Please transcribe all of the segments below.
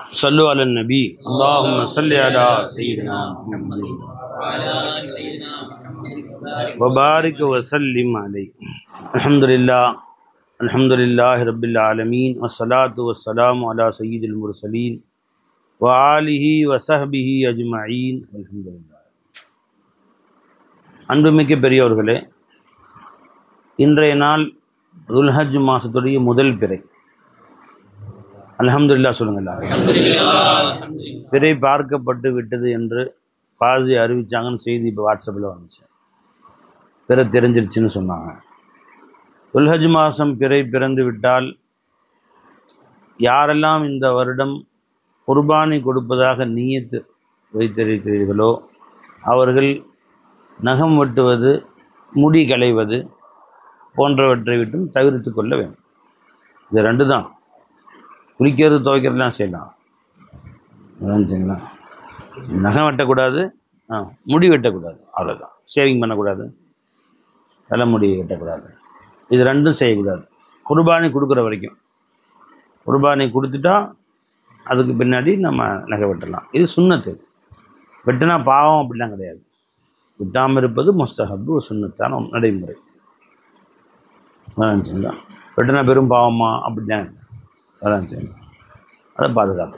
صلوا على النبي اللهم صل على سيدنا محمد وبارك وسلم عليه. الحمد لله رب العالمين والصلاة والسلام على سيد المرسلين وآله وصحبه أجمعين. الحمد لله. அன்புமிக்க பெரியவர்களே, இன்றைய நாள் துல்ஹஜ் மாதத்துடைய முதல் பிறை. அல்ஹம்துலில்லாஹ் சொல்லுங்களா. பிறை பார்க்கப்பட்டு விட்டது என்று பாசி அறிவிச்சாங்கன்னு செய்தி இப்போ வாட்ஸ்அப்பில் வந்துச்சு. பிறை தெரிஞ்சிருச்சுன்னு சொன்னாங்க. துல்ஹஜ் மாதம் பிறை பிறந்து விட்டால் யாரெல்லாம் இந்த வருடம் குர்பானி கொடுப்பதாக நியத்து வைத்திருக்கிறீர்களோ அவர்கள் நகம் வெட்டுவது, முடி களைவது போன்றவற்றை விட்டும் தவிர்த்து கொள்ள வேண்டும். இது ரெண்டு தான். குளிக்கிறது, துவைக்கிறதுலாம் செய்யலாம், சரிங்களா. நகம் வெட்டக்கூடாது, முடி வெட்டக்கூடாது, அவ்வளோதான். ஷேவிங் பண்ணக்கூடாது, தலைமுடி வெட்டக்கூடாது. இது ரெண்டும் செய்யக்கூடாது குர்பானி கொடுக்குற வரைக்கும். குர்பானி கொடுத்துட்டா அதுக்கு பின்னாடி நம்ம நகை வெட்டலாம். இது சுன்னத்து. வெட்டினா பாவம் அப்படிலாம் கிடையாது. விட்டாமல் இருப்பது முஸ்தஹப், சுன்னத்தான நடைமுறை. சரிங்களா. வெட்டினா பெரும் பாவமா அப்படிதான் சரிங்களா. அதை பாதுகாப்பு.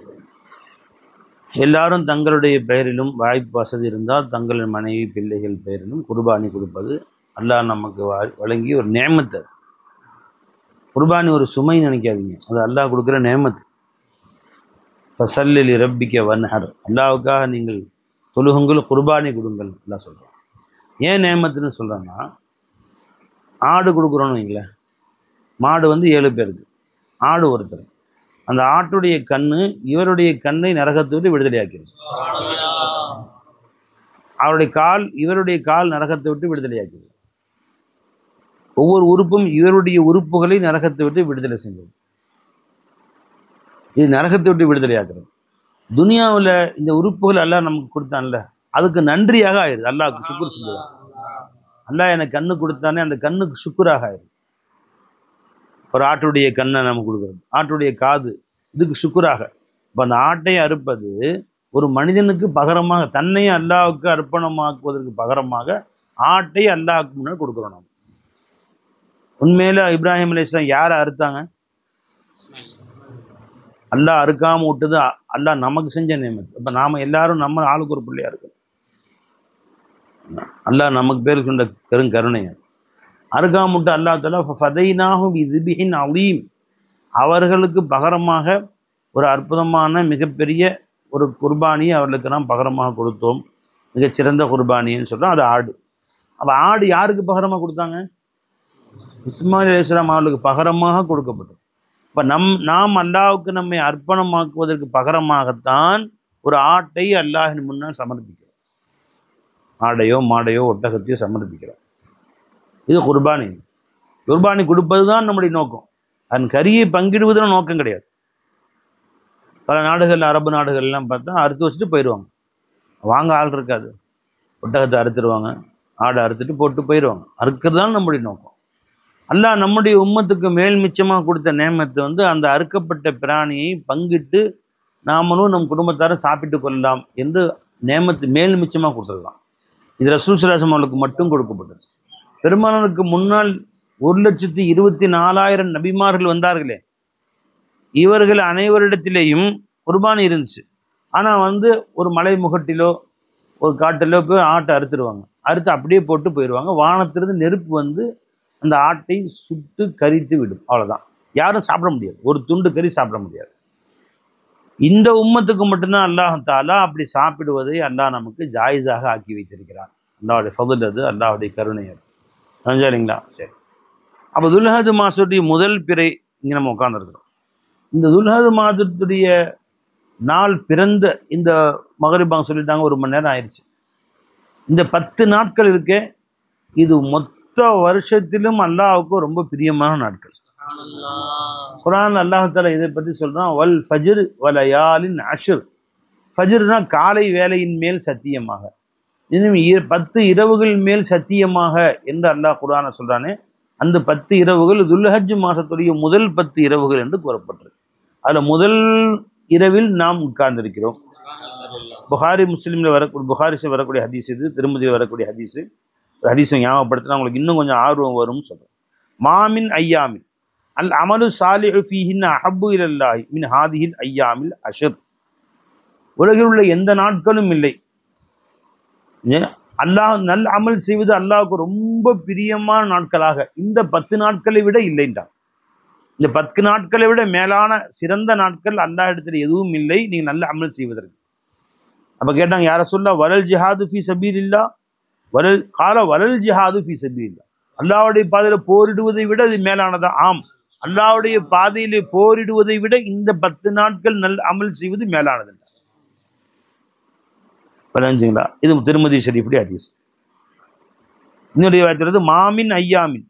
எல்லாரும் தங்களுடைய பெயரிலும் வாய்ப்பு வசதி இருந்தால் தங்கள் மனைவி பிள்ளைகள் பெயரிலும் குர்பானி கொடுப்பது அல்லாஹ் நமக்கு வழங்கிய ஒரு நேமத்து. குர்பானி ஒரு சுமை நினைக்காதீங்க, அது அல்லாஹ் கொடுக்குற நேமத்து. ஃபஸல்லி ரப்பிக்க வன்ஹர், அல்லாஹ்வுக்காக நீங்கள் தொழுகுங்கள், குர்பானி கொடுங்கள் அல்லாஹ் சொல்கிறோம். ஏன் நேமத்துன்னு சொல்கிறேன்னா, ஆடு கொடுக்குறோன்னு வைங்களேன். மாடு 7 பேருக்கு, ஆடு ஒருத்தர். அந்த ஆட்டுடைய கண்ணு இவருடைய கண்ணை நரகத்தை விட்டு விடுதலையாக்கிடுச்சு. அவருடைய கால் இவருடைய கால் நரகத்தை விட்டு விடுதலையாக்கிடுது. ஒவ்வொரு உறுப்பும் இவருடைய உறுப்புகளை நரகத்தை விட்டு விடுதலை செஞ்சது. இது நரகத்தை விட்டு விடுதலையாக்குறது. துனியாவில் இந்த உறுப்புகள் எல்லாம் நமக்கு கொடுத்தான்ல, அதுக்கு நன்றியாக ஆயிடுது. அல்லாஹ்வுக்கு சுக்குர் செஞ்சுதான். அல்லாஹ் எனக்கு கண்ணு கொடுத்தானே, அந்த கண்ணுக்கு சுக்குராக ஆயிடுது. ஒரு ஆட்டுடைய கண்ணை நமக்கு கொடுக்குறது, ஆட்டுடைய காது, இதுக்கு சுக்குராக. இப்போ அந்த ஆட்டை அறுப்பது ஒரு மனிதனுக்கு பகரமாக, தன்னையும் அல்லாஹ்வுக்கு அர்ப்பணமாக்குவதற்கு பகரமாக ஆட்டை அல்லாஹ்வுக்கு முன்னாடி கொடுக்குறோம். நம்ம உண்மையில இப்ராஹிம் அலைஹிஸ்ஸலாம் யாரை அறுத்தாங்க? அல்லாஹ் அறுக்காமல் விட்டது அல்லாஹ் நமக்கு செஞ்ச நியமத்து. இப்போ நாம் எல்லாரும் நம்ம ஆளுக்கு ஒரு பிள்ளையா இருக்கணும். அல்லாஹ் நமக்கு பேர் கொண்ட கருணையை அறுக்காமல் விட்டு அல்லாஹ் தஆலா ஃபதைனாஹு பிذبஹின் அலீம், அவர்களுக்கு பகரமாக ஒரு அற்புதமான மிகப்பெரிய ஒரு குர்பானியை அவர்களுக்கு நாம் பகரமாக கொடுத்தோம். மிகச்சிறந்த குர்பானின்னு சொல்கிறோம். அது ஆடு. அப்போ ஆடு யாருக்கு பகரமாக கொடுத்தாங்க? இஸ்மாயில் அலைஹிஸ்ஸலாம் அவர்களுக்கு பகரமாக கொடுக்கப்பட்டது. இப்போ நாம் அல்லாஹ்வுக்கு நம்மை அர்ப்பணமாக்குவதற்கு பகரமாகத்தான் ஒரு ஆட்டை அல்லாஹின் முன்னால் சமர்ப்பிக்கிறோம். ஆடையோ மாடையோ ஒட்டகத்தையோ சமர்ப்பிக்கிறோம். இது குர்பானி. குர்பானி கொடுப்பது தான் நம்முடைய நோக்கம். அதன் கரியை பங்கிடுவதுன்னு நோக்கம் கிடையாது. பல நாடுகள், அரபு நாடுகள்லாம் பார்த்தா அறுத்து வச்சுட்டு போயிடுவாங்க. வாங்க ஆள் இருக்காது. ஒட்டகத்தை அறுத்துடுவாங்க, ஆடை அறுத்துட்டு போட்டு போயிடுவாங்க. அறுக்கிறது தான் நம்முடைய நோக்கம். அல்லாஹ் நம்முடைய உம்மத்துக்கு மேல் மிச்சமாக கொடுத்த நேமத்தை அந்த அறுக்கப்பட்ட பிராணியை பங்கிட்டு நாமளும் நம் குடும்பத்தாரும் சாப்பிட்டு கொள்ளலாம் என்று நேமத்து மேல் மிச்சமாக கொடுத்துருக்கலாம். இது ரசூல் ஸல்லல்லாஹு அலைஹி வஸல்லம் அவர்களுக்கு மட்டும் கொடுக்கப்பட்டது. பெருமானாருக்கு முன்னால் 1,24,000 நபிமார்கள் வந்தார்களே, இவர்கள் அனைவரிடத்திலேயும் குர்பானி இருந்துச்சு. ஆனால் ஒரு மலை முகட்டிலோ ஒரு காட்டிலோ போய் ஆட்டை அறுத்துடுவாங்க. அறுத்து அப்படியே போட்டு போயிடுவாங்க. வானத்திலிருந்து நெருப்பு அந்த ஆட்டை சுட்டு கரித்து விடும். அவ்வளோதான். யாரும் சாப்பிட முடியாது, ஒரு துண்டு கறி சாப்பிட முடியாது. இந்த உம்மத்துக்கு மட்டும்தான் அல்லாஹ் தஆலா அப்படி சாப்பிடுவதை அல்லாஹ் நமக்கு ஜாயிஸாக ஆக்கி வைத்திருக்கிறான். அல்லாஹ்வுடைய ஃபضல் அது, அல்லாஹ்வுடைய கருணை அது. இல்லைங்களா? சரி. அப்போ துல்ஹஜ் மாதத்துடைய முதல் பிறை இங்கே நம்ம உட்காந்துருக்கிறோம். இந்த துல்ஹஜ் மாதத்துடைய நாள் பிறந்த இந்த மகரிபாங்க சொல்லிட்டாங்க, 1 மணி நேரம் ஆயிடுச்சு. இந்த 10 நாட்கள் இருக்கே, இது மொத்த வருஷத்திலும் அல்லாஹ்வுக்கு ரொம்ப பிரியமான நாட்கள். குர்ஆன் அல்லாஹ் தஆலா இதை பற்றி சொல்கிறான், வல் ஃபஜ்ர் வலயாலின் அஷ்ர். ஃபஜ்ர்னா காலை வேலையின் மேல் சத்தியமாக, இன்னும் 10 இரவுகள் மேல் சத்தியமாக என்று அல்லாஹ் குர்ஆனை சொல்கிறானே, அந்த 10 இரவுகள் துல்ஹஜ் மாதத்துடைய முதல் 10 இரவுகள் என்று கூறப்பட்டிருக்கு. அதில் முதல் இரவில் நாம் உட்கார்ந்திருக்கிறோம். புகாரி முஸ்லீமில் புகாரிஸில் வரக்கூடிய ஹதீஸ் இது, திருமதியில் வரக்கூடிய ஹதீஸு. ஒரு ஹதீஸை ஞாபகப்படுத்தினா உங்களுக்கு இன்னும் கொஞ்சம் ஆர்வம் வரும்னு சொல்கிறேன். மாமின் ஐயாமின் அல் அமலு சாலிஹு ஃபீஹின்ன அஹப்பு இலல்லாஹி மின் ஹாதிஹில் ஐயாமில் அஷர். உலகில் உள்ள எந்த நாட்களும் இல்லை, அல்லாஹ் நல்ல அமல் செய்வது அல்லாஹுக்கு ரொம்ப பிரியமான நாட்களாக இந்த 10 நாட்களை விட இல்லைன்றான். இந்த 10 நாட்களை விட மேலான சிறந்த நாட்கள் அல்லாஹ் இடத்துல எதுவும் இல்லை நீங்கள் நல்ல அமல் செய்வதற்கு. அப்போ கேட்டாங்க, யார சொல்ல வலல் ஜிஹாது ஃபீ சபீலில்லா வலல் ஜிஹாது ஃபீ சபீலில்லா, அல்லாஹ்வுடைய பாதையில் போரிடுவதை விட இது மேலானதா? ஆம், அல்லாஹ்வுடைய பாதையிலே போரிடுவதை விட இந்த 10 நாட்கள் நல்ல அமல் செய்வது மேலானது. பலஞ்சுங்களா? இது திருமதி ஷரீஃபுடைய ஹதீஸ். இன்னொரு வார்த்தை மாமின் ஐயாமின்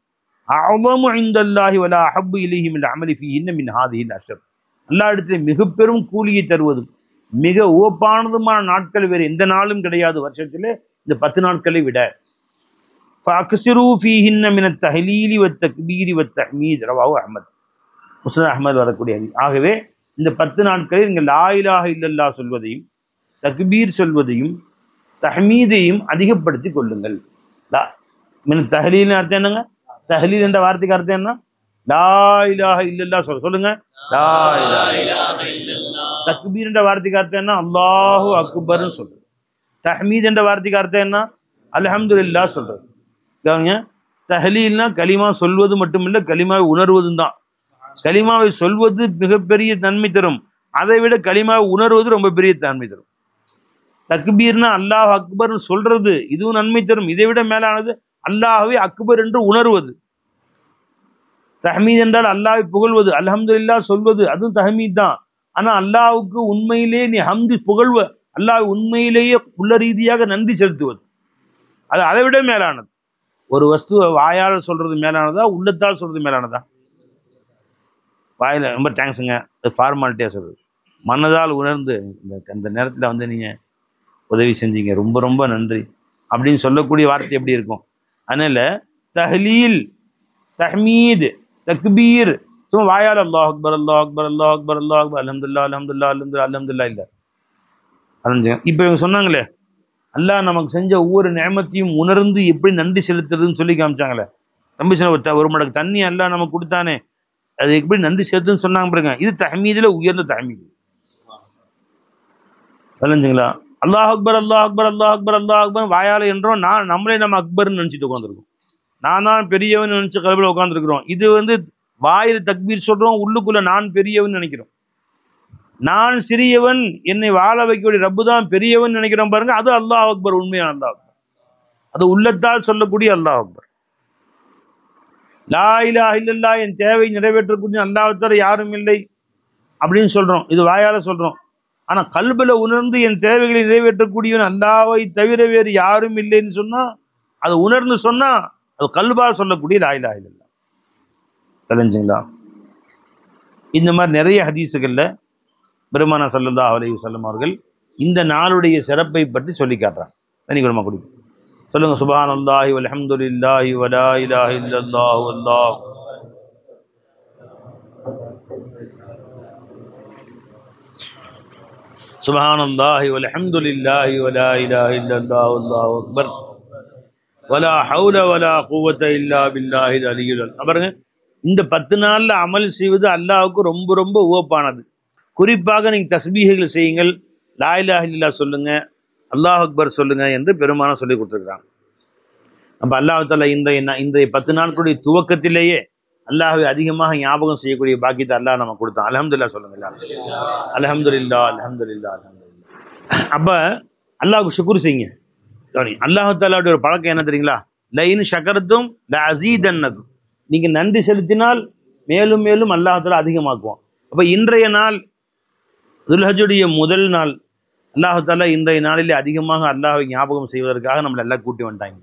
அஅலமு இன்தல்லாஹி வலா அஹப்பு இலைஹி மின் அமலி ஃபீஹின்ன மின் ஹாதிஹில் அஷ்ர். அல்லாஹ் இடத்துல மிக பெரும் கூலியை தருவதும் மிக ஓப்பானதுமான நாட்கள் வேறு எந்த நாளும் கிடையாது வருஷத்தில் இந்த 10 நாட்களை விட. ஃபஅக்ஸிரு ஃபீஹின்ன மின் அத்தஹ்லீலி வத்தக்பீரி வத்தஹ்மீத் ரவாஹு அஹ்மத். முஸ்னத் அஹ்மத் வரக்கூடிய ஹதீஸ். ஆகவே இந்த 10 நாட்களில் நீங்கள் லா இலாஹ இல்லல்லாஹ் சொல்வதையும் தக்பீர் சொல்வதையும் தஹ்மீதையும் அதிகப்படுத்தி கொள்ளுங்கள். மின் தஹ்லீல்னு அர்த்தம் என்னங்க? தஹ்லீல் என்ற வார்த்தைக்கு அர்த்தம் என்ன? லா இலாஹ இல்லல்லாஹ் சொல்லுங்க, லா இலாஹ இல்லல்லாஹ். தக்பீர் என்ற வார்த்தைக்கு அர்த்தம் என்ன? அல்லாஹு அக்பர்னு சொல்றது. தஹ்மீத் என்ற வார்த்தைக்கு அர்த்தம் என்ன? அல்ஹம்துலில்லாஹ் சொல்றது. தஹ்லீல்னா கலிமா சொல்வது மட்டுமில்லை, கலிமாவை உணர்வதும் தான். கலிமாவை சொல்வது மிகப்பெரிய நன்மை தரும், அதை விட கலிமாவை உணர்வது ரொம்ப பெரிய நன்மை தரும். தக்பீர்னா அல்லாஹ் அக்பர்னு சொல்றது, இதுவும் நன்மை தரும். இதை விட மேலானது அல்லாஹ்வை அக்பர் என்று உணர்வது. தஹ்மீத் என்றால் அல்லாஹ்வை புகழ்வது, அல்ஹம்துலில்லாஹ் சொல்வது, அதுவும் தஹ்மீத் தான். ஆனால் அல்லாஹ்வுக்கு உண்மையிலேயே நீ ஹம்து புகழ்வ, அல்லாஹ் உண்மையிலேயே உள்ள ரீதியாக நன்றி செலுத்துவது, அது அதை விட மேலானது. ஒரு வஸ்துவை வாயால் சொல்றது மேலானதா, உள்ளத்தால் சொல்றது மேலானதா? வாயில் ரொம்ப தேங்க்ஸுங்க, அது ஃபார்மாலிட்டியாக சொல்றது. மனதால் உணர்ந்து இந்த நேரத்தில் நீங்கள் உதவி செஞ்சீங்க, ரொம்ப ரொம்ப நன்றி அப்படின்னு சொல்லக்கூடிய வார்த்தை எப்படி இருக்கும்? அதனால் தஹ்லீல், தஹ்மீத், தக்பீர் சும்மா வாயால் அல்லாஹ் அக்பர் அல்லாஹ் அக்பர் அல்லாஹ் அக்பர் அல்லாஹ் அக்பர் அல்ஹம்துலில்லாஹ் அல்ஹம்துலில்லாஹ் அல்ஹம்துலில்லாஹ் அல்ஹம்துலில்லாஹ் இல்லை. அறிஞ்சுங்க. இப்போ இவங்க சொன்னாங்களே, அல்லாஹ் நமக்கு செஞ்ச ஒவ்வொரு நியமத்தையும் உணர்ந்து எப்படி நன்றி செலுத்துறதுன்னு சொல்லி காமிச்சாங்களே. தம்பி சொன்ன ஒரு மடக்கு தண்ணி அல்லாஹ் நமக்கு கொடுத்தானே, அது எப்படி நன்றி செலுத்துன்னு சொன்னாங்க பாருங்க. இது தஹ்மீதில் உயர்ந்த தஹ்மீது. அறிஞ்சுங்களா? அல்லாஹ் அக்பர் அல்லாஹ் அக்பர் அல்லாஹ் அக்பர் அல்லாஹ் அக்பர் வாயால் என்றோம், நம்மளே நம்ம அக்பர்னு நினச்சிட்டு உட்காந்துருக்கோம். நான் தான் பெரியவன் நினச்சி கல்வியில் உட்காந்துருக்குறோம். இது வாயில் தக்பீர் சொல்கிறோம், உள்ளுக்குள்ளே நான் பெரியவன் நினைக்கிறோம். நான் சிறியவன், என்னை வாழ வைக்கக்கூடிய ரப்பு தான் பெரியவன் நினைக்கிறோம் பாருங்க, அது அல்லாஹ் அக்பர், உண்மையான அல்லாஹ் அக்பர். அது உள்ளத்தால் சொல்லக்கூடிய அல்லாஹ் அக்பர். லா இலாஹ இல்லல்லாஹ், என் தேவை நிறைவேற்றக்கூடிய அல்லாஹ் தவிர யாரும் இல்லை அப்படின்னு சொல்கிறோம், இது வாயால் சொல்கிறோம். ஆனால் கல்பில் உணர்ந்து என் தேவைகளை நிறைவேற்றக்கூடியவன் அல்லாஹ்வை தவிர வேறு யாரும் இல்லைன்னு சொன்னால், அதை உணர்ந்து சொன்னால் அது கல்பால் சொல்லக்கூடிய லா இலாஹ இல்லல்லாஹ். தெரிஞ்சுங்களா? இந்த மாதிரி நிறைய ஹதீஸுகளில் பெருமானா ஸல்லல்லாஹு அலைஹி வஸல்லம் அவர்கள் இந்த நாளுடைய சிறப்பை பற்றி சொல்லி காட்டுறாங்க. தனிக்குறமா குடிக்கும் சொல்லுங்கள். சுப்ஹானல்லாஹி வல்ஹம்துலில்லாஹி வலா இலாஹ இல்லல்லாஹு வல்லாஹு சுப்ஹானல்லாஹி வல்ஹம்துலில்லாஹி வலா இலாஹ இல்லல்லாஹு வல்லாஹு அக்பர் வலா ஹவுல வலா குவத்த இல்லா பில்லாஹில் அலியுல் அஸீம். பாருங்க, இந்த 10 நாளில் அமல் செய்வது அல்லாஹ்வுக்கு ரொம்ப ரொம்ப உவப்பானது. குறிப்பாக நீங்கள் தஸ்பீஹுகள் செய்யுங்கள், லா இலாஹ இல்லல்லாஹ் சொல்லுங்கள், அல்லாஹ் அக்பர் சொல்லுங்கள் என்று பெருமானா சொல்லி கொடுத்துருக்குறாங்க. நம்ம அல்லாஹ் தஆலா இந்த 10 நாட்களுடைய துவக்கத்திலேயே அல்லாஹ்வை அதிகமாக ஞாபகம் செய்யக்கூடிய பாக்கியத்தை அல்லாஹ் நம்ம கொடுத்தான். அல்ஹம்துலில்லாஹ் சொல்லுங்கள், அல்ஹம்துலில்லாஹ் அல்ஹம்துலில்லாஹ் அல்ஹம்துலில்லாஹ். அப்போ அல்லாஹ்வுக்கு ஷுக்ர் செய்யுங்க. அல்லாஹ் தஆலாவுடைய ஒரு பழக்கம் என்ன தெரியுங்களா? லஇன் ஷகர்தும் லஅஸீதன்னகும். நீங்கள் நன்றி செலுத்தினால் மேலும் மேலும் அல்லாஹ் தஆலா அதிகமாக்குவான். அப்போ இன்றைய நாள் துல்ஹஜ்ஜுடைய முதல் நாள், அல்லாஹ் தஆலா இன்றைய நாளிலே அதிகமாக அல்லாஹ்வை ஞாபகம் செய்வதற்காக நம்மளை எல்லாம் கூட்டி வந்துட்டாங்க.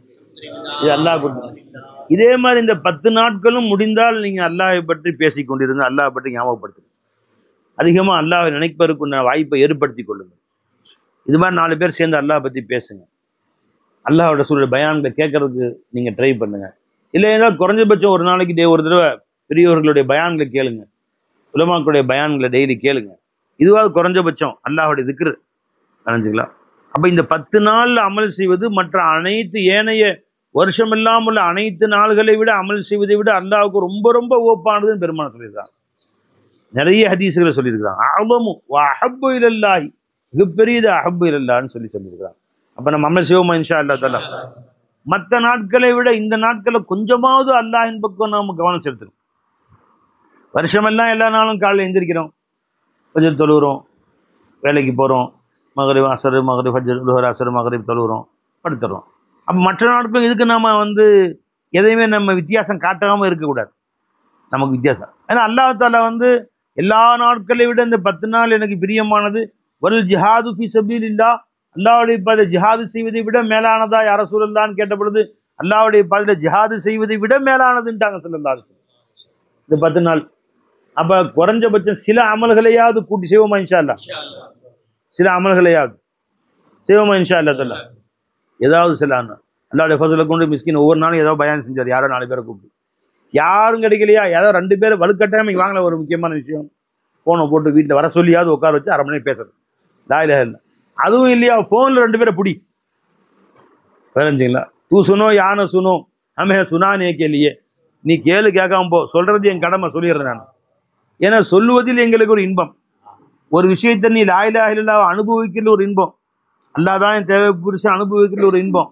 இது அல்லாஹ் கூட்டி. இதே மாதிரி இந்த 10 நாட்களும் முடிந்தால் நீங்கள் அல்லாஹை பற்றி பேசி கொண்டிருந்து அல்லாஹ் பற்றி ஞாபகப்படுத்துங்க. அதிகமாக அல்லாஹை நினைப்பதற்குள்ள வாய்ப்பை ஏற்படுத்தி கொள்ளுங்கள். இது மாதிரி 4 பேர் சேர்ந்து அல்லாஹ் பற்றி பேசுங்க. அல்லாஹோட சூழல் பயான்களை கேட்கறதுக்கு நீங்கள் ட்ரை பண்ணுங்கள். இல்லைன்னா குறைஞ்சபட்சம் ஒரு நாளைக்கு ஒரு தடவை பெரியவர்களுடைய பயான்களை கேளுங்க, உலமாக்களுடைய பயான்களை டெய்லி கேளுங்க. இதுவாது குறைஞ்சபட்சம் அல்லாஹ்வுடைய திக்ர் அணைஞ்சுங்களா. அப்போ இந்த 10 நாள் அமல் செய்வது மற்ற அனைத்து ஏனைய வருஷமெல்லாம் உள்ள அனைத்து நாள்களை விட அமல் செய்வதை விட அல்லாஹ்வுக்கு ரொம்ப ரொம்ப ஓப்பானதுன்னு பெருமான் சொல்லியிருக்காங்க. நிறைய ஹதீஸ்களை சொல்லியிருக்கிறாங்க. அலமு அஹப்பு இலல்லாஹி, மிகப்பெரியது அஹப்பு இலல்லான்னு சொல்லியிருக்கிறாங்க. அப்போ நம்ம அமல் செய்வோமா இன்ஷா அல்லாஹ் தஆலா? மற்ற நாட்களை விட இந்த நாட்களில் கொஞ்சமாவது அல்லாஹின் பக்கம் நம்ம கவனம் செலுத்தணும். வருஷமெல்லாம் எல்லா நாளும் காலையில் எந்திரிக்கிறோம், கொஞ்சம் தொழுகிறோம், வேலைக்கு போகிறோம், மகரிப் அசரு மகரிப் ஃபஜ்ர் லுஹர் அசரு மகரிப் தொழுகிறோம், படுத்துறோம். அப்போ மற்ற நாட்களும் இதுக்கு நம்ம எதையுமே நம்ம வித்தியாசம் காட்டாமல் இருக்கக்கூடாது. நமக்கு வித்தியாசம் ஏன்னா அல்லாஹ் தஆலா எல்லா நாட்களை விட இந்த 10 நாள் எனக்கு பிரியமானது. வல் ஜிஹாது ஃபி சபீலில்லாஹ், அல்லாஹ்வுடைய பாதையில் ஜிஹாது செய்வதை விட மேலானதா யா ரசூலல்லாஹ்னு கேட்ட பொழுது அல்லாஹ்வுடைய பாதையில் ஜிஹாது செய்வதை விட மேலானதுன்ட்டாங்க ஸல்லல்லாஹு அலைஹி வஸல்லம் இந்த 10 நாள். அப்போ குறைஞ்சபட்சம் சில அமல்களையாவது கூட்டி செய்வோமா இன்ஷா அல்லாஹ்? சில அமல்களையாவது செய்வோமா இன்ஷா அல்லாஹ் தஆலா? ஏதாவது சில அல்லாஹ்வுடைய ஃபضல கொண்டு மிஸ்கின் ஒவ்வொரு நாளும் ஏதாவது பயான் செஞ்சார், யாரோ 4 பேரை கூப்பிட்டு. யாரும் கிடைக்கலையா, ஏதோ 2 பேர் வலுக்கட்டாயம் வாங்கல. ஒரு முக்கியமான விஷயம், ஃபோனை போட்டு வீட்டில் வர சொல்லியாவது உட்கார வச்சு 1/2 மணி நேரம் பேசுறது, லா இலாஹ இல்லல்லாஹ். அதுவும் இல்லையா, ஃபோனில் 2 பேரை பிடி வேலைஞ்சிங்களா. தூ சுனோ யானை சுனோ ஹமே சுனானே கேளியே, நீ கேளு கேட்காம போ, சொல்றது என் கடமை, சொல்லிடுறேன் நான். ஏன்னா சொல்லுவதில் எங்களுக்கு ஒரு இன்பம். ஒரு விஷயத்தை நீ லா இலாஹ இல்லல்லாஹ் அனுபவிக்கிறது ஒரு இன்பம், அல்லாஹ் தான் என் தேவை புருஷன் அனுபவிக்கிறது ஒரு இன்பம்.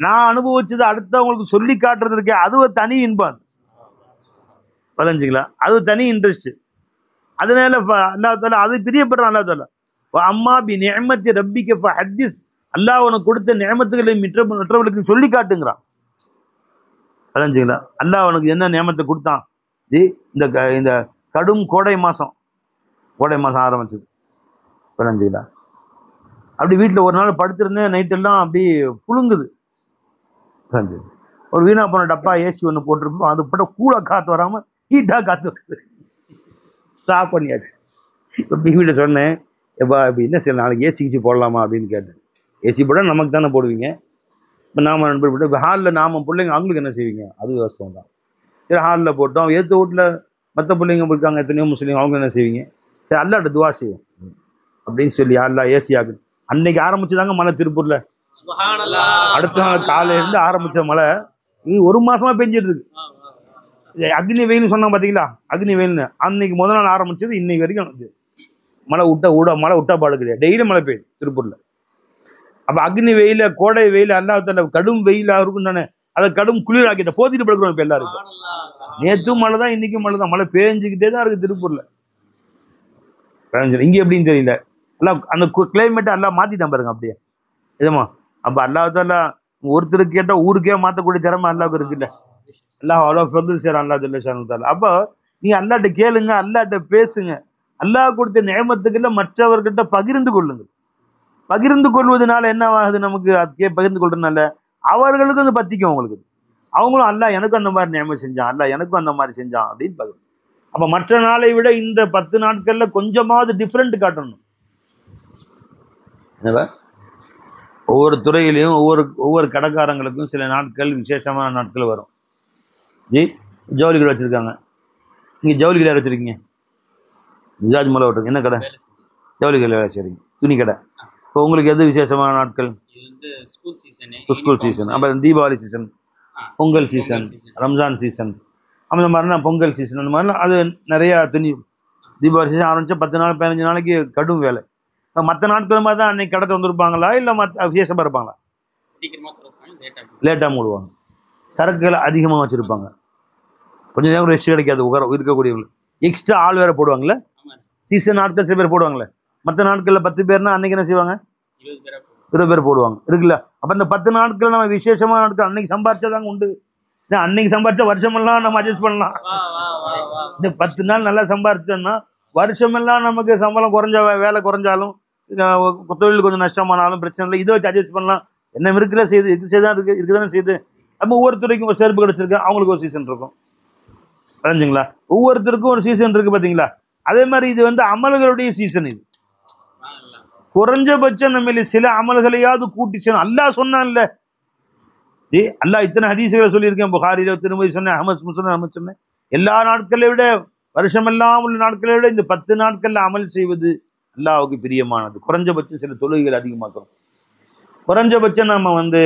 நான் அனுபவிச்சதை அடுத்தவங்களுக்கு சொல்லி காட்டுறது இருக்கே, அது ஒரு தனி இன்பம் விளைஞ்சிங்களா. அது தனி இன்ட்ரெஸ்ட். அதனால அல்லாஹ் தஆலா அது பிரியப்படுறான். அல்லாஹ் தஆலா அம்மா பி நிஅமத்தி ரப்பிக ஃபஹத்திஸ், அல்லாஹ் உனக்கு கொடுத்த நிஅமத்துகளை மற்றவர்களுக்கு சொல்லி காட்டுங்கிறான். விளைஞ்சிங்களா. அல்லாஹ் உனக்கு என்ன நியமத்தை கொடுத்தான். இந்த கடும் கோடை மாதம் ஆரம்பிச்சது விளைஞ்சிங்களா. அப்படி வீட்டில் ஒரு நாள் படுத்திருந்தேன், நைட்டெல்லாம் அப்படி புழுங்குது விளைஞ்சு. ஒரு வீணா போன டப்பா ஏசி ஒன்று போட்டிருப்போம், அது போட்ட கூலாக காற்று வராமல் ஹீட்டாக காற்று வருது. ஸ்டாப் பண்ணியாச்சு. இப்போ வீட்டில் சொன்னேன், எப்பா இப்போ என்ன சரி நாளைக்கு ஏசி போடலாமா அப்படின்னு கேட்டேன். ஏசி போட நமக்கு தானே போடுவீங்க, இப்போ நாம நண்பர் போட்டு இப்போ ஹாலில் நாம பிள்ளைங்க அவங்களுக்கு என்ன செய்வீங்க, அது வாஸ்தவம் தான். சரி ஹாலில் போட்டோம், ஏற்ற வீட்டில் மற்ற பிள்ளைங்க இருக்காங்க எத்தனையோ முஸ்லீம், அவங்க என்ன செய்வீங்க, சரி அல்லாட்ட துவா செய்வோம் அப்படின்னு சொல்லி அல்லா ஏசி ஆகுது. அன்னைக்கு ஆரம்பிச்சுதாங்க மழை திருப்பூரில். அடுத்த நாள் காலையிலேருந்து ஆரம்பித்த மழை இது 1 மாசமா பெஞ்சிட்டு இருக்கு. அக்னி வெயில்னு சொன்னாங்க பார்த்தீங்களா, அக்னி வெயில்னு அன்னைக்கு முதல் நாள் ஆரம்பிச்சது இன்னைக்கு வரைக்கும் மழை விட்டா பாடு கிடையாது. டெய்லி மழை பெய்யுது திருப்பூரில். அப்போ அக்னி வெயில கோடை வெயில் அல்லாஹ் தஆலா கடும் வெயிலாக இருக்கும் தானே, அதை கடும் குளிர் ஆக்கிட்ட போத்திட்டு படுக்கிறோம். இப்போ எல்லாருக்கும் நேற்றும் மழை தான், இன்னைக்கும் மழை தான், மழை பேஞ்சிக்கிட்டே தான் இருக்குது திருப்பூரில். இங்கே எப்படின்னு தெரியல, எல்லாம் அந்த கிளைமேட்டை எல்லாம் மாற்றிட்டான் பாருங்க அப்படியே இதுமா. அப்போ அல்லாஹ் தஆலா ஒருத்தருக்கு கேட்டால் ஊருக்கே மாற்றக்கூடிய திறமை அல்லாஹ்வுக்கு இருக்குல்ல. அல்லாஹ் அவ்வளோ ஃபضل செய்கிறான் அல்லாஹ் ஜல்ல ஷானு தஆலா. அப்போ நீங்கள் அல்லாஹ்ட்ட கேளுங்க, அல்லாஹ்ட்ட பேசுங்க, அல்லாஹ் கொடுத்த நியமத்துக்குள்ள மற்றவர்கிட்ட பகிர்ந்து கொள்ளுங்க. பகிர்ந்து கொள்வதனால என்ன ஆகுது, நமக்கு அதுக்கே பகிர்ந்து கொள்றதுனால அவர்களுக்கும் பற்றிக்கும். அவங்களுக்கு அவங்களும் அல்லாஹ் எனக்கும் அந்த மாதிரி நியமம் செஞ்சான், அல்லாஹ் எனக்கும் அந்த மாதிரி செஞ்சான் அப்படின்னு பகிர்ந்து. அப்போ மற்ற நாளை விட இந்த 10 நாட்களில் கொஞ்சமாவது டிஃப்ரெண்ட் காட்டணும். ஒவ்வொரு துறையிலையும் ஒவ்வொரு கடைக்காரங்களுக்கும் சில நாட்கள் விசேஷமான நாட்கள் வரும். ஜவுளி கடை வச்சுருக்காங்க, நீங்கள் ஜவுளி கடை வச்சுருக்கீங்க, நிஜாஜ் மலை விட்டுருக்கு, என்ன கடை? ஜவுளி கடை வேலை செய்கிறீங்க, துணி கடை. இப்போ உங்களுக்கு எது விசேஷமான நாட்கள்? ஸ்கூல் சீசன், அப்புறம் Deepavali season, Pongal season, Ramzan season, அந்த மாதிரினா பொங்கல் சீசன், அந்த மாதிரிலாம் அது நிறையா துணி. தீபாவளி சீசன் ஆரம்பித்தா 10 நாள் 15 நாளைக்கு கடும் வேலை. மற்ற நாட்கள் மாதிரி தான் அன்னைக்கு கடை திறந்துருப்பாங்களா, இல்லை மற்ற விசேஷமாக இருப்பாங்களா? லேட்டாக மூடுவாங்க. சரக்குகளை அதிகமாக வச்சுருப்பாங்க, கொஞ்சம் நேரம் ரெஸ்ட் கிடைக்காது இருக்கக்கூடியவங்க. எக்ஸ்ட்ரா ஆள் வேறு போடுவாங்களே, சீசன் நாட்கள் சில பேர் போடுவாங்களே. மற்ற நாட்களில் 10 பேர்னா அன்னைக்கு என்ன செய்வாங்க, 20 பேர் போடுவாங்க இருக்குல்ல. அப்போ இந்த 10 நாட்கள் நம்ம விசேஷமான நாட்கள் அன்னைக்கு சம்பாரிச்சாதாங்க உண்டு. அன்னைக்கு சம்பாரிச்சா வருஷமெல்லாம் நம்ம அட்ஜஸ்ட் பண்ணலாம். இந்த 10 நாள் நல்லா சம்பாரிச்சோம்னா வருஷமெல்லாம் நமக்கு சம்பளம் வேலை குறைஞ்சாலும் தொழில் கொஞ்சம் நஷ்டமானாலும் பிரச்சனை இல்லை, இதை வச்சு அட்ஜஸ்ட் பண்ணலாம். என்ன இருக்கிற செய்து இது செய்தான் இருக்குதானே செய்யுது. நம்ம ஒவ்வொருத்தருக்கும் ஒரு செருப்பு கிடச்சிருக்கு, அவங்களுக்கு ஒரு சீசன் இருக்கும் தெரிஞ்சுங்களா. ஒவ்வொருத்தருக்கும் ஒரு சீசன் இருக்குது பார்த்தீங்களா. அதே மாதிரி இது அமல்களுடைய சீசன். இது குறைஞ்சபட்சம் நம்ம சில அமல்களையாவது கூட்டி செய்யணும். அல்லாஹ் சொன்னான்ல, அல்லாஹ் இத்தனை ஹதீஸ்களை சொல்லியிருக்கேன். புகாரில திருமதி சொன்னேன், அஹமத் சொன்னேன். எல்லா நாட்களை விட வருஷமெல்லாம் உள்ள நாட்களை விட இந்த 10 நாட்களில் அமல் செய்வது அல்லாஹ்வுக்கு பிரியமானது. குறைஞ்சபட்சம் சில தொழுகைகள் அதிகமாக்கணும். குறைஞ்சபட்சம் நம்ம வந்து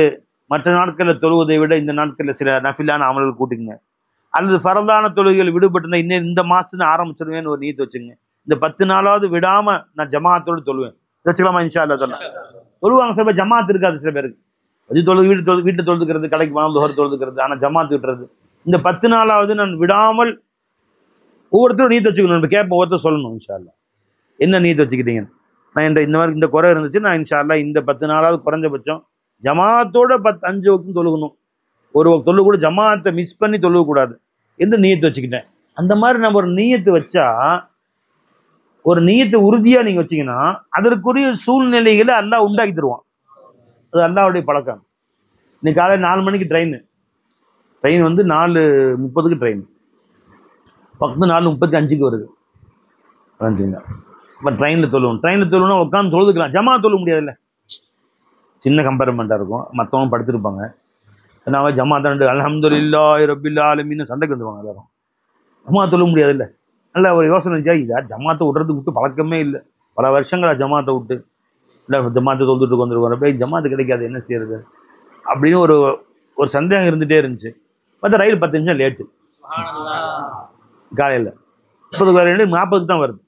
மற்ற நாட்களில் தொழுவதை விட இந்த நாட்களில் சில நஃபிலான அமல்கள் கூட்டுங்க. அல்லது ஃபரதான தொழுகைகள் விடுபட்டு இன்னும் இந்த மாசத்துல ஆரம்பிச்சிருவேன்னு ஒரு நீயத்து வச்சுங்க. இந்த 10 நாளாவது விடாம நான் ஜமாத்தோடு தொழுவேன் வச்சுக்கலாமா? இன்ஷா அல்லாஹ் தொழுவாங்க. சில பேர் ஜமாத் இருக்காது. சில பேருக்கு அது வீட்டில் தொழுதுக்கிறது, கடைக்கு போனால் துஹர் தொழுதுக்கிறது, ஆனால் ஜமாத் விட்டுறது. இந்த 10 நாளாவது நான் விடாமல் ஒவ்வொருத்தரும் நீத்து வச்சுக்கணும். நம்ம கேட்போம், ஒவ்வொருத்தர் சொல்லணும் இன்ஷா அல்லாஹ் என்ன நீத்து வச்சுக்கிட்டீங்க. நான் இந்த மாதிரி இந்த குறை இருந்துச்சு, நான் இன்ஷா அல்லாஹ் இந்த 10 நாளாவது குறைஞ்சபட்சம் ஜமாத்தோட 5 வக்தும் தொழுகணும். ஒரு தொழு கூட ஜமாத்தை மிஸ் பண்ணி தொழுகக்கூடாது என்று நீயத்து வச்சுக்கிட்டேன். அந்த மாதிரி நம்ம ஒரு நீயத்து வச்சா, ஒரு நீயத்தை உறுதியாக நீங்கள் வச்சிங்கன்னா அதற்குரிய சூழ்நிலைகளை அல்லாஹ் உண்டாக்கி தருவான். அது அல்லாஹ்வுடைய பழக்கம். இன்னைக்கு காலையில் 4 மணிக்கு ட்ரெயின் வந்து 4:30 ட்ரெயின், பக்கத்து 4:35 வருது. புரிஞ்சுங்களா? இப்போ ட்ரெயினில் தொழுவோம்னா உட்காந்து தொழுதுக்கலாம். ஜமா தொழ முடியாதுல்ல, சின்ன கம்பேர்மெண்ட்டாக இருக்கும். மற்றவங்க படுத்திருப்பாங்க. நான் ஜமாத் அல்ஹம்துலில்லாஹி ரப்பில் ஆலமீன் சண்டைக்கு வந்துருவாங்க எல்லாரும். ஜமாத் தொழ முடியாதுல்ல. நல்ல ஒரு யோசனை இருந்துச்சா, இதா ஜமாத்தை விட்டு பழக்கமே இல்லை, பல வருஷங்களா ஜமாத்தை விட்டு இல்லை ஜமாத்தை தொழுதுட்டு வந்துருவாங்க. போய் ஜமாத்து கிடைக்காது, என்ன செய்யறது அப்படின்னு ஒரு சந்தேகம் இருந்துகிட்டே இருந்துச்சு. பார்த்தா ரயில் 10 நிமிஷம் லேட்டு. காலையில் 40 தான் வருது.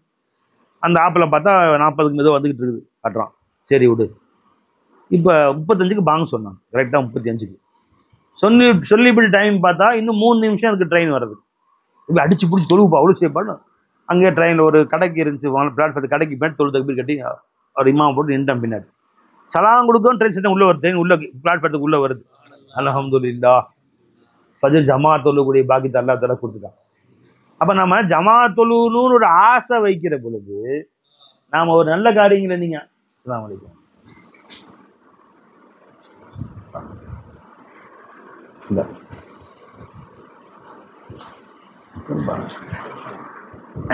அந்த ஆப்பில் பார்த்தா 40க்கு மெதுவாக வந்துக்கிட்டு இருக்குது காட்டுறான். சரி விடு. இப்போ 35க்கு பாங்க சொன்னாங்க, கரெக்டாக 35க்கு சொல்லிப்படி டைம் பார்த்தா இன்னும் 3 நிமிஷம் எனக்கு ட்ரெயின் வருது. இப்போ அடிச்சு பிடிச்சி தொழுவுப்பா அவ்வளோ செய்யப்பாடு. அங்கேயே ட்ரெயினில் ஒரு கடைக்கு இருந்துச்சு, பிளாட்ஃபார்ம் கடைக்கு பின்னாடி தொழு தக்பீர் கட்டி அவர் இமாம் போட்டு நின்றான் பின்னாடி. சலாம் கொடுக்கவும் ட்ரெயின் சட்டம் உள்ளே வருது, ட்ரெயின் உள்ள பிளாட்ஃபார்த்துக்கு உள்ளே வருது. அல்ஹம்துலில்லாஹ் ஃபஜ்ர் ஜமாத் தொழக்கூடிய பாக்கியத்தை அல்லாஹ் தஆலா கொடுத்துட்டான். அப்போ நம்ம ஜமாத் தொழுவணும்னு ஒரு ஆசை வைக்கிற பொழுது நாம் ஒரு நல்ல காரியங்களை நீங்கள் அஸ்ஸலாமு அலைக்கும்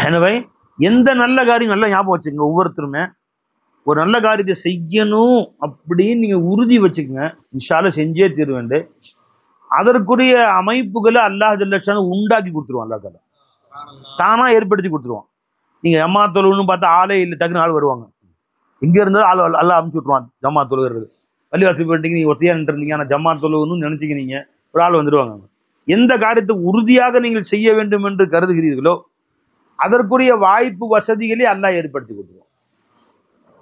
எனவே எந்த நல்ல காரியம் நல்லா ஞாபகம் வச்சுக்கோங்க. ஒவ்வொருத்தருமே ஒரு நல்ல காரியத்தை செய்யணும் அப்படின்னு நீங்கள் உறுதி வச்சுக்கோங்க. இன்ஷா அல்லாஹ் செஞ்சே தீர்வேண்டு. அதற்குரிய அமைப்புகளை அல்லாஹ் ஜல்ல ஷானு உண்டாக்கி கொடுத்துருவான். அல்லாஹ் தஆலா தானாக ஏற்படுத்தி கொடுத்துருவான். நீங்கள் ஜமாத் தொழுன்னு பார்த்தா ஆளே இல்லை, டக்குன்னு ஆள் வருவாங்க. எங்கே இருந்தாலும் ஆள் அல்லாஹ் அமுச்சு விட்ருவான். ஜமாத் தொழுகிறது பள்ளிவாசி போயிட்டீங்க, நீங்கள் ஒத்தையாக நின்றுருந்தீங்க, ஆனால் ஜமாத் தொழுகணும்னு நினச்சிக்கினீங்க, ஒரு ஆள் வந்துடுவாங்க. எந்த காரியத்தை உறுதியாக நீங்கள் செய்ய வேண்டும் என்று கருதுகிறீர்களோ அதற்குரிய வாய்ப்பு வசதிகளே அல்லாஹ் ஏற்படுத்தி கொடுத்துருவான்.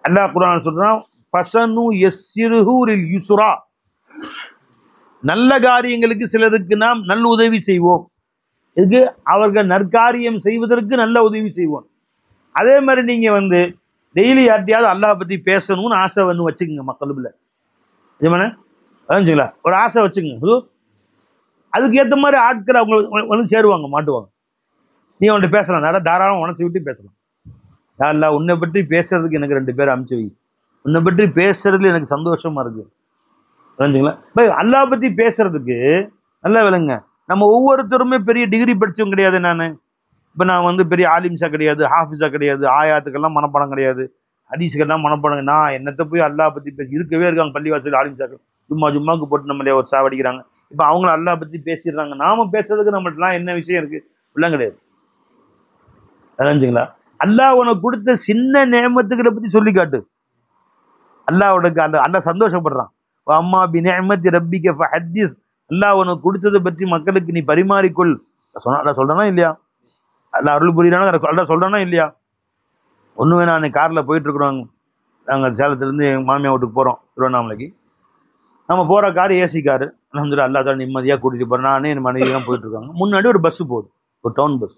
அல்லாஹ் குர்ஆன் சொல்றான், ஃபஸனு யஸ்ஸிருஹு லில் யுஸ்ரா, நல்ல காரியங்களுக்கு சிலருக்கு நாம் நல்ல உதவி செய்வோம். இதுக்கு அவர்கள் நற்காரியம் செய்வதற்கு நல்ல உதவி செய்வோம். அதே மாதிரி நீங்கள் வந்து டெய்லி யார்ட்டையாவது அல்லாஹ் பற்றி பேசணும்னு ஆசை வந்து வச்சுக்கோங்க. மக்களுக்குள்ள ஏமாண்ணே அதாச்சுங்களா, ஒரு ஆசை வச்சுக்கோங்க. அதுக்கு ஏற்ற மாதிரி ஆட்கள் அவங்க வந்து சேருவாங்க, மாட்டுவாங்க. நீ அவன்கிட்ட பேசலாம், நிறைய தாராளம் மனசு விட்டு பேசலாம். அல்லா உன்னை பற்றி பேசுறதுக்கு எனக்கு 2 பேர் அனுப்பிச்சு வை, உன்னை பற்றி பேசுறதுல எனக்கு சந்தோஷமா இருக்கு. புரிஞ்சுங்களா? அல்லாஹ் பற்றி பேசுறதுக்கு நல்லா விளங்க. நம்ம ஒவ்வொருத்தருமே பெரிய டிகிரி படித்தவங்க கிடையாது. நான் வந்து பெரிய ஆலிம்ஸா கிடையாது, ஹாஃபிஸா கிடையாது, ஆயாத்துக்கெல்லாம் மனப்பாடம் கிடையாது, ஹதீஸுக்கெல்லாம் மனப்பாடம். நான் என்னத்தை போய் அல்லாஹ் பற்றி இருக்கவே இருக்காங்க பள்ளிவாசல் ஆலிம்ஸாக்கள், ஜும்மாவுக்கு போட்டு நம்மளே ஒரு சாவடிக்கிறாங்க. இப்போ அவங்கள அல்லாஹ் பற்றி பேசிடுறாங்க. நாம பேசுறதுக்கு நம்மளுக்குலாம் என்ன விஷயம் இருக்கு? எல்லாம் கிடையாது. தெரிஞ்சுங்களா? அல்லாஹ் உனக்கு கொடுத்த சின்ன நேமத்துக்களை பற்றி சொல்லி காட்டு. அல்லாஹ் உனக்கு அல்லாஹ் சந்தோஷப்படுறான். அம்மா பி நிஅமத்தி ரப்பிக ஃபஹத்திஸ், அல்லாஹ் உனக்கு கொடுத்ததை பற்றி மக்களுக்கு நீ பரிமாறிக்கொள். அல்லாஹ் சொல்றானா இல்லையா? அல்லாஹ் அருள் புரியிறானா? அல்லாஹ் சொல்றானா இல்லையா? ஒன்று வேணா, அன்னைக்கு காரில் போயிட்டு இருக்கிறோங்க. நாங்கள் சேலத்துலேருந்து எங்கள் மாமியா வீட்டுக்கு போகிறோம், திருவண்ணாமலைக்கு. நம்ம போகிற கார் ஏசி காரு. அல்ஹம்துலில்லாஹ் அல்லாஹ் தான் நிம்மதியாக கூட்டிகிட்டு போகிறோம். நானே என் மனைவி தான் போயிட்டுருக்காங்க. முன்னாடி ஒரு பஸ்ஸு போகுது, ஒரு டவுன் பஸ்.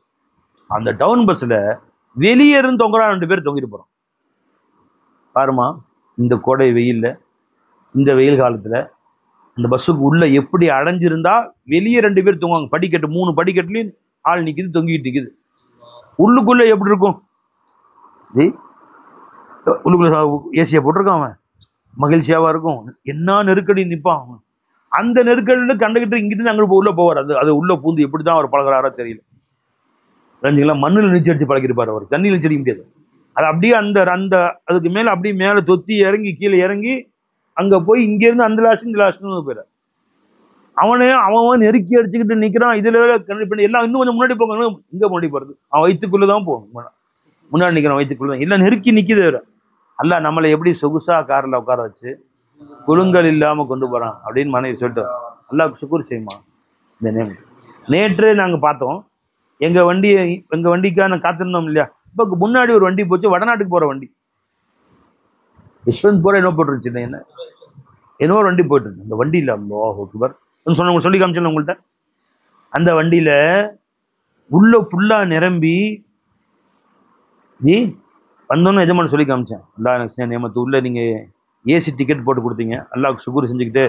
அந்த டவுன் பஸ்ஸில் வெளியே இருந்து தொங்குறா 2 பேர் தொங்கிட்டு போகிறோம். பாருமா, இந்த கோடை வெயிலில், இந்த வெயில் காலத்தில் அந்த பஸ்ஸுக்கு உள்ளே எப்படி அடைஞ்சிருந்தா வெளியே 2 பேர் தொங்குவாங்க. படிக்கட்டு 3 படிக்கட்டுலேயும் ஆள் நிற்கிது, தொங்கிட்டு நிற்கிது. உள்ளுக்குள்ளே எப்படி இருக்கும்? உள்ளுக்குள்ளே ஏசியை போட்டிருக்கான் அவன், மகிழ்ச்சியாவாக இருக்கும். என்ன நெருக்கடி நிற்பான் அவன். அந்த நெருக்கடியில் கண்டுக்கிட்டு இங்கிட்டு அங்கே உள்ளே போவார். அது உள்ளே பூந்து எப்படி தான் அவர் பழகிறாரோ தெரியல. ரஞ்சிங்களா, மண்ணில் நீச்சல் அடிச்சு பழகிருப்பார் அவர், தண்ணியில் நீச்சல் அடிக்க முடியாது. அது அப்படியே அந்த அதுக்கு மேலே அப்படியே மேலே தொத்தி இறங்கி கீழே இறங்கி அங்கே போய் இங்கேருந்து அந்த லாஸ்ட் இந்த லாஸ்ட்னு போயிடார். அவன் நெருக்கி அடிச்சுக்கிட்டு நிற்கிறான். இதில் எல்லாம் இன்னும் கொஞ்சம் முன்னாடி போங்க. இங்கே முன்னாடி போகிறது அவன் வயிற்றுக்குள்ளே தான் போகணும். முன்னாடி நிற்கிறோம் வைத்து குழுங்க இல்லை நெருக்கி நிற்கிது வேறு. அல்லாஹ் நம்மளை எப்படி சொகுசா காரில் உட்கார வச்சு குழுங்கல் இல்லாமல் கொண்டு போகிறான் அப்படின்னு மனைவி சொல்லிட்டு அல்லாஹ்வுக்கு சுக்குர் செய்யுமா. இந்த நேம் நேற்று நாங்கள் பார்த்தோம். எங்கள் வண்டிக்கான காத்திருந்தோம் இல்லையா, இப்போ முன்னாடி ஒரு வண்டி போச்சு, வடநாட்டுக்கு போகிற வண்டி. யஷ்வந்த் போகிற என்ன போட்டுருச்சு, என்னோ ஒரு வண்டி போயிட்டு இருக்கு. அந்த வண்டியில் அல்லாஹ் அக்பர் சொல்லி காமிச்சல உங்கள்கிட்ட. அந்த வண்டியில் உள்ள ஃபுல்லாக நிரம்பி வந்தோன்னு எஜமான சொல்லி காமிச்சேன். அல்லா எனக்கு நியமத்து உள்ள நீங்கள் ஏசி டிக்கெட் போட்டு கொடுத்தீங்க, அல்லாஹ்வுக்கு சுக்குர் செஞ்சுக்கிட்டு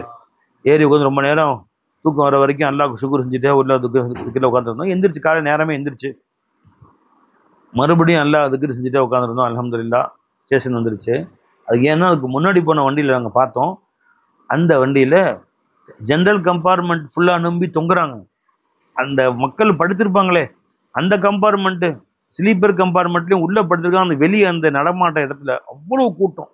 ஏறி உட்காந்து ரொம்ப நேரம் தூக்கம் வர வரைக்கும் அல்லாஹ்வுக்கு சுக்குர் செஞ்சுட்டே உள்ள துக்கில் உட்காந்துருந்தோம். எந்திரிச்சு காலை நேரமே எந்திரிச்சு மறுபடியும் அல்லாஹ் துக்கிர் செஞ்சுட்டே உட்காந்துருந்தோம். அல்ஹம்துலில்லாஹ் ஸ்டேஷன் வந்துருச்சு. அதுக்கு ஏன்னா அதுக்கு முன்னாடி போன வண்டியில் நாங்கள் பார்த்தோம். அந்த வண்டியில் ஜென்ரல் கம்பார்ட்மெண்ட் ஃபுல்லாக நம்பி தொங்குறாங்க. அந்த மக்கள் படுத்திருப்பாங்களே அந்த கம்பார்ட்மெண்ட்டு ஸ்லீப்பர் கம்பார்ட்மெண்ட்லேயும் உள்ளே படுத்திருக்காங்க. அந்த வெளியே அந்த நடமாட்ட இடத்துல அவ்வளோ கூட்டம்.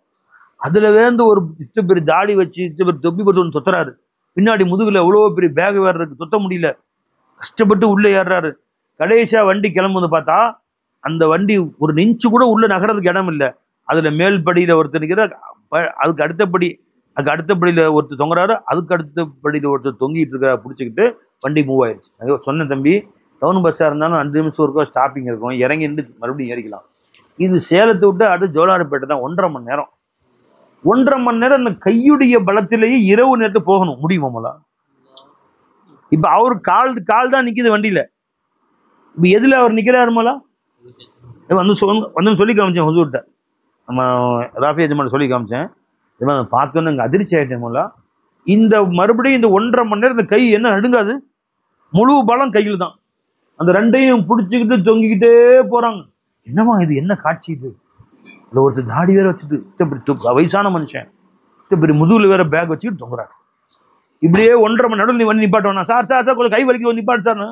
அதில் வேந்து ஒரு இத்த பெரிய தாடி வச்சு இத்த பெரிய தொப்பி போட்டு ஒன்று தொத்துறாரு. பின்னாடி முதுகில் எவ்வளோ பெரிய பேக் வேறு இருக்கு, தொத்த முடியல, கஷ்டப்பட்டு உள்ளே ஏறுறாரு. கடைசியாக வண்டி கிளம்புன்னு பார்த்தா அந்த வண்டி ஒரு இன்ச்சு கூட உள்ளே நகரத்துக்கு இடம் இல்லை. அதில் மேல் படியில் ஒருத்தர் நிற்கிற, அதுக்கு அடுத்தபடியில் ஒருத்தர் தொங்குறாரு, அதுக்கு அடுத்தபடியில் ஒருத்தர் தொங்கிட்டு இருக்கிற பிடிச்சிக்கிட்டு வண்டி மூவ் ஆயிடுச்சு. அதோ சொன்ன தம்பி, டவுன் பஸ்ஸாக இருந்தாலும் 5 நிமிஷம் இருக்கும், ஸ்டாப்பிங் இருக்கும், இறங்கி நின்று மறுபடியும் ஏறிக்கலாம். இது சேலத்தை விட்டு அடுத்து ஜோலார்பேட்டை தான் 1.5 மணி நேரம். 1.5 மணி நேரம் அந்த கையுடைய பலத்திலேயே இரவு நேரத்தை போகணும் முடியுமாமலா? இப்போ அவர் கால் தான் நிற்கிது வண்டியில். இப்போ எதில் அவர் நிற்கிறாருமாலா? வந்து சொல்லி காமிச்சேன் ஹுசூர்கிட்ட, நம்ம ராஃபி எஜமான சொல்லி காமிச்சேன். பார்த்தோன்னு இங்கே அதிர்ச்சி ஆகிட்டேன். இந்த மறுபடியும் இந்த 1.5 மணி நேரம் இந்த கை என்ன நடுங்காது, முழு பலம் கையில் தான். அந்த ரெண்டையும் பிடிச்சிக்கிட்டு தொங்கிக்கிட்டே போகிறாங்க. என்னமா இது, என்ன காட்சி இது? அதில் ஒருத்தர் தாடி வேற வச்சுட்டு வயசான மனுஷன் பெரிய முதுகுல வேற பேக் வச்சுக்கிட்டு தொங்குறாரு. இப்படியே 1.5 மணி நேரம் நீ வந்து நிப்பாட்டுவானா? சார் கொஞ்சம் கை வலிக்கு நிப்பாட்டு சார்.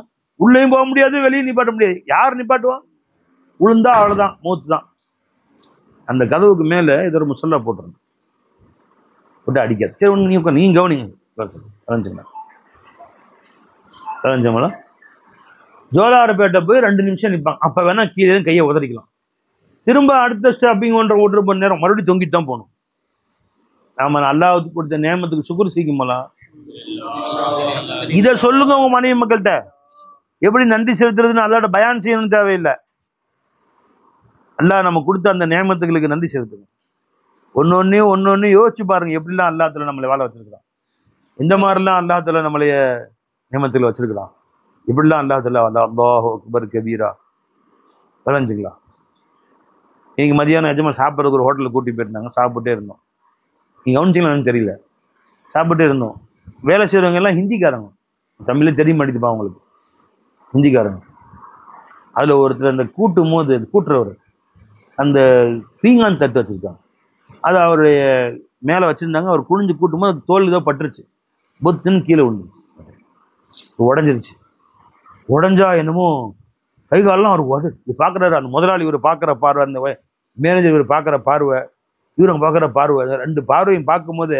உள்ளேயும் போக முடியாது, வெளியே நிப்பாட்ட முடியாது. யார் நிப்பாட்டுவான்? உளுந்தா அவ்வளோதான், மூத்து தான். அந்த கதவுக்கு மேலே இது ஒரு முசல்லா போட்டுருங்க, போட்டு அடிக்காது. சரி ஒன்று நீங்க கவனிங்க. கலைஞ்சமலா ஜோலார்பேட்டை போய் 2 நிமிஷம் நிற்பாங்க. அப்போ வேணா கீழே கையை உதறிக்கலாம். திரும்ப அடுத்த ஸ்டாப்பிங் 1.5 மணி நேரம் மறுபடியும் தொங்கிட்டு தான் போகணும். நாம அல்லாஹ்வுக்கு கொடுத்த நேமத்துக்கு சுக்குர் செய்யுமலா? இதை சொல்லுங்க உங்க மனைவி மக்கள்கிட்ட. எப்படி நன்றி செலுத்துறதுன்னு அல்லாஹ்ட்ட பயான் செய்யணும்னு தேவையில்லை. அல்லாஹ் நம்ம கொடுத்த அந்த நேமத்துகளுக்கு நன்றி செலுத்துங்க. ஒன்னொன்னு யோசிச்சு பாருங்க, எப்படிலாம் அல்லாஹ்வுல நம்மளை வாழ வச்சிருக்கிறான், இந்த மாதிரிலாம் அல்லாஹ்வுல நம்மளைய நேமத்தில் வச்சிருக்கிறான். இப்படிலாம் அல்லாஹ்வுல அல்லாஹு அக்பர் கபீரா விளைஞ்சுக்கலாம். இன்னைக்கு மதியானம் எஜமா சாப்பிட்றதுக்கு ஒரு ஹோட்டலுக்கு கூட்டி போயிருந்தாங்க. சாப்பிட்டே இருந்தோம். நீங்கள் கவனிச்சிங்களான்னு தெரியல, சாப்பிட்டே இருந்தோம். வேலை செய்கிறவங்க எல்லாம் ஹிந்திக்காரங்க, தமிழே தெரிய மாட்டேதுப்பா அவங்களுக்கு, ஹிந்திக்காரங்க. அதில் ஒருத்தர் அந்த கூட்டுறவர் அந்த பீங்கான் தட்டு வச்சுருக்காங்க. அது அவருடைய மேலே வச்சுருந்தாங்க. அவர் குனிஞ்சு கூட்டும் போது தோல் ஏதோ பட்டுருச்சு, பொத்துன்னு கீழே விழுந்துருச்சு, உடஞ்சிருச்சு. உடஞ்சா என்னமோ கை காலெலாம் அவர் இது பார்க்குறாரு. அந்த முதலாளி இவர் பார்க்குற பார்வை, அந்த மேனேஜர் இவர் பார்க்குற பார்வை, இவருங்க பார்க்குற பார்வை, 2 பார்வையும் பார்க்கும்போது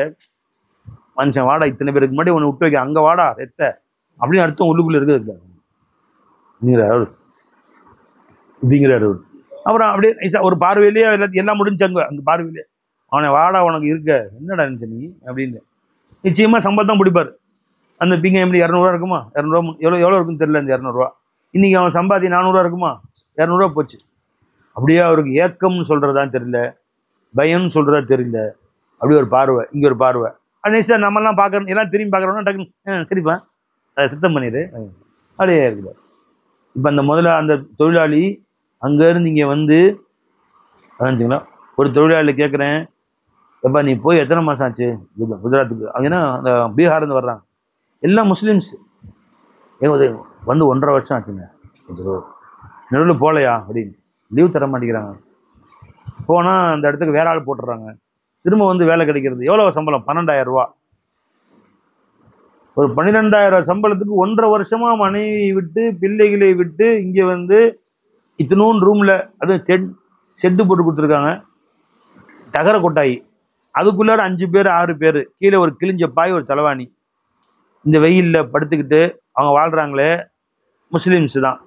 மனுஷன் வாடா, இத்தனை பேருக்கு முன்னாடி ஒன்று விட்டு வைக்க, அங்கே வாடா எத்த அப்படின்னு அர்த்தம் உள்ளுக்குள்ளே இருக்குது இப்படிங்கிறாரு அவர். அப்புறம் அப்படியே ஒரு பார்வையிலேயே எல்லாம் முடிஞ்சாங்க. அந்த பார்வையிலே அவனை வாடா உனக்கு இருக்க என்னடா நினச்ச நீ அப்படின்னு நிச்சயமாக சம்பளம் பிடிப்பார். அந்த பிங்க எப்படி 200 இருக்குமா, 200 எவ்வளோ இருக்குன்னு தெரியல. அந்த 200 இன்னைக்கு அவன் சம்பாதி 400 இருக்குமா, 200 போச்சு. அப்படியே அவருக்கு ஏக்கம்னு சொல்றதான்னு தெரியல, பயம்னு சொல்றதா தெரியல. அப்படி ஒரு பார்வை, இங்கே ஒரு பார்வை. அது சார் நம்மலாம் பார்க்கணும், எல்லாம் திரும்பி பார்க்குறோம்னா டக்குன்னு சரிப்பா அதை சுத்தம் பண்ணிடு அப்படியே இருக்குது. இப்போ அந்த தொழிலாளி அங்கேருந்து இங்கே வந்து அதாச்சுங்களா, ஒரு தொழிலாளி கேட்குறேன், எப்பா நீ போய் எத்தனை மாதம் ஆச்சு குஜராத்துக்கு? அங்கன்னா அந்த பீகார்லேருந்து வர்றாங்க, எல்லாம் முஸ்லீம்ஸ். வந்து 1.5 வருஷம் ஆச்சுங்க, நடுவில் போகலையா அப்படின்னு லீவ் தர மாட்டேங்கிறாங்க. போனால் அந்த இடத்துக்கு வேற ஆள் போட்டுடுறாங்க. திரும்ப வந்து வேலை கிடைக்கிறது எவ்வளோ சம்பளம்? 12,000 ரூபா. ஒரு 12,000 சம்பளத்துக்கு 1.5 வருஷமா மனைவி விட்டு பிள்ளைகளை விட்டு இங்கே வந்து இத்தினூன் ரூமில், அதுவும் செட்டு போட்டு கொடுத்துருக்காங்க, தகர கொட்டாயி, அதுக்குள்ளார 5 பேர் 6 பேர், கீழே ஒரு கிழிஞ்ச பாய், ஒரு தலைவாணி, இந்த வெயிலில் படுத்துக்கிட்டு அவங்க வாழ்கிறாங்களே முஸ்லீம்ஸ் தான்.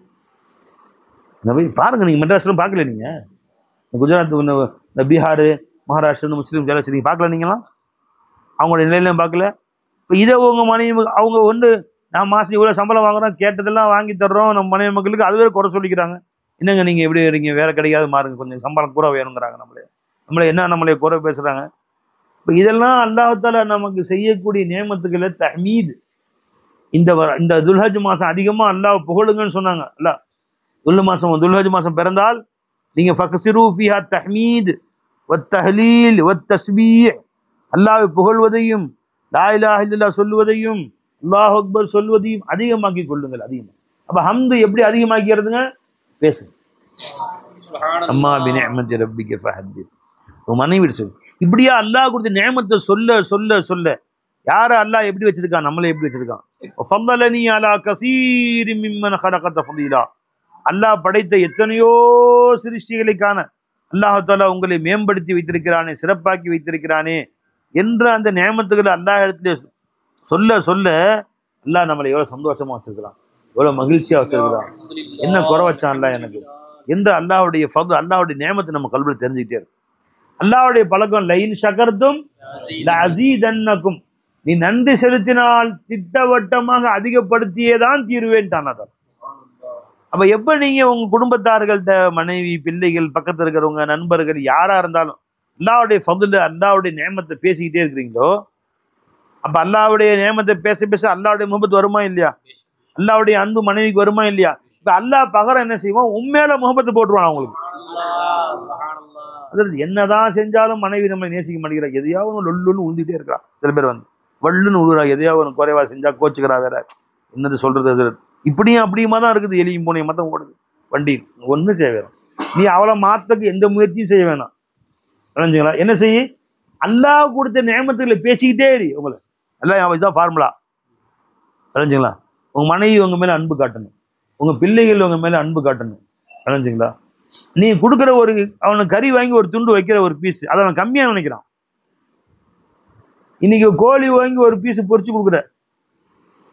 பாருங்க, நீங்கள் மெட்ராஸ்லாம் பார்க்கல நீங்கள். குஜராத் இந்த பீகார் மகாராஷ்டிரா முஸ்லீம் ஜலசி நீங்கள் பார்க்கல நீங்களாம் அவங்களுடைய நிலையிலையும் பார்க்கல. இப்போ இதை உங்கள் மனைவி அவங்க வந்து நான் மாதம் இவ்வளோ சம்பளம் வாங்குறோம் கேட்டதெல்லாம் வாங்கி தர்றோம் நம்ம மனைவி மக்களுக்கு அதுவே குறை சொல்லிக்கிறாங்க. என்னங்க நீங்கள் எப்படி வரீங்க வேற கிடைக்காது மாறுங்க கொஞ்சம் சம்பளம் கூட வேணுங்கிறாங்க. நம்மளை என்ன நம்மளை குறை பேசுகிறாங்க. இப்போ இதெல்லாம் அல்லாஹ்தாலா நமக்கு செய்யக்கூடிய நேமத்துக்களை தஹ்மீத். இந்த துல்ஹஜ் மாதம் அதிகமாக அல்லாஹ் புகழுங்கன்னு சொன்னாங்க. அல்லாஹ் துல்ஹஜ் மாதம் பிறந்தால் நீங்கள் ஃபக்ஸிரு ஃபிஹா தஹ்மீத் வத் தஹ்லீல் வத் தஸ்பீஹ் அல்லாஹ்வை புகழ்வதையும் லா இலாஹ இல்லல்லாஹ் சொல்லுவதையும் அல்லாஹ் அக்பர் சொல்வதையும் அதிகமாக்கி கொள்ளுங்கள். அதிகமாக அப்போ ஹம்து எப்படி அதிகமாக்கிறதுங்க? பேசுங்க. அம்மா பினிஅமத்தி ரப்பிக ஃபஹத்திஸ். உன் மனைவி சொல்லு. இப்படியா அல்லாஹ் கொடுத்த நேமத்தை சொல்ல சொல்ல சொல்ல யார அல்லாஹ் எப்படி வச்சிருக்கான் நம்மளே எப்படி வச்சிருக்கான். ஃபல்லலனி அலா கஸீரின் மிம்மன் ஹலக தஃதீலா. அல்லாஹ் படைத்த எத்தனையோ சிருஷ்டிகளுக்கான அல்லாஹ் தஆலா உங்களை மேம்படுத்தி வைத்திருக்கிறானே சிறப்பாக்கி வைத்திருக்கிறானே என்ற அந்த நேமத்துக்களை அல்லாஹ் இடத்துல சொல்ல சொல்ல அல்லாஹ் நம்மளை எவ்வளவு சந்தோஷமா வச்சிருக்கிறான், எவ்வளவு மகிழ்ச்சியா வச்சிருக்கிறான். என்ன குறை வச்சான் அல்லாஹ் எனக்கு எந்த அல்லாஹ்வுடைய ஃபضل அல்லாஹ்வுடைய நேமத்தை நம்ம கல்வியில் தெரிஞ்சுக்கிட்டே இருக்கு. அல்லாஹ்வுடைய பழக்கம் லைன் ஷகர்தும் லஅஸீதன்னகும். நீ நன்றி செலுத்தினால் திட்டவட்டமாக அதிகப்படுத்தியேதான் தீருவேன்ட்டான். அதான் அப்ப எப்ப நீங்க உங்க குடும்பத்தார்கள்ட்ட மனைவி பிள்ளைகள் பக்கத்துல இருக்கிறவங்க நண்பர்கள் யாரா இருந்தாலும் அல்லாஹ்வுடைய ஃபضل அல்லாஹ்வுடைய நேமத்தை பேசிக்கிட்டே இருக்கிறீங்களோ அப்ப அல்லாஹ்வுடைய நேமத்தை பேச பேச அல்லாஹ்வுடைய முகப்பத் வருமா இல்லையா? அல்லாஹ்வுடைய அன்பு மனைவிக்கு வருமா இல்லையா? இப்ப அல்லாஹ் பகரம் என்ன செய்வான்? உண்மையில முகப்பத்து போட்டுருவான் அவங்களுக்கு. அதாவது என்னதான் செஞ்சாலும் மனைவி நம்மளை நேசிக்க மாட்டேங்கிறா, எதையாவது லொல்லுன்னு உழுந்துட்டே இருக்கிறா. சில பேர் வந்து வள்ளுன்னு உழுறா, எதையாவது குறைவா செஞ்சா கோச்சுக்கிறா, வேற என்னது சொல்றது அது இப்படியும் அப்படியுமா தான் இருக்குது. எலியும் பூனையும் மொத்தம் ஓடுது வண்டி. ஒன்றும் செய்ய வேணும், நீ அவளை மாத்தக்கு எந்த முயற்சியும் செய்ய வேணாம். விளைஞ்சுங்களா? என்ன செய்ய அல்லாஹ் கொடுத்த நேமத்துக்களை பேசிக்கிட்டே இரு. உங்களை எல்லாம் இதுதான் ஃபார்முலா. விளைஞ்சுங்களா? உங்க மனைவி உங்க மேல அன்பு காட்டணும், உங்க பிள்ளைகள் உங்க மேல அன்பு காட்டணும். விளைஞ்சுங்களா? நீ கொடுக்குற ஒரு அவனுக்கு கறி வாங்கி ஒரு துண்டு வைக்கிற ஒரு பீஸ் அதை அவன் கம்மியா நினைக்கிறான். இன்னைக்கு கோழி வாங்கி ஒரு பீஸ் பொரிச்சு கொடுக்குற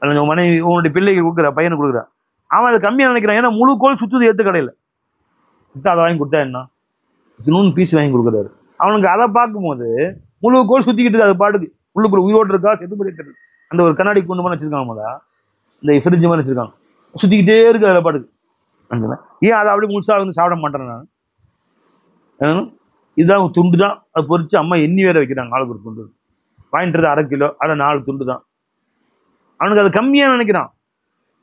உங்க மனைவி உன்னுடைய பிள்ளைக்கு கொடுக்குற பையனுக்கு கொடுக்குற அவன் அதை கம்மியா நினைக்கிறான். ஏன்னா முழு கோழி சுத்துது ஏத்து கடையில் அதை வாங்கி கொடுத்தா என்ன இன்னொன்று பீஸ் வாங்கி கொடுக்குறாரு. அவனுக்கு அதை பார்க்கும்போது முழு கோழி சுத்திக்கிட்டு இருக்கு, அது பாட்டுக்கு உள்ளுக்குள்ள உயிரோடு இருக்கா செத்து போயிட்டு அந்த ஒரு கண்ணாடி கொண்டு பண்ணி வச்சிருக்காங்க, இந்த ஃப்ரிட்ஜ் மாதிரி வச்சிருக்காங்க, சுத்திக்கிட்டே இருக்கு அதில் பாட்டுக்கு. ஏன் அதை அப்படியே முழுசா வந்து சாப்பிட மாட்டேன் நான். இதுதான் துண்டு தான் அதை பொறிச்சு அம்மா எண்ணி வேற வைக்கிறாங்க. ஆளுக்கு ஒரு துண்டு வாங்கிட்டு 1/2 கிலோ அதை 4 துண்டு தான். அவனுக்கு அது கம்மியா நினைக்கிறான்.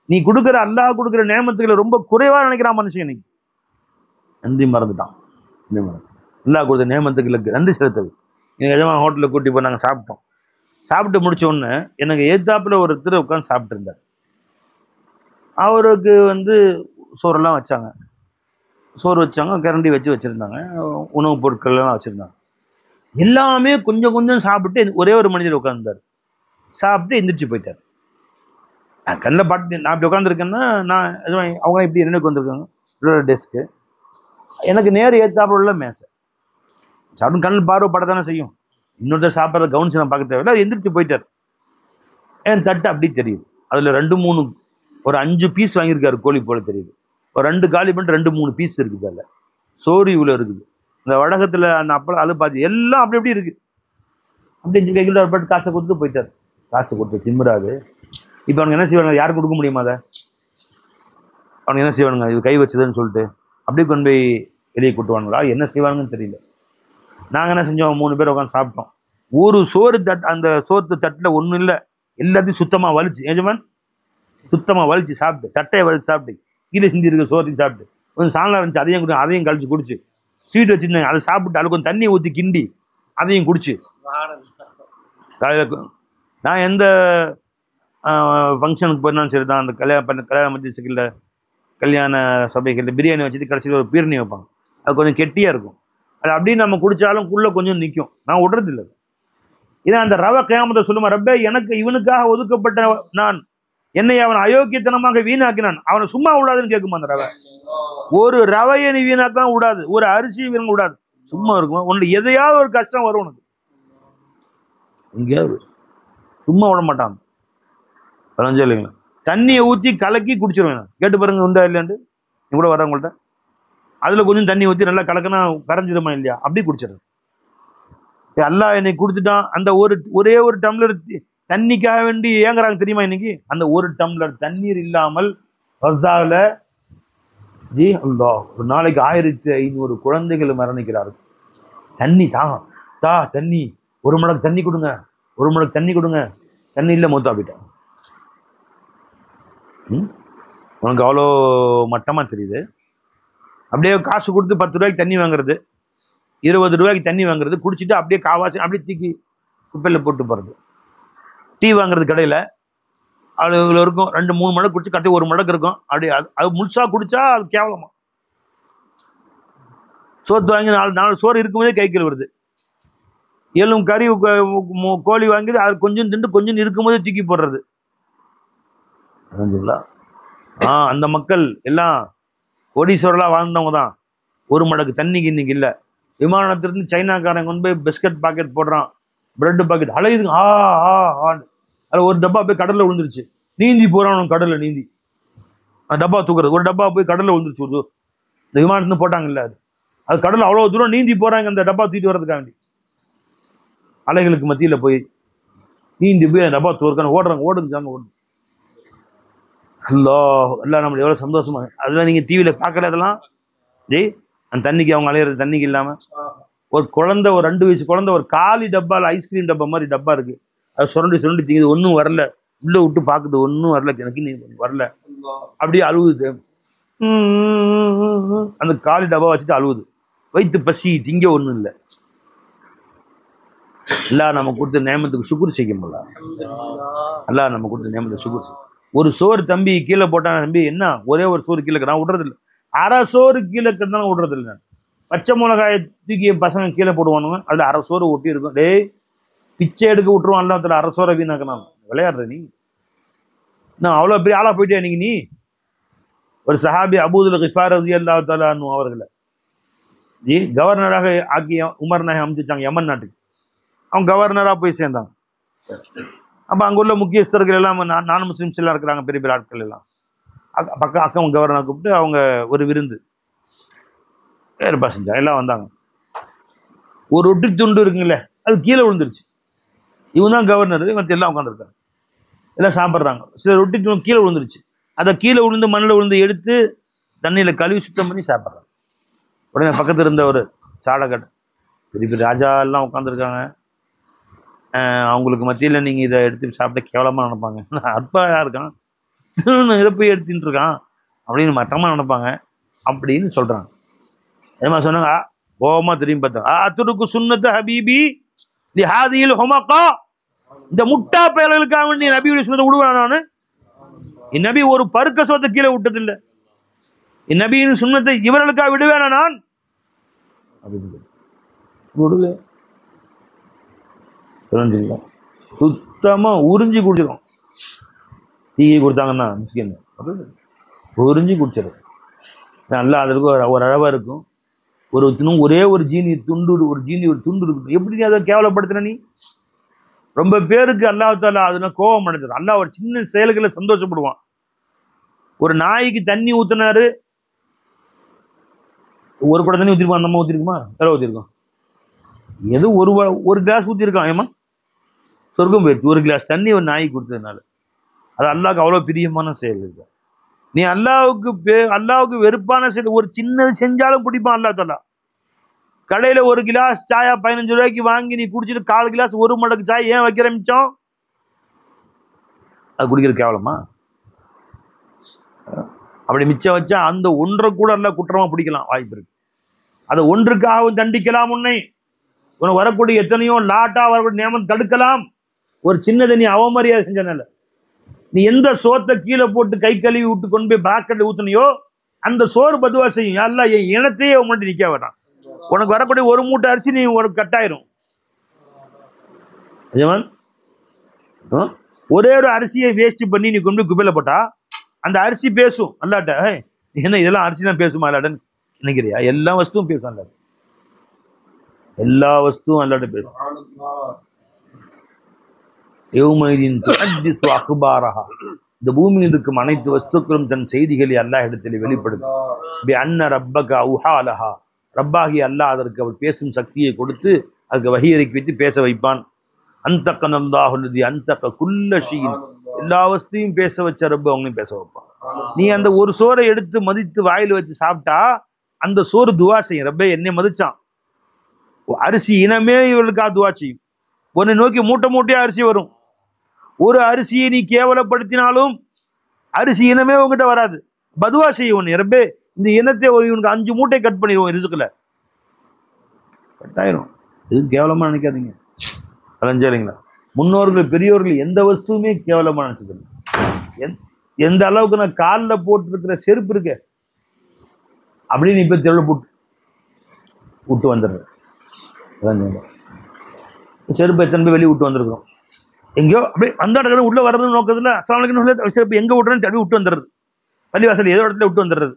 நீ கொடுக்குற அல்லாஹ் கொடுக்குற நேமத்துக்களை ரொம்ப குறைவா நினைக்கிறான் மனுஷன். இன்னைக்கு நன்றி மறந்துட்டான். அல்லாஹ் கொடுத்த நேமத்துக்களுக்கு நன்றி செலுத்தது. எங்கள் எஜமான் ஹோட்டலில் கூட்டி போய் நாங்கள் சாப்பிட்டோம். சாப்பிட்டு முடிச்ச உடனே எனக்கு ஏத்தாப்புல ஒருத்தர் உட்காந்து சாப்பிட்டு இருந்தார். அவருக்கு வந்து சோறெல்லாம் வச்சாங்க, சோறு வச்சாங்க, கரண்டி வச்சுருந்தாங்க, உணவுப் பொருட்கள்லாம் வச்சுருந்தாங்க. எல்லாமே கொஞ்சம் கொஞ்சம் சாப்பிட்டு ஒரே ஒரு மனிதர் உட்காந்துருந்தார். சாப்பிட்டு எந்திரிச்சு போயிட்டார். நான் கண்ணில் பாட்டு நான் இப்படி உட்காந்துருக்கேன்னா நான் அவங்களாம் இப்படி என்னக்கு வந்திருக்காங்க டெஸ்க்கு, எனக்கு நேரம் ஏத்தாப்புல உள்ள மேசை. சாப்பிட்டு கண்ணில் பார்வை படத்தானே செய்யும். இன்னொருத்தர் சாப்பிட்றத கவனிச்சு நான் பார்க்க தேவையில்லை. எந்திரிச்சு போயிட்டார். என் தட்டு அப்படி தெரியுது, அதில் 2-3 ஒரு 5 பீஸ் வாங்கியிருக்காரு கோழி போல தெரியுது. ஒரு 2 காலி பண்ணிட்டு 2-3 பீஸ் இருக்குது. அதில் சோறு இவ்வளோ இருக்குது. இந்த வடகத்தில் அந்த அப்பளம் அது பார்த்து எல்லாம் அப்படி எப்படி இருக்குது. அப்படி கையில் ஒரு பாட்டு காசை கொடுத்துட்டு போயிட்டார். காசு கொடுத்து திமுறாது. இப்போ அவனுக்கு என்ன செய்வானுங்க? யாரும் கொடுக்க முடியுமா? அதை அவனுக்கு என்ன செய்வானுங்க? இது கை வச்சதுன்னு சொல்லிட்டு அப்படியே கொண்டு போய் வெளியே கூட்டுவானுங்களா? என்ன செய்வானுங்கன்னு தெரியல. நாங்கள் என்ன செஞ்சோம்? 3 பேர் உட்காந்து சாப்பிட்டோம். ஒரு சோறு அந்த சோத்து தட்டில் ஒன்றும் இல்லை, எல்லாத்தையும் சுத்தமாக வலிச்சு ஏஜமான் சுத்தமாக வலிச்சு சாப்பிட்டு தட்டையை வலிச்சு சாப்பிட்டு கீழே சிந்தி இருக்க சோத்தையும் சாப்பிட்டு கொஞ்சம் சாணம் இருந்துச்சு அதையும் கழிச்சு குடிச்சு ஸ்வீட் வச்சுருந்தாங்க அதை சாப்பிட்டு அது கொஞ்சம் தண்ணியை ஊற்றி கிண்டி அதையும் குடிச்சு காலையில் நான் எந்த ஃபங்க்ஷனுக்கு போயிருந்தாலும் சரி தான் அந்த கல்யாண மஜ்லிஸுக்குள்ள கல்யாண சபைகளில் பிரியாணி வச்சுட்டு கடைசியில் ஒரு பீர்னி வைப்பாங்க. அது கொஞ்சம் கெட்டியாக இருக்கும். அது அப்படியே நம்ம குடித்தாலும் குள்ளே கொஞ்சம் நிற்கும். நான் விடுறதில்லை. ஏன்னா அந்த ரவை கியாமத்தை சொல்லுமா, ரப்பே எனக்கு இவனுக்காக ஒதுக்கப்பட்ட நான் என்னை அவன் அயோக்கியத்தனமாக வீணாக்கினான், அவனை சும்மா விடாதுன்னு கேட்குமா அந்த ரவை. ஒரு ரவையை நீ வீணாக்கலாம் விடாது, ஒரு அரிசி வீண் விடாது, சும்மா இருக்குமா. உனக்கு எதையாவது ஒரு கஷ்டம் வரும் உனக்கு, எங்கேயாவது சும்மா விட மாட்டான். பழஞ்சா இல்லைங்களா? தண்ணியை ஊற்றி கலக்கி குடிச்சிருவேன். கேட்டு பாருங்க உண்டா இல்லையாண்டு. நீ கூட வரவங்கள்ட்ட அதில் கொஞ்சம் தண்ணி ஊற்றி நல்லா கலக்கனா கரைஞ்சிருமா இல்லையா, அப்படி குடிச்சிடுறது. அல்லாஹ் என்னை கொடுத்துட்டான். அந்த ஒரே ஒரு டம்ளர் தண்ணிக்காக வேண்டி ஏங்குறாங்க தெரியுமா இன்னைக்கு? அந்த ஒரு டம்ளர் தண்ணீர் இல்லாமல் கசாவில் ஜி அல்லா ஒரு நாளைக்கு 1500 குழந்தைகள் மரணிக்கிறார்கள். தண்ணி தண்ணி, ஒரு மடக்கு தண்ணி கொடுங்க, ஒரு மடக்கு தண்ணி கொடுங்க, தண்ணி இல்லை மூத்தா போயிட்டேன். உனக்கு அவ்வளோ மட்டமாக தெரியுது. அப்படியே காசு கொடுத்து 10 ரூபாய்க்கு தண்ணி வாங்குறது, 20 ரூபாய்க்கு தண்ணி வாங்குறது, குடிச்சிட்டு அப்படியே காவாசி அப்படியே தூக்கி குப்பையில் போட்டு போகிறது. டீ வாங்குறது கடையில் அவ்வளோ இருக்கும், 2-3 மடக்கு குடிச்சு கட்டி 1 மடக்கு இருக்கும். அப்படியே அது முழுசாக குடிச்சா அது கேவலமா. சோத்து வாங்கி 4 சோறு இருக்கும்போதே கைக்கில் வருது. எலும் கறி கோழி வாங்கி அது கொஞ்சம் திண்டு கொஞ்சம் இருக்கும்போதே தூக்கி போடுறது. அந்த மக்கள் எல்லாம் கோடீஸ்வரலாக வாழ்ந்தவங்க தான். 1 மடக்கு தண்ணிக்கு இன்னைக்கு இல்லை. விமானத்திலிருந்து சைனாக்காரன் கொண்டு போய் பிஸ்கட் பாக்கெட் போடுறான், பிரெட் பாக்கெட் அழகுதுங்க, அதில் ஒரு டப்பா போய் கடலில் விழுந்துருச்சு. நீந்தி போகிறான் கடலில், நீந்தி டப்பா தூக்குறது, ஒரு டப்பா போய் கடலில் விழுந்துருச்சு. இந்த விமானத்துலேருந்து போட்டாங்கல்ல, அது கடலில் அவ்வளோ தூரம் நீந்தி போகிறாங்க அந்த டப்பா தூக்கிட்டு வர்றதுக்காக வேண்டி. அலைகளுக்கு மத்தியில் போய் நீந்தி போய் டப்பா தூக்குறாங்க, ஓடுதுங்க. எல்லாம் நம்மளுக்கு எவ்வளோ சந்தோஷமா. அதெல்லாம் நீங்கள் டிவியில் பார்க்கல அதெல்லாம். அந்த தண்ணிக்கு அவங்க அலையிறது தண்ணிக்கு இல்லாமல் ஒரு குழந்தை, ஒரு 2 வயசு குழந்தை ஒரு காலி டப்பாவில் ஐஸ்கிரீம் டப்பா மாதிரி டப்பா இருக்கு, அது சுரண்டி திங்குது, ஒன்றும் வரல. உள்ள விட்டு பார்க்குது, ஒன்றும் வரல, எனக்கு நீ வரல, அப்படியே அழுவுது. அந்த காலி டப்பா வச்சுட்டு அழுவுது. வயிற்று பசி, திங்க ஒன்றும் இல்லை. எல்லாம் நம்ம கொடுத்த நேமத்துக்கு சுக்குர் செய்ய முடியல. எல்லாம் நம்ம கொடுத்த நேமத்துக்கு சுக்குர் செய்ய. ஒரு சோறு தம்பி கீழே போட்டான தம்பி, என்ன ஒரே ஒரு சோறு கீழே நான் விடுறதில்லை, 1/2 சோறு கீழே இருந்தாலும் விடுறதில்லை. நான் பச்சை மிளகாயை தூக்கி பசங்க கீழே போடுவானுங்க, அதில் 1/2 சோறு ஒட்டி இருக்கும். டேய் பிச்சை எடுக்க விட்டுருவான், எல்லாத்துல 1/2 சோறை வீணாக்கணும். விளையாடுற நீ? நான் அவ்வளோ பெரிய ஆளாக போயிட்டே இன்னைக்கு நீ? ஒரு சஹாபி அபூதுல் கிஃபார் ரலியல்லாஹு தஆலா அன்ஹு அவர்களை கவர்னராக ஆக்கி உமர் நாயகம் அனுப்பிச்சாங்க யமன் நாட்டுக்கு. அவங்க கவர்னராக போய் சேர்ந்தாங்க. அப்போ அங்கே உள்ள முக்கியஸ்தர்கள் எல்லாம் நான் முஸ்லிம்ஸ் எல்லாம் இருக்கிறாங்க, பெரிய பெரிய ஆட்கள் எல்லாம். அக்கம் கவர்னர் கூப்பிட்டு அவங்க ஒரு விருந்து ஏற்பாடு செஞ்சாங்க. எல்லாம் வந்தாங்க. ஒரு ரொட்டி துண்டு இருக்குங்களே, அது கீழே விழுந்துருச்சு. இவங்க தான் கவர்னர், இவங்க எல்லாம் உட்காந்துருக்காங்க, எல்லாம் சாப்பிட்றாங்க. சில ரொட்டி துண்டு கீழே விழுந்துருச்சு. அதை கீழே விழுந்து மண்ணில் விழுந்து எடுத்து தண்ணியில் கழுவி சுத்தம் பண்ணி சாப்பிட்றாங்க. உடனே பக்கத்தில் இருந்த ஒரு சாடகட், பெரிய பெரிய ராஜா எல்லாம் உட்காந்துருக்காங்க, அவங்களுக்கு மத்தியில் நீங்கள் இதை எடுத்து சாப்பிட்ட கேவலமாக நினைப்பாங்க. அற்பாக இருக்கான், இறப்பை எடுத்துட்டு இருக்கான் அப்படின்னு மட்டமாக நினைப்பாங்க அப்படின்னு சொல்கிறாங்க. ஏமா சொன்னாங்க, கோபமாக திரும்பி பார்த்தா, அத்துருக்கு சுன்னத்த ஹபீபி தி ஹாதியில் ஹுமகா, இந்த முட்டா பயல்களுக்காக வேண்டிய நபியுடைய சுன்னத்தை விடுவேன் நான். என் நபி ஒரு பருக்க சோத்தை கீழே விட்டதில்லை, என் நபியின் சுன்னத்தை இவர்களுக்காக விடுவேனா நான்? விடுல சுத்தமா உறிஞ்சி குடிச்சிடும். டீ கொடுத்தாங்கன்னா மிஸ்கின் உறிஞ்சி குடிச்சிடும். நல்லா அதற்கு ஒரு அளவாக இருக்கும். ஒரே ஒரு ஜீனி துண்டு இருக்கும். எப்படி நீ அதை கேவலப்படுத்துற? நீ ரொம்ப பேருக்கு அல்லாஹ் தாலா அதுல கோபம் அடைஞ்சது. அல்லாஹ் ஒரு சின்ன செயல்களை சந்தோஷப்படுவான். ஒரு நாய்க்கு தண்ணி ஊத்தினாரு, ஒரு குடம் தண்ணி ஊத்திருப்பான், அந்த அம்மா ஊத்திருக்குமா? எவ்வளோ ஊத்திருக்கோம்? எது ஒரு கிளாஸ் ஊத்திருக்கான். ஏமா சொர்க்கம் போயிடுச்சு. ஒரு கிளாஸ் தண்ணி ஒரு நாய்க்கு கொடுத்ததுனால. அது அல்லாஹ்க்கு அவ்வளோ பிரியமான செயல் இருக்கு. நீ அல்லாஹ்வுக்கு வெறுப்பான செயல் ஒரு சின்னது செஞ்சாலும் பிடிப்பான் அல்லாஹ் தாலா. கடையில் ஒரு கிளாஸ் சாயா 15 ரூபாய்க்கு வாங்கி நீ குடிச்சிட்டு 1/4 கிளாஸ் 1 மடக்கு சாய் ஏன் வைக்கிற மிச்சம்? அது குடிக்கிறது கேவலமா? அப்படி மிச்சம் வச்சா அந்த ஒன்றை கூட எல்லாம் குற்றமா பிடிக்கலாம் வாய்ப்பு இருக்கு. அதை ஒன்றுக்காக தண்டிக்கலாம். உனக்கு வரக்கூடிய எத்தனையோ லாட்டா வரக்கூடிய நியமம் தடுக்கலாம். ஒரு சின்னதை நீ அவமரியாதை செஞ்சனால. நீ எந்த சோத்தை கீழே போட்டு கை கழுவி விட்டு கொண்டு போய் பாக்கெட்ல ஊத்துனியோ அந்த சோறு பதுவா செய்யும். எல்லாம் என் இனத்தையே முன்னாடி நிக்க வேண்டாம். உனக்கு வரக்கூடிய ஒரு மூட்டை அரிசி நீ உனக்கு கட்டாயிரும். ஒரே ஒரு அரிசியை வேஸ்ட் பண்ணி நீ கொண்டு போய் குப்பையில போட்டா அந்த அரிசி பேசும் அல்லாட்ட. என்ன இதெல்லாம் அரிசி தான் பேசுமா அல்லாட்டன்னு நினைக்கிறியா? எல்லா வஸ்துவும் பேசும் அல்லாட்ட. எல்லா வஸ்துவும் அல்லாட்ட பேசும். இந்த பூமியில் இருக்கும் அனைத்து வஸ்துக்களும் தன் செய்திகளை அல்லாஹ் இடத்தில் வெளிப்படுத்தும். அன்ன ரப்பக அவுஹா அலஹா, ரப்பாகி அல்லாஹ் அதற்கு அவர் பேசும் சக்தியை கொடுத்து அதுக்கு வஹி இறக்கி வைத்து பேச வைப்பான். அந்தக்கன் அல்லாஹுல்லதி அந்தக்க குல்ல ஷீன், எல்லா வஸ்தையும் பேச வச்ச ரப்பு அவங்களையும் பேச வைப்பான். நீ அந்த ஒரு சோறை எடுத்து மதித்து வாயில் வச்சு சாப்பிட்டா அந்த சோறு துவா செய்யும், ரப்பே என்னை மதிச்சான். அரிசி இனமே இவர்களுக்காக துவா செய்யும். உன்னை நோக்கி மூட்டை மூட்டையா அரிசி வரும். ஒரு அரிசியை நீ கேவலப்படுத்தினாலும் அரிசி இனமே உங்ககிட்ட வராது, பதுவா செய்யும் உன்னை, ரப்பே இந்த இனத்தை இவனுக்கு 5 மூட்டை கட் பண்ணிடுவோம் ரிசுக்குல, கட்டாயிரும். இது கேவலமா நினைக்காதீங்க, இல்லைங்களா? முன்னோர்கள் பெரியோர்கள் எந்த வஸ்துவுமே கேவலமா நினைச்சது. எந்த அளவுக்கு நான் காலில் போட்டிருக்கிற செருப்பு இருக்க அப்படின்னு இப்ப தெருவில் போட்டு விட்டு வந்துடுறேன். செருப்பு எத்தனை பேர் வெளியே விட்டு வந்திருக்கிறோம். எங்கேயோ அப்படியே அந்த இடத்துல உள்ள வர்றது நோக்கத்துல அஸ்ஸலாமு செருப்பு எங்க விட்டுறேன்னு தடவி விட்டு வந்துடுறது. பள்ளிவாசல் ஏதோ இடத்துல விட்டு வந்துடுறது.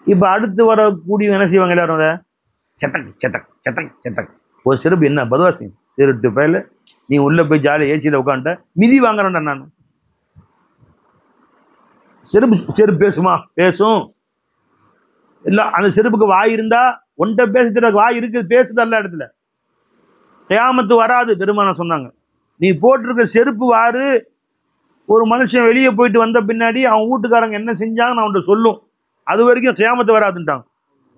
இப்ப அடுத்து வரக்கூடிய என்ன செய்வாங்க எல்லாரும், செத்தக் செத்தக் செத்தக் செத்தக். ஒரு செருப்பு என்ன பதுவாசி திருட்டு பயில, நீ உள்ள போய் ஜாலியாக ஏசியில் உட்காந்துட்ட, மிதி வாங்குறேன்டா நான். செருப்பு பேசுமா? பேசும். இல்லை அந்த செருப்புக்கு வாய் இருந்தா ஒன்றை பேசுறதுக்கு வாய் இருக்குது, பேசுது எல்லா இடத்துல. கியாமத்து வராது பெருமானா சொன்னாங்க. நீ போட்டிருக்க செருப்பு வாரு ஒரு மனுஷன் வெளியே போயிட்டு வந்த பின்னாடி அவன் வீட்டுக்காரங்க என்ன செஞ்சாங்கன்னு அவன்கிட்ட சொல்லும். அது வரைக்கும் கியாமத்து வராதுன்ட்டாங்க.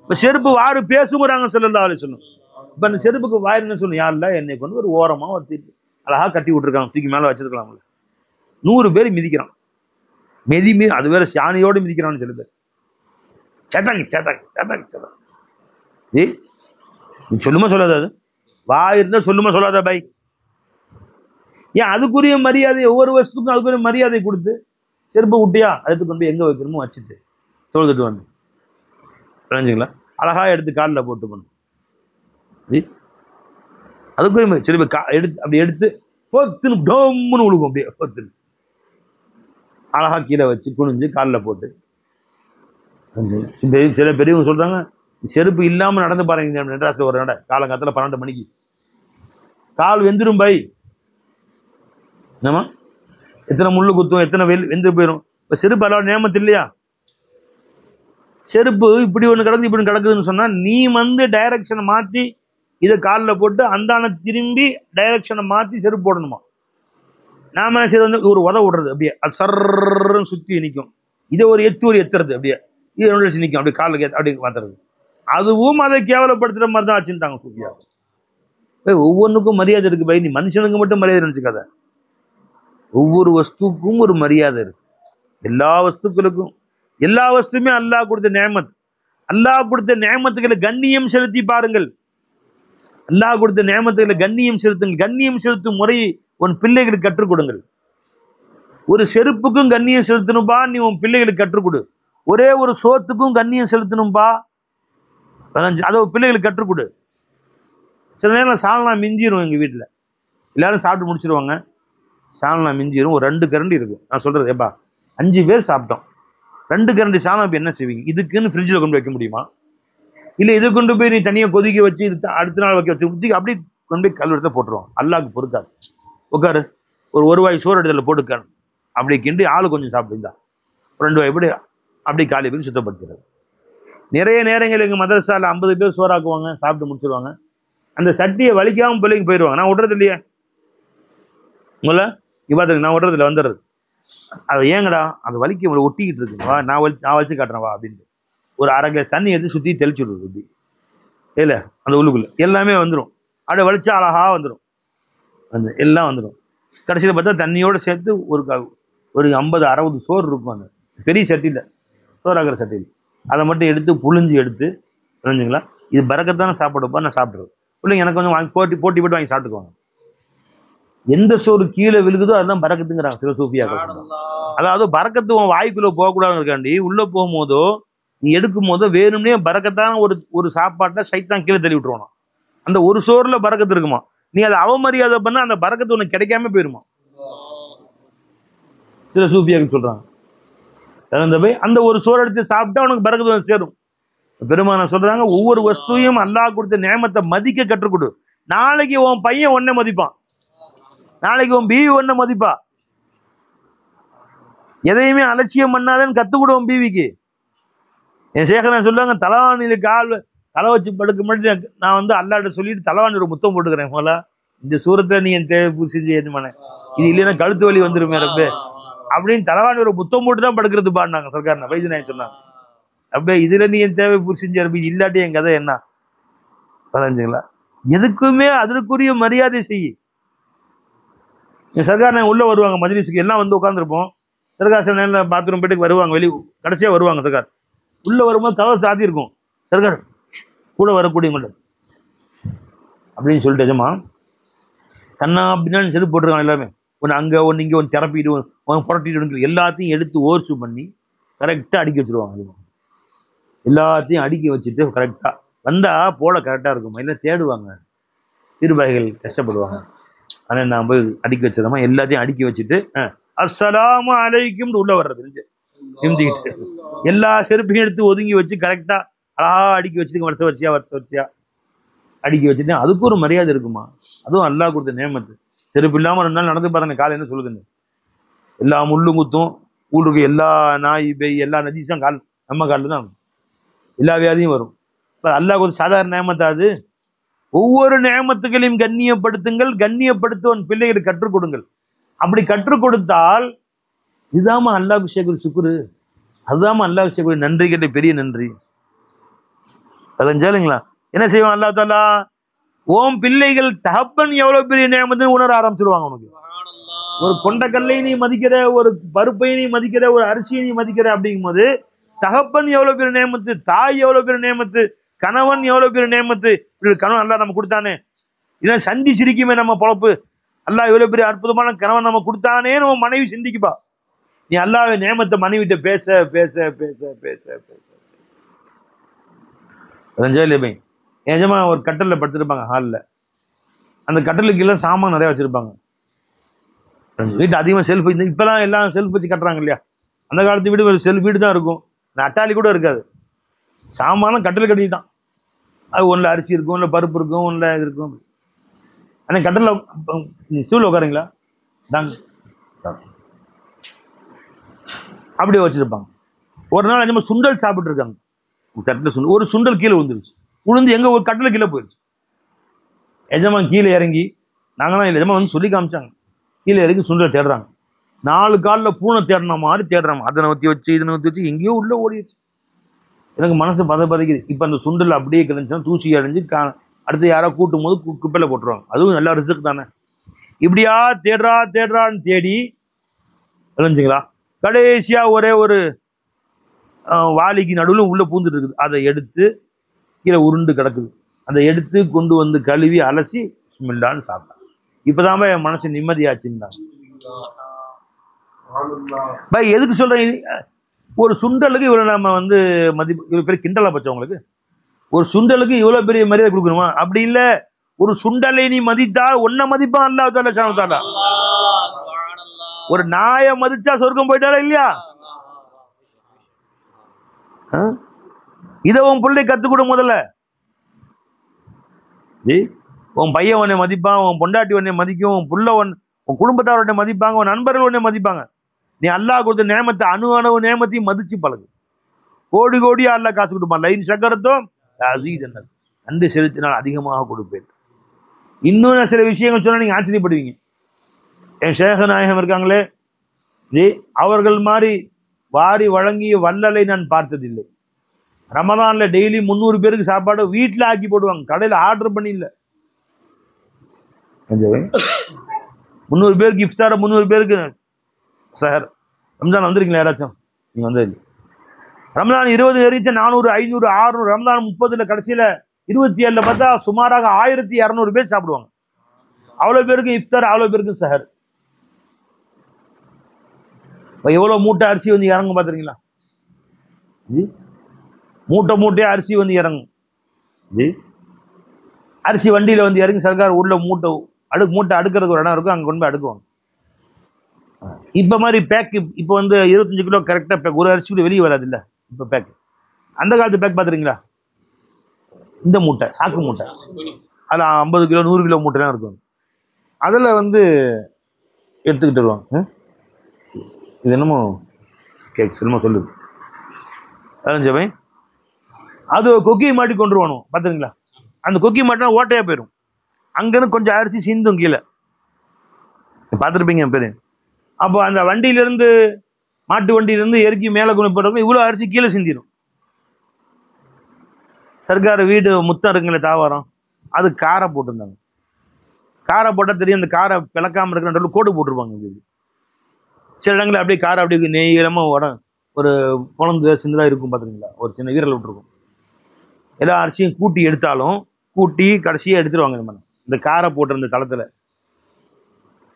இப்போ செருப்பு வாரு பேசுங்கிறாங்க ஸல்லல்லாஹு அலைஹி வஸல்லம். இப்போ அந்த செருப்புக்கு வாயிரு என்ன சொல்லணும், யாருல என்னை கொண்டு ஒரு ஓரமாக ஒரு தீர்ப்பு அழகாக கட்டி விட்டுருக்காங்க, தூக்கி மேலே வச்சிருக்கலாம்ல. 100 பேர் மிதிக்கிறான், மீதி அது வேற சாணியோடு மிதிக்கிறான்னு சில பேர். சேத்தாங்க சேத்தாங்க சேத்தாங்க சேத்தாங்க. நீ சொல்லுமா சொல்லாத, அது வாயிருந்தா சொல்லுமா சொல்லாத பை. ஏன் அதுக்குரிய மரியாதை, ஒவ்வொரு வருஷத்துக்கும் அதுக்குரிய மரியாதை கொடுத்து செருப்பு விட்டியா அதுக்கு கொண்டு போய் எங்கே வைக்கணுமோ வச்சுட்டு தொழுதுட்டு வந்து விளைஞ்சுங்களா அழகாக எடுத்து காலில் போட்டு பண்ணும். அதுக்குரிய செருப்பு எடுத்து அப்படி எடுத்து பொத்துன்னு டோம்னு விழுகும், அப்படியே பொத்துன்னு அழகாக கீழே வச்சு குனிஞ்சு காலில் போட்டு. சில பெரியவங்க சொல்கிறாங்க, செருப்பு இல்லாமல் நடந்து பாருங்க மெட்ராஸில் ஒரு நட காலங்காலத்தில் 12 மணிக்கு கால் வெந்துடும் பை. என்னம்மா எத்தனை முள்ளு குத்தும், எத்தனை வெந்து போயிடும். இப்போ செருப்பு அல்லாத நியமத்து இல்லையா? செருப்பு இப்படி ஒன்று கிடக்கு இப்படி கிடக்குதுன்னு சொன்னால் நீ வந்து டைரக்ஷனை மாற்றி இதை காலில் போட்டு அந்தான திரும்பி டைரக்ஷனை மாற்றி செருப்பு போடணுமா? நாம சரி வந்து ஒரு உத விடுறது, அப்படியே அது சர்ன்னு சுற்றி நிற்கும். இதை ஒரு எத்துறது, அப்படியே இது நிற்கும், அப்படியே காலில் அப்படியே மாத்துறது. அதுவும் அதை கேவலப்படுத்துகிற மாதிரி தான் ஆச்சுட்டாங்க சூஃபியா. ஒவ்வொன்றுக்கும் மரியாதை இருக்கு பை. நீ மனுஷனுக்கு மட்டும் மரியாதை நினச்சிக்காத, ஒவ்வொரு வஸ்துக்கும் ஒரு மரியாதை இருக்கு. எல்லா வஸ்துக்களுக்கும், எல்லா வஸ்துமே அல்லாஹ் கொடுத்த நியமத். அல்லாஹ் கொடுத்த நியமத்துக்களை கண்ணியம் செலுத்தி பாருங்கள். அல்லாஹ் கொடுத்த நியமத்துக்களை கண்ணியம் செலுத்துங்கள். கண்ணியம் செலுத்தும் முறையை உன் பிள்ளைகளுக்கு கற்றுக் கொடுங்கள். ஒரு செருப்புக்கும் கண்ணியம் செலுத்தணும்பா, நீ உன் பிள்ளைகளுக்கு கற்றுக் கொடு. ஒரே ஒரு சோத்துக்கும் கண்ணியம் செலுத்தணும்பா, அதை பிள்ளைகளுக்கு கற்றுக் கொடு. சில நேரம் சால்னா மிஞ்சிரும். எங்கள் வீட்டில் எல்லாரும் சாப்பிட்டு முடிச்சிருவாங்க, சால்னா மிஞ்சிரும். ஒரு 2 கரண்டி இருக்கும். நான் சொல்கிறது ஏப்பா 5 பேர் சாப்பிட்டோம், 2 கரண்டி சால்னா இப்போ என்ன செய்வீங்க? இதுக்குன்னு ஃப்ரிட்ஜில் கொண்டு வைக்க முடியுமா? இல்லை இதை கொண்டு போய் நீ தனியாக கொதிக்க வச்சு இது அடுத்த நாள் வைக்க வச்சு ஊற்றி அப்படி கொண்டு போய் கல்வெடுத்த போட்டுருவோம். அல்லாஹ்க்கு பொறுக்காது. உட்காரு, ஒரு வாய் சோறு இடத்துல போட்டுக்காரு, அப்படி கிண்டி ஆளு கொஞ்சம் சாப்பிட்டுருந்தா 2 வாய் இப்படி அப்படி காலி பண்ணி சுத்தப்படுத்துறது. நிறைய நேரங்கள் எங்கள் மதரசாவில் 50 பேர் சோறாக்குவாங்க, சாப்பிட்டு முடிச்சிருவாங்க. அந்த சட்டியை வலிக்காமல் பிள்ளைக்கு போயிடுவாங்க. நான் விட்றது இல்லையே உங்களை பார்த்துருக்கு, நான் விட்றதில்ல வந்துடுறது. அது ஏங்கடா அது வலிக்க உங்களை ஒட்டிக்கிட்டு இருக்கு, வா நான் வலிச்சு காட்டுறேன் வா அப்படின்ட்டு ஒரு 1/2 கிளாஸ் தண்ணி எடுத்து சுற்றி தெளிச்சு விடுறது. அப்படி இல்லை அந்த உள்ளுக்குள்ளே எல்லாமே வந்துடும். அப்படியே வலிச்சா அழகாக வந்துடும், அந்த எல்லாம் வந்துடும். கடைசியில் பார்த்தா தண்ணியோடு சேர்த்து ஒரு 50-60 சோறு இருக்கும் அந்த பெரிய சட்டியில், சோறாகிற சட்டியில். அதை மட்டும் எடுத்து புழிஞ்சு எடுத்து புரிஞ்சுங்களா, இது பறக்கத்தான சாப்பிடுப்பா, நான் சாப்பிட்றது. பிள்ளைங்க எனக்கு கொஞ்சம் வாங்கி போட்டி போட்டு வாங்கி சாப்பிட்டுக்குவாங்க. எந்த சோறு கீழே விழுகுதோ அதுதான் பறக்கத்துங்கிறாங்க சில சூஃபியாக்கள். அதாவது பறக்கத்து உன் வாய்க்குள்ளே போகக்கூடாதுங்கிறக்காண்டி உள்ளே போகும்போதோ நீ எடுக்கும் போதோ வேணும்னே பறக்கத்தான் ஒரு சாப்பாட்டை சைத்தான் கீழே தள்ளி விட்டுருவானா. அந்த ஒரு சோறுல பறக்கத்து இருக்குமா, நீ அதை அவமரியாதை பண்ண அந்த பறக்கத்து உனக்கு கிடைக்காம போயிருமா. சில சூஃபியாக்கள் சொல்றாங்க அந்த ஒரு சோறு எடுத்து சாப்பிட்டா உனக்கு பறக்கத்து சேரும். பெருமான சொல்றாங்க, ஒவ்வொரு வஸ்துவையும் அல்லாஹ் கொடுத்த நியமத்தை மதிக்க கற்றுக் கொடு. நாளைக்கு உன் பையன் உன்னை மதிப்பான். நாளைக்கு உன் பீவி ஒன்ன மதிப்பா. எதையுமே அலட்சியம் பண்ணாதேன்னு கத்துக்கூட உன் பீவிக்கு. என் சேகரன் சொல்லுவாங்க, தலவாணியில தலை வச்சு படுக்க மட்டும் நான் வந்து அல்லாட்ட சொல்லிட்டு தலவாணி ஒரு முத்தம் போட்டுக்கிறேன். போல இந்த சூரத்துல நீ என் தேவை பூசி ஏதுமான இது இல்லைன்னா கழுத்து வலி வந்துருமே ரப்பே அப்படின்னு தலவாணி ஒரு முத்தம் போட்டு தான் படுக்கிறது பாடினாங்க சர்க்கார் வைத்தியநாயகம் சொன்னாங்க. அப்ப இதுல நீ என் தேவை பூசி இது இல்லாட்டி என் கதை என்ன பதினஞ்சுங்களா? எதுக்குமே அதற்குரிய மரியாதை செய்ய. சர்க்கார் உள்ள வருவாங்க மஜ்லிஸுக்கு, எல்லாம் வந்து உட்காந்துருப்போம். சர்க்கார் சில நேரம் பாத்ரூம் போயிட்டு வருவாங்க, வெளியே கடைசியா வருவாங்க. சர்க்கார் உள்ள வரும்போது கதவை சாத்தி இருக்கும். சர்க்கார் கூட வரக்கூடியவங்க அப்படின்னு சொல்லிட்டு எஜமா கண்ணா அப்படின்னு செருப்பு போட்டிருக்காங்க. எல்லாமே ஒன்று அங்கே ஒன்று இங்கே ஒன்று திறப்பிட்டு ஒன்று புரட்டிட்டு எல்லாத்தையும் எடுத்து ஓர்ஸு பண்ணி கரெக்டாக அடுக்கி வச்சுருவாங்க. எல்லாத்தையும் அடுக்கி வச்சுட்டு கரெக்டாக வந்தால் போல கரெக்டாக இருக்கும். இல்லை தேடுவாங்க, தீர்வாய்கள் கஷ்டப்படுவாங்க. ஆனால் நான் போய் அடுக்கி வச்சிடமா எல்லாத்தையும் அடுக்கி வச்சுட்டு அஸ்ஸலாமு அலைக்கும் உள்ள வர்றது நிமிந்திக்கிட்டு எல்லா செருப்பையும் எடுத்து ஒதுங்கி வச்சு கரெக்டாக அழகா அடுக்கி வச்சுட்டு வருஷ வரிசையா அடுக்கி வச்சுட்டு அதுக்கு ஒரு மரியாதை இருக்குமா? அதுவும் அல்லாஹ் கொடுத்த நேமத்து. செருப்பு இல்லாமல் 2 நாள் நடந்து பாருங்க, காலை என்ன சொல்லுதுன்னு. எல்லா முள்ளும் குத்தும், ஊருக்கு எல்லா நாய் பேய் எல்லா நஜீஸும் கால் நம்ம காலில் தான் எல்லா வியாதியும் வரும். இப்போ அல்லாஹ் கொடுத்த சாதாரண நேமத்தாது. ஒவ்வொரு நேமத்துகளையும் கண்ணியப்படுத்துங்கள், கண்ணியப்படுத்துவன் பிள்ளைகளுக்கு கற்றுக் கொடுங்கள். அப்படி கற்றுக் கொடுத்தால் இதுதாம அல்லாஹ் விஷயக்குரிய சுக்குரு, அதுதாம அல்லாஹ் விஷயக்குரிய நன்றி கேட்ட பெரிய நன்றி. இல்லைங்களா? என்ன செய்வான் அல்லாஹ் தாலா? ஓம் பிள்ளைகள் தகப்பன் எவ்வளவு பெரிய நேமத்துன்னு உணர ஆரம்பிச்சிருவாங்க. உனக்கு ஒரு கொண்டக்கல்லை நீ மதிக்கிற, ஒரு பருப்பை நீ மதிக்கிற, ஒரு அரிசியை நீ மதிக்கிற அப்படிங்கும் போது தகப்பன் எவ்வளவு பெரிய நேமத்து, தாய் எவ்வளவு பெரிய நேமத்து, கணவன் எவ்வளவு பெரிய நேமத்து. கணவன் அல்லாஹ் நம்ம கொடுத்தானே, இதெல்லாம் சந்தி சிரிக்குமே நம்ம பொழப்பு. அல்லாஹ் எவ்வளவு பெரிய அற்புதமான கணவன் நம்ம கொடுத்தானேன்னு உன் மனைவி சிந்திக்குப்பா. நீ அல்லாஹ் நேமத்தை மனைவிட்ட பேச பேச பேச பேச பேச ரஞ்சாலிபை நிஜமா ஒரு கட்டலில் படுத்திருப்பாங்க ஹாலில். அந்த கட்டலுக்கு எல்லாம் சாமான் நிறைய வச்சிருப்பாங்க. வீட்டு அதிகமாக செல்ஃப், இப்பெல்லாம் எல்லாம் செல்ஃப் வச்சு கட்டுறாங்க இல்லையா? அந்த காலத்து வீடு ஒரு செல்ஃப் வீடு தான் இருக்கும், அட்டாலி கூட இருக்காது. சாமானும் கட்டல் கட்டி தான். அது ஒன்றில் அரிசி இருக்கும், ஒன்றில் பருப்பு இருக்கும், ஒன்றில் இது இருக்கும். ஆனால் கட்டலில் ஸ்டூல் உட்காருங்களா தாங்க அப்படியே வச்சிருப்பாங்க. ஒரு நாள் நிஜமா சுண்டல் சாப்பிட்டு இருக்காங்க. தட்டில் சுண்டல், ஒரு சுண்டல் கீழே விழுந்துருச்சு. விழுந்து எங்க ஒரு கட்டில் கீழே போயிடுச்சு. எஜமா கீழே இறங்கி, நாங்களாம் இல்லை எஜமா வந்து சொல்லி காமிச்சாங்க, கீழே இறங்கி சுண்டல் தேடுறாங்க. 4 காலில் பூனை தேடின மாதிரி தேடுறாங்க. அதை நோத்தி வச்சு இதை நோத்தி வச்சு எங்கேயோ உள்ள ஓடிடுச்சு. எனக்கு மனசு பதக்குது. இப்போ அந்த சுண்டல் அப்படியே கிடந்துச்சுன்னா தூசி அடைஞ்சு அடுத்து யாரோ கூட்டும் போது குப்பையில் போட்டுருவாங்க. அதுவும் நல்லா ரிஸ்க் தானே. இப்படியா தேடுறான்னு தேடி விளைஞ்சுங்களா, கடைசியா ஒரே ஒரு வாளிக்கு நடுவில் உள்ள பூந்துட்டு இருக்குது. அதை எடுத்து கீழே உருண்டு கிடக்குது. அதை எடுத்து கொண்டு வந்து கழுவி அலசி பிஸ்மில்லான்னு சாப்பிட்டான். இப்பதான் என் மனசு நிம்மதியாச்சுன்னாங்க. பை எதுக்கு சொல்றேன்? ஒரு சுண்டலுக்கு இவ்வளவு நம்ம வந்து மதிப்பு, இவ்வளவு பேர் கிண்டலா பச்சவங்களுக்கு ஒரு சுண்டலுக்கு இவ்வளவு பெரிய மரியாதை கொடுக்கணுமா? அப்படி இல்ல, ஒரு சுண்டலை நீ மதித்தால் உன்னை மதிப்பான் அல்லாஹ் தஆலா. ஒரு நாயை மதிச்சா சொர்க்கம் போயிட்டாரா இல்லையா? இதை உன் பிள்ளை கத்துக்கூட முதல்ல. உன் பையன் உன்னை மதிப்பான், உன் பொண்டாட்டி உன்னை மதிக்கும், உன் புள்ள உன் குடும்பத்தார் உன்னை மதிப்பாங்க, உன் நண்பர்கள் உன்னை மதிப்பாங்க. நீ அல்லாஹ் கொடுத்த நேமத்தை அணு நேமத்தையும் மதிச்சு பழகு. கோடி கோடியா அல்லாஹ் காசு கொடுப்பான். லைன் சக்கரத்தும் நன்றி செலுத்தினால் அதிகமாக கொடுப்பேன். இன்னும் சில விஷயங்கள் சொன்னா நீங்க ஆச்சரியப்படுவீங்க. என் ஷேக நாயகம் இருக்காங்களே, அவர்கள் மாதிரி வாரி வழங்கிய வள்ளலை நான் பார்த்ததில்லை. ரமதான்ல டெய்லி 300 பேருக்கு சாப்பாடு வீட்டில் ஆக்கி போடுவாங்க, கடையில் ஆர்டர் பண்ணி இல்லை. 300 பேருக்கு இஃப்தார, 300 பேருக்கு சஹர். ரம்ஜான் வந்திருக்கீங்களா யாராச்சும்? நீங்க வந்தது ரம்ஜான் 20 எரிச்ச 400 500 600, ரம்ஜான் 30 கடைசியில 27 பார்த்தா சுமாராக 1200 பேர் சாப்பிடுவாங்க. அவ்வளவு பேருக்கு இஃப்தார், அவ்வளவு பேருக்கு சஹர். எவ்வளவு மூட்டை அரிசி வந்து இறங்கும் பார்த்துருக்கீங்களா? மூட்டையா அரிசி வந்து இறங்கும். அரிசி வண்டியில வந்து இறங்கி சர்க்கார் உள்ள மூட்டை அடுக்கிறதுக்கு ஒரு இடம் இருக்கும், அங்கே கொண்டு போய் அடுக்குவாங்க. இப்போ மாதிரி பேக்கு இப்போ வந்து 25 கிலோ கரெக்டாக பேக், ஒரு அரிசி கூட வெளியே வராது இல்லை இப்போ பேக். அந்த காலத்து பேக் பார்த்துருக்கீங்களா? இந்த சாக்கு மூட்டை அதில் 50 கிலோ 100 கிலோ மூட்டைலாம் இருக்கும். அதில் வந்து எடுத்துக்கிட்டு வருவாங்க. இது என்னமோ கேக் என்னமோ சொல்லுது அதான் அது கொக்கி மாட்டி கொண்டு வரணும் பார்த்துங்களா. அந்த கொக்கி மாட்டினா ஓட்டையாக போயிடும். அங்கேருந்து கொஞ்சம் அரிசி சிந்தும் கீழே, பார்த்துருப்பீங்க பேர். அப்போ அந்த வண்டியிலேருந்து மாட்டு வண்டியிலேருந்து இறக்கி மேலே கொண்டு போடுறவங்க இவ்வளோ அரிசி கீழே சிந்திடும். சர்க்கார் வீடு முத்தம் இருக்குங்களே தாவாரம், அது காரை போட்டிருந்தாங்க. காரை போட்டால் தெரியும், அந்த காரை பிளக்காமல் இருக்கிற கோடு போட்டிருப்பாங்க. சில இடங்களில் அப்படியே காரை அப்படியே நெய்யலமாக ஒரு குழந்தை சின்னதாக இருக்கும் பார்த்துருங்களா, ஒரு சின்ன வீரல் விட்டுருக்கும். எல்லா அரிசியும் கூட்டி எடுத்தாலும் கூட்டி கடைசியாக எடுத்துருவாங்க. இந்த காரை போட்டிருந்த தளத்தில்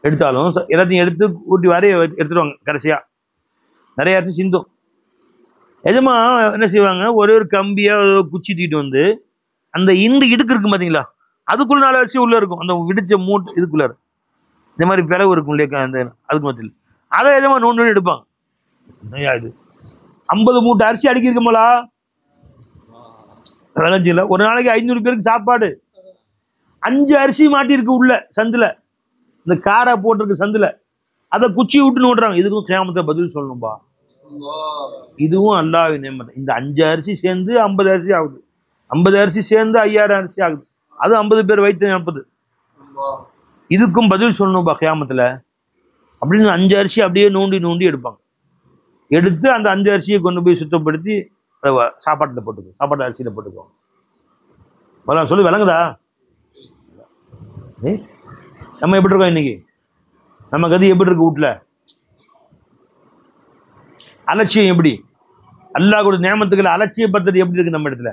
எடுத்தாலும் எல்லாத்தையும் எடுத்து கூட்டி வாரி எடுத்துருவாங்க. கடைசியாக நிறைய அரிசி சிந்தும். எஜமா என்ன செய்வாங்க, ஒரு கம்பியாக குச்சி தூக்கிட்டு வந்து அந்த இடுக்கு இருக்கும் பார்த்தீங்களா, அதுக்குள்ள 4 அரிசி உள்ளே இருக்கும். அந்த விடிச்ச மூட்டை இதுக்குள்ளார இந்த மாதிரி பிளவு இருக்கும் இல்லையா, அந்த அதுக்கு மத்தியில் அதை எஜமா நோண்டு எடுப்பாங்க. இது 50 மூட்டை அரிசி அடிக்கிருக்கோங்களா விளைஞ்சில. ஒரு நாளைக்கு 500 பேருக்கு சாப்பாடு. 5 அரிசி மாட்டிருக்கு உள்ள சந்தில், இந்த காரை போட்டிருக்கு சந்தில். அதை குச்சி விட்டுன்னு விடுறாங்க. இதுக்கும் கியாமத்தை பதில் சொல்லணும்பா. இதுவும் அல்லாஹ்வின் நியமத். இந்த 5 அரிசி சேர்ந்து 50 அரிசி ஆகுது, 50 அரிசி சேர்ந்து 5000 அரிசி ஆகுது. அது 50 பேர் வயிற்று நிரப்புது. இதுக்கும் பதில் சொல்லணும்பா கியாமத்தில் அப்படின்னு 5 அரிசி அப்படியே நோண்டி நோண்டி எடுப்பாங்க. எடுத்து அந்த 5 அரிசியை கொண்டு போய் சுத்தப்படுத்தி சாப்பாட்டில் போட்டுக்கோ, சாப்பாட்டு அரிசியில் போட்டுக்கோ. சொல்லி விளங்குதா? நம்ம எப்படி இருக்கோம் இன்னைக்கு? நம்ம கதி எப்படி இருக்கு? வீட்டில் அலட்சியம் எப்படி? அல்லாஹ் கூட நியமத்துக்களை அலட்சியப்படுத்துறது எப்படி இருக்கு நம்ம இடத்துல?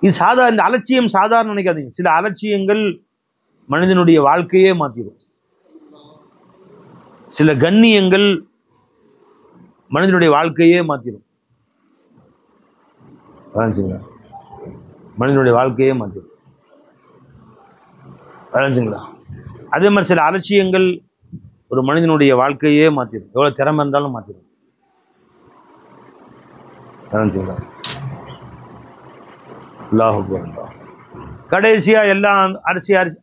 இது இந்த அலட்சியம் சாதாரண நினைக்காதீங்க. சில அலட்சியங்கள் மனிதனுடைய வாழ்க்கையே மாற்றிடும். சில கண்ணியங்கள் மனிதனுடைய வாழ்க்கையே மாற்றிடும். மனிதனுடைய வாழ்க்கையே மாற்றிடும். அதே மாதிரி சில அலட்சியங்கள் ஒரு மனிதனுடைய வாழ்க்கையே மாற்றிடும். எவ்வளோ திறமை இருந்தாலும் மாற்றிடும். கடைசியாக எல்லாம்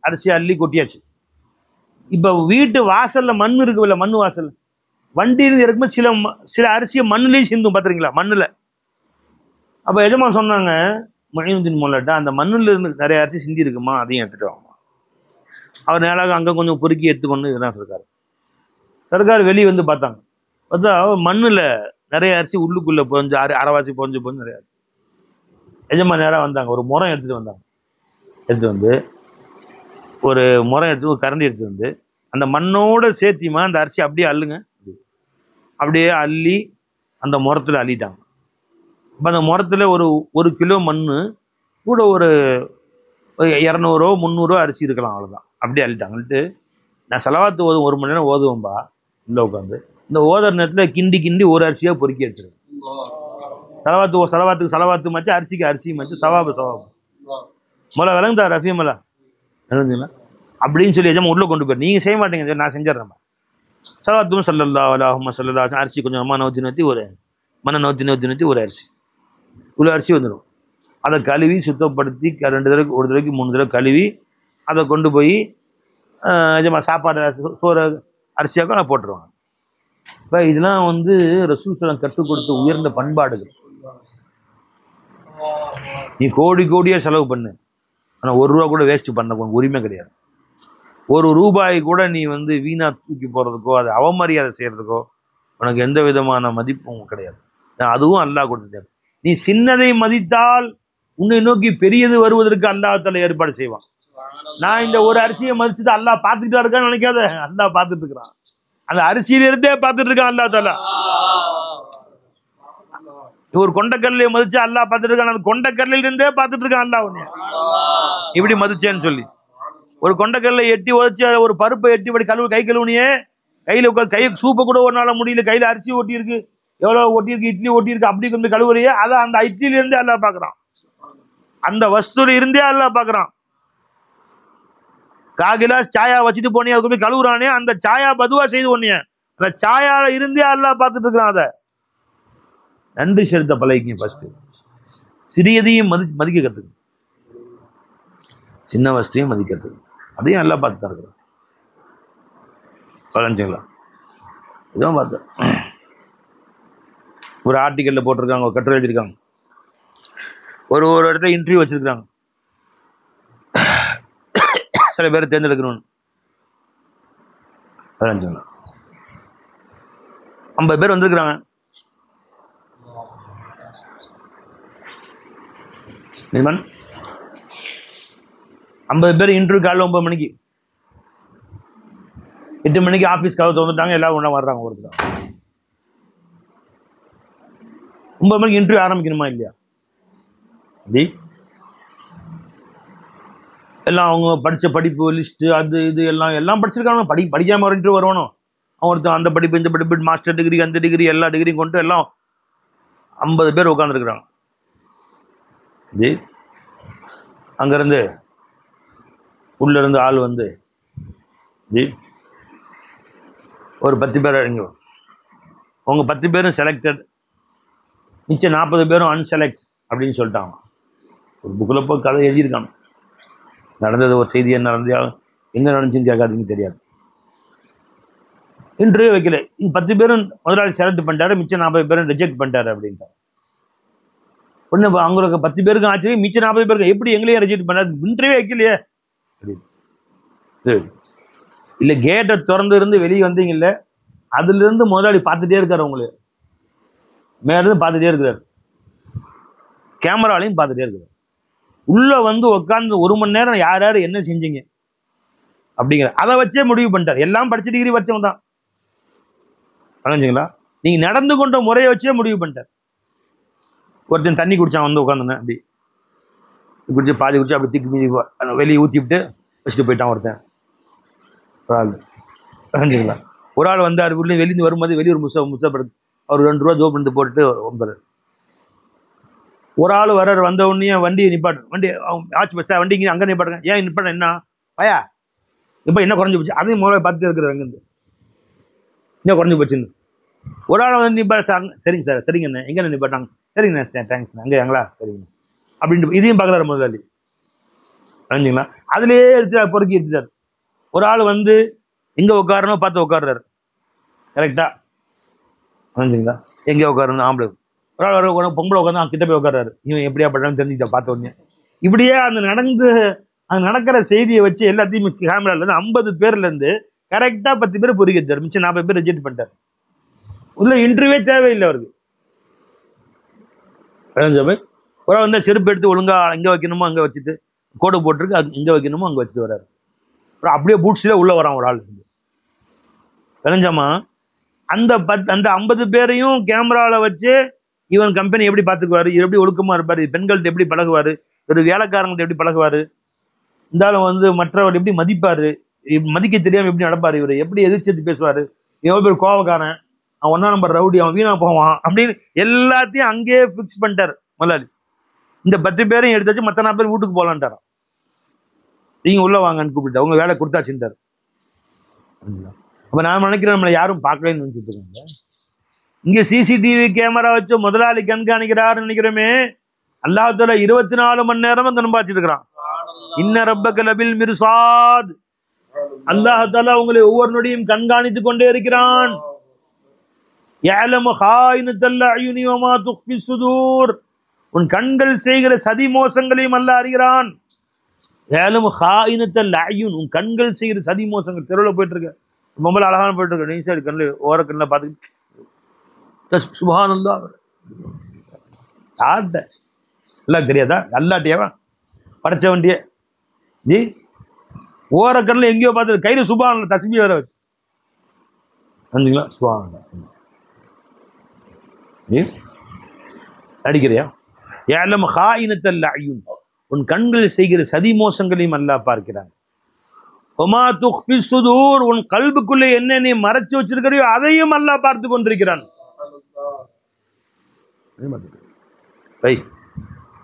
அரிசி அள்ளி கொட்டியாச்சு. இப்போ வீட்டு வாசலில் மண் இருக்குல்ல, மண் வாசல் வண்டியில் இருக்கும்போது சில அரிசியை மண்ணுலேயும் சிந்தும் பார்த்துருங்களா, மண்ணில். அப்போ எஜமா சொன்னாங்க மொஹியுத்தீன் மௌலாட்ட, அந்த மண்ணில் இருந்து நிறைய அரிசி சிந்தி இருக்குமா, அதையும் எடுத்துகிட்டு வாங்க. அவர் நேராக அங்கே கொஞ்சம் பொறுக்கி எடுத்துக்கொண்டு இதெல்லாம் சர்க்கார் சர்க்கார் வெளியே வந்து பார்த்தாங்க. பார்த்தா மண்ணில் நிறைய அரிசி உள்ளுக்குள்ளே பொஞ்சு அரைவாசி பொஞ்சு நிறைய அரிசி. எஜமா நேராக வந்தாங்க, ஒரு முறம் எடுத்துகிட்டு வந்தாங்க. எடுத்துகிட்டு வந்து ஒரு முறம் எடுத்து ஒரு கரண்டி எடுத்துகிட்டு வந்து அந்த மண்ணோடு சேர்த்திமா அந்த அரிசி அப்படியே அள்ளுங்க. அப்படியே அள்ளி அந்த முறத்தில் அள்ளிட்டாங்க. இப்போ அந்த முறத்தில் ஒரு கிலோ மண் கூட ஒரு 200 300 அரிசி இருக்கலாம், அவ்வளோதான். அப்படியே அள்ளிட்டாங்க. அள்ளிட்டு நான் செலவாத்து 1 மணி நேரம் ஓதுவேன்பா உள்ளே உட்காந்து. இந்த ஓதுற நேரத்தில் கிண்டி ஒரு அரிசியாக பொறுக்கி வச்சிருக்கேன். செலவாத்துக்கு மச்சு, அரிசிக்கு அரிசி மச்சு, சவாபு. மொழ விளங்குதா ரஃபி மலா? விளங்குங்களா அப்படின்னு சொல்லி எஜமா உள்ளே கொண்டு போய், நீங்கள் செய்ய மாட்டீங்க, நான் செஞ்சிடறேன். சலவாத்தும் சல்லல்லாஹு அலைஹி வஸல்லம் அரிசி கொஞ்சம் அம்மா நோத்தி ஒரு மண்ணை நோத்தி ஒரு அரிசி இவ்வளோ அரிசி வந்துடும். அதை கழுவி சுத்தப்படுத்தி 2 தடவைக்கு 1 தடவைக்கு 3 தடவை கழுவி அதை கொண்டு போய் சாப்பாடு சோறு அரிசியாக நான் போட்டுருவாங்க. இப்போ இதெல்லாம் ரசூல் ஸல்லல்லாஹு கற்றுக் கொடுத்த உயர்ந்த பண்பாடுகள். நீ கோடியாக செலவு பண்ணு, ஆனால் 1 ரூபா கூட வேஸ்ட் பண்ண உரிமை கிடையாது. 1 ரூபாய் கூட நீ வீணா தூக்கி போகிறதுக்கோ அதை அவமரியாதை செய்கிறதுக்கோ உனக்கு எந்த விதமான மதிப்பும் கிடையாது. அதுவும் அல்லாஹ் கொடுத்துட்டார். நீ சின்னதை மதித்தால் உன்னை நோக்கி பெரியது வருவதற்கு அல்லாஹ்தால ஏற்பாடு செய்வான். நான் இந்த ஒரு அரிசியை மதிச்சுட்டு அல்லாஹ் பார்த்துக்கிட்டா இருக்கான்னு நினைக்காத, அல்லாஹ் பார்த்துட்டு இருக்கிறான். அந்த அரிசியிலிருந்தே பார்த்துட்டு இருக்கான் அல்லாஹ்தால. ஒரு கொண்டக்கல்லையை மதிச்சு அல்லாஹ் பார்த்துட்டு இருக்கான், அந்த கொண்டக்கல்லையில இருந்தே பார்த்துட்டு இருக்கான் அல்லாஹ் உன்னை இப்படி மதிச்சேன்னு சொல்லி. ஒரு கொண்டக்கல்லை எட்டி உதச்சி ஒரு பருப்பை எட்டி படி கை கழுவுனியே, கையில் உட்காந்து கை சூப்பை கூட ஒரு நாள் முடியல, கையில் அரிசி ஒட்டி இருக்கு, எவ்வளோ ஒட்டியிருக்கு, இட்லி ஒட்டியிருக்கு, அப்படி கொண்டு கழுவுறையே, அதை அந்த இட்லியிலிருந்தே அல்லாஹ் பார்க்குறான். அந்த வஸ்துல இருந்தே அல்லாஹ் பார்க்குறான். காகிலாஸ் சாயா வச்சுட்டு போனியே, அதுக்கு போய் கழுவுறானே, அந்த சாயா பதுவா செய்து ஒன்னிய அந்த சாயால இருந்தே அல்லாஹ் பார்த்துட்டு இருக்கிறான். அதை நன்றி செலுத்த பழகிங்க. ஃபர்ஸ்ட் சிறியதையும் மதிக்க கற்றுக்கு, சின்ன வஸ்தையும் மதிக்கிறதுக்கு, அதையும் எல்லாம் பார்த்து தான் இருக்கிறோம். வளைஞ்சுங்களா? இதான் பார்த்தேன். ஒரு ஆர்டிக்கலில் போட்டிருக்காங்க, ஒரு கட்டுரை எழுதியிருக்காங்க, ஒரு இடத்துல இன்டர்வியூ வச்சிருக்காங்க, சில பேர் தேர்ந்தெடுக்கணும்னு. வளைஞ்சுங்களா? 50 பேர் வந்திருக்கிறாங்க. நிர்மன் 50 பேர் இன்டர்வியூ காலையில் 9 மணிக்கு, 8 மணிக்கு ஆஃபீஸ் கதவு திறந்துட்டாங்க, எல்லாரும் ஒன்றா வர்றாங்க. ஒருத்தர் 9 மணிக்கு இன்டர்வியூ ஆரம்பிக்கணுமா இல்லையா? அப்படி எல்லாம் அவங்க படித்த படிப்பு லிஸ்ட்டு அது இது எல்லாம் படிச்சிருக்காங்க. படிக்காமல் ஒரு இன்டர்வியூ வருவானோ அவன் ஒருத்தன் அந்த படிப்பு இந்த படிப்பு மாஸ்டர் டிகிரி அந்த டிகிரி எல்லா டிகிரியும் கொண்டு எல்லாம் 50 பேர் உட்காந்துருக்குறாங்க. ஜி அங்கேருந்து உள்ளேருந்து ஆள் வந்து ஜி ஒரு 10 பேர் இங்கே, அவங்க 10 பேரும் செலக்டட், மிச்சம் 40 பேரும் அன்செலக்ட் அப்படின்னு சொல்லிட்டாங்க. ஒரு புக்கில் போய் கதை எழுதியிருக்காங்க. நடந்தது ஒரு செய்தி, என்ன நடந்தாலும் எங்கே நடந்துச்சுன்னு கேட்காதீங்க, தெரியாது. இன்டர்வியூ வைக்கல, 10 பேரும் முதலாளி செலக்ட் பண்ணிட்டாரு, மிச்சம் 40 பேரும் ரிஜெக்ட் பண்ணிட்டாரு அப்படின்ட்டார். ஒன்று அவங்களுக்கு 10 பேருக்கு ஆச்சரியம், மிச்சம் 40 பேருக்கு எப்படி எங்களையே ரிஜெக்ட் பண்ணாரு, இன்டர்வியூ வைக்கலையே அப்படின்னு. இல்லை கேட்டை திறந்து இருந்து வெளியே வந்தீங்கல்ல, அதுலேருந்து முதலாளி பார்த்துட்டே இருக்காரு, உங்களுக்கு மேலேருந்து பார்த்துட்டே இருக்கிறார், கேமராலையும் பார்த்துட்டே இருக்கிறார். உள்ளே வந்து உட்காந்து 1 மணி நேரம் யார் யார் என்ன செஞ்சீங்க அப்படிங்கிற அதை வச்சே முடிவு பண்ணிட்டார். எல்லாம் படிச்ச டிகிரி வச்சவங்க தான், வணங்குங்களா? நீங்கள் நடந்து கொண்ட முறையை வச்சே முடிவு பண்ணிட்டார். ஒருத்தன் தண்ணி குடிச்சான், வந்து உட்காந்துனேன், அப்படி குடிச்சு பாதி குடிச்சு அப்படி திக்கி மீதி வெளியே ஊற்றி விட்டு வச்சுட்டு போயிட்டான் ஒருத்தன். ஒரு ஆள் வணங்குங்களா? ஒரு ஆள் வந்து அது உள்ளே வெளியே வரும்போது வெளியே ஒரு முசப்படுது, அவர் 2 ரூபா ஜோப் பண்ணி போட்டுட்டு ஒன்பது. ஒரு ஆள் வர்றார், வந்த உடனே வண்டியை நிப்பாட்டு, வண்டி ஆச்சு பஸ்ஸா வண்டிங்க அங்கே நிப்பாட்டுங்க, ஏன் நிப்பாட்ட என்ன பயா இப்போ என்ன குறைஞ்சி போச்சு, அதையும் முதல்ல பார்த்துட்டு இருக்கிறார், அங்கேருந்து இன்னும் குறைஞ்சி போச்சுன்னு. ஒரு ஆள் வந்து நிப்பாட்டு, சார் சரிங்க சார் சரிங்கண்ணே எங்கே நிப்பாட்டாங்க, சரிங்கண்ணா சார் தேங்க்ஸ்ண்ணா அங்கே எங்களா சரிங்கண்ணா அப்படின்ட்டு இதையும் பார்க்குறாரு முதலாளி. வணங்குங்களா? அதுலேயே எடுத்து பொறுக்கி எடுத்துட்டார். ஒரு ஆள் வந்து எங்கே உட்காரணும் பார்த்து உட்காடுறாரு கரெக்டாக, வணங்குங்களா? எங்கே உட்காரணும் ஆம்பளை, ஒரு ஆள் பொம்பளை உட்காந்து கிட்ட போய் உட்காராரு, இவன் எப்படியா பண்ணுறான்னு தெரிஞ்சுக்கிட்ட பார்த்த உடனே. இப்படியே அந்த நடக்கிற செய்தியை வச்சு எல்லாத்தையும் கேமராலேருந்து 50 பேர்லேருந்து கரெக்டாக 10 பேர் பொறுக்கிட்டார், மிச்சம் 40 பேர் ரிஜெக்ட் பண்ணிட்டார். உள்ள இன்டர்வியூவே தேவையில்லை அவருக்கு. ஒரு ஆள் வந்து செருப்பு எடுத்து ஒழுங்கா எங்கே வைக்கணுமோ அங்கே வச்சுட்டு, கோடு போட்டிருக்கு அது எங்கே வைக்கணுமோ அங்கே வச்சுட்டு வர்றாரு. அப்புறம் அப்படியே பூட்ஸ்லேயே உள்ளே வரான் ஒரு ஆள். விளைஞ்சாமா அந்த 50 பேரையும் கேமராவில் வச்சு இவன் கம்பெனி எப்படி பார்த்துக்குவார், இது எப்படி ஒழுக்கமாக இருப்பார், பெண்கள்கிட்ட எப்படி பழகுவார், ஒரு வேலைக்காரங்கள்ட்ட எப்படி பழகுவார், இருந்தாலும் வந்து மற்றவர் எப்படி மதிப்பார், மதிக்க தெரியாமல் எப்படி நடப்பார், இவர் எப்படி எதிர்த்து பேசுவார், எவ்வளோ பேர் கோவக்காரன், அவன் 1ஆம் நம்பர் ரவுடி, அவன் வீணா போவான் அப்படின்னு எல்லாத்தையும் அங்கேயே ஃபிக்ஸ் பண்ணிட்டார் முதலாளி. இந்த 10 பேரையும் எடுத்தாச்சு, மற்ற 40 பேர் வீட்டுக்கு போகலான்ட்டாரான். நீங்கள் உள்ளே வாங்கன்னு கூப்பிட்டு அவங்க வேலை கொடுத்தாச்சுட்டார். அப்போ நான் நினைக்கிறேன் நம்மளை யாரும் பார்க்கலன்னு நினச்சிட்டு இருக்காங்க. இங்கே சிசிடிவி கேமரா வச்சு முதலாளி கண்காணிக்கிறாருன்னு நினைக்கிறோமே, அல்லாஹ் தஆலா 24 மணி நேரமும் கண்பாச்சிட்டு இருக்கிறான். இன்ன ரப்பக லபில் மிர்சாத், அல்லாஹ் தஆலா உங்களை ஒவ்வொரு நொடியும் கண்காணித்து கொண்டே இருக்கிறான். யஅலமு ஹாயினத்தல் அயுனி வமா துஃபி சுதூர், உன் கண்கள் செய்கிற சதி மோசங்களையும் அல்லாஹ் அறிகிறான். யஅலமு ஹாயினத்தல் அயுன், உன் கண்கள் செய்கிற சதி மோசங்கள். தெருவில் போயிட்டு இருக்க மொபைல் அழகான போயிட்டு இருக்க, நீ சரி கண்ணில் ஓர கண்ணில் பார்த்துக்கிட்டு சுப்ஹானல்லாஹ் யார்கிட்ட எல்லாம் தெரியாதா, அல்லாட்டியாவா படைச்ச வண்டிய ஜி ஓர கண்ணில் எங்கேயோ பார்த்து கையில் சுப்ஹானல்லாஹ் தஸ்பீஹ் வேற வச்சு வந்துங்களா, சுப்ஹானல்லாஹ் அடிக்கிறியா? யஅலமு ஹாயினத்தல் அயுன், உன் கண்கள் செய்கிற சதி மோசங்களையும் அல்லாஹ் பார்க்கிறான். வமா துஃபி சுதூர், உன் கல்புக்குள்ளே என்ன நீ மறைச்சு வச்சிருக்கிறியோ அதையும் அல்லாஹ் பார்த்து கொண்டிருக்கிறான்.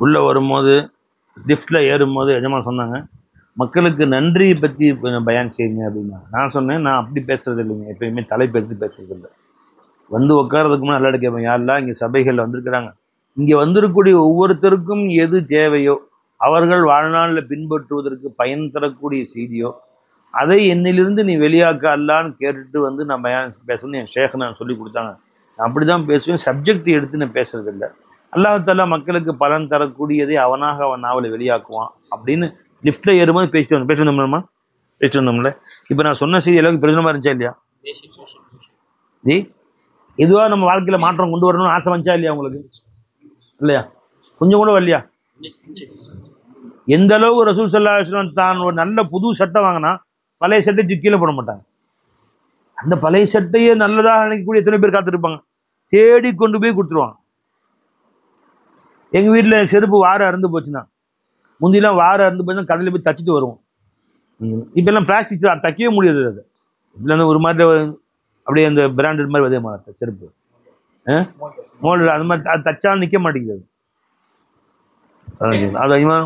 உள்ள வரும்போது லிஃப்ட்ல ஏறும்போது எஜமா சொன்னாங்க, மக்களுக்கு நன்றி பற்றி பயான் செய்யுங்க அப்படின்னா. நான் சொன்னேன், நான் அப்படி பேசுறது இல்லைங்க, எப்பயுமே தலைப்பு எடுத்து பேசுறது இல்லை. வந்து உட்காரதுக்கு முன்னாடி நல்லா கேட்பேன், யாரெல்லாம் இங்கே சபைகளில் வந்திருக்கிறாங்க, இங்கே வந்திருக்கக்கூடிய ஒவ்வொருத்தருக்கும் எது தேவையோ, அவர்கள் வாழ்நாளில் பின்பற்றுவதற்கு பயன் தரக்கூடிய செய்தியோ அதை என்னிலிருந்து நீ வெளியாக்க அல்லான்னு கேட்டுட்டு வந்து நான் பேசணும்னு என் ஷேக் நான் சொல்லி கொடுத்தாங்க. நான் அப்படி தான் பேசுவேன், சப்ஜெக்ட் எடுத்து நான் பேசுறது இல்லை. அல்லாஹ் மக்களுக்கு பலன் தரக்கூடியதை அவனாக அவன் நாவலை வெளியாக்குவான் அப்படின்னு லிஃப்ட்ல ஏறும்போது பேசிட்டு வந்தோம்ல. இப்போ நான் சொன்ன செய்தி எல்லாருக்கும் பிரயோஜனமா இருந்துச்சா இல்லையா? ஜி இதுவாக நம்ம வாழ்க்கையில் மாற்றம் கொண்டு வரணும்னு ஆசை வந்துச்சா இல்லையா உங்களுக்கு? இல்லையா? கொஞ்சம் கூட வரலையா? எந்த அளவுக்கு ரசூல் ஸல்லல்லாஹு அலைஹி வஸல்லம் தான் ஒரு நல்ல புது சட்டை வாங்கினா பழைய சட்டை கீழே போட மாட்டாங்க. அந்த பழைய சட்டையே நல்லதாக நினைக்கக்கூடிய எத்தனை பேர் காத்திருப்பாங்க, தேடி கொண்டு போய் கொடுத்துருவாங்க. எங்கள் வீட்டில் செருப்பு வாரம் அறுந்து போச்சுன்னா, முந்திலாம் வாரம் அறுந்து போச்சுன்னா கடையில் போய் தச்சுட்டு வருவோம். இப்போல்லாம் பிளாஸ்டிக் தைக்கவே முடியாது. அது இல்லை ஒரு மாதிரி அப்படியே அந்த பிராண்டட் மாதிரி அதே மாதிரி செருப்பு மோல்டு அது மாதிரி அது தச்சாலும் நிற்க மாட்டேங்குது. அது அதிகமாக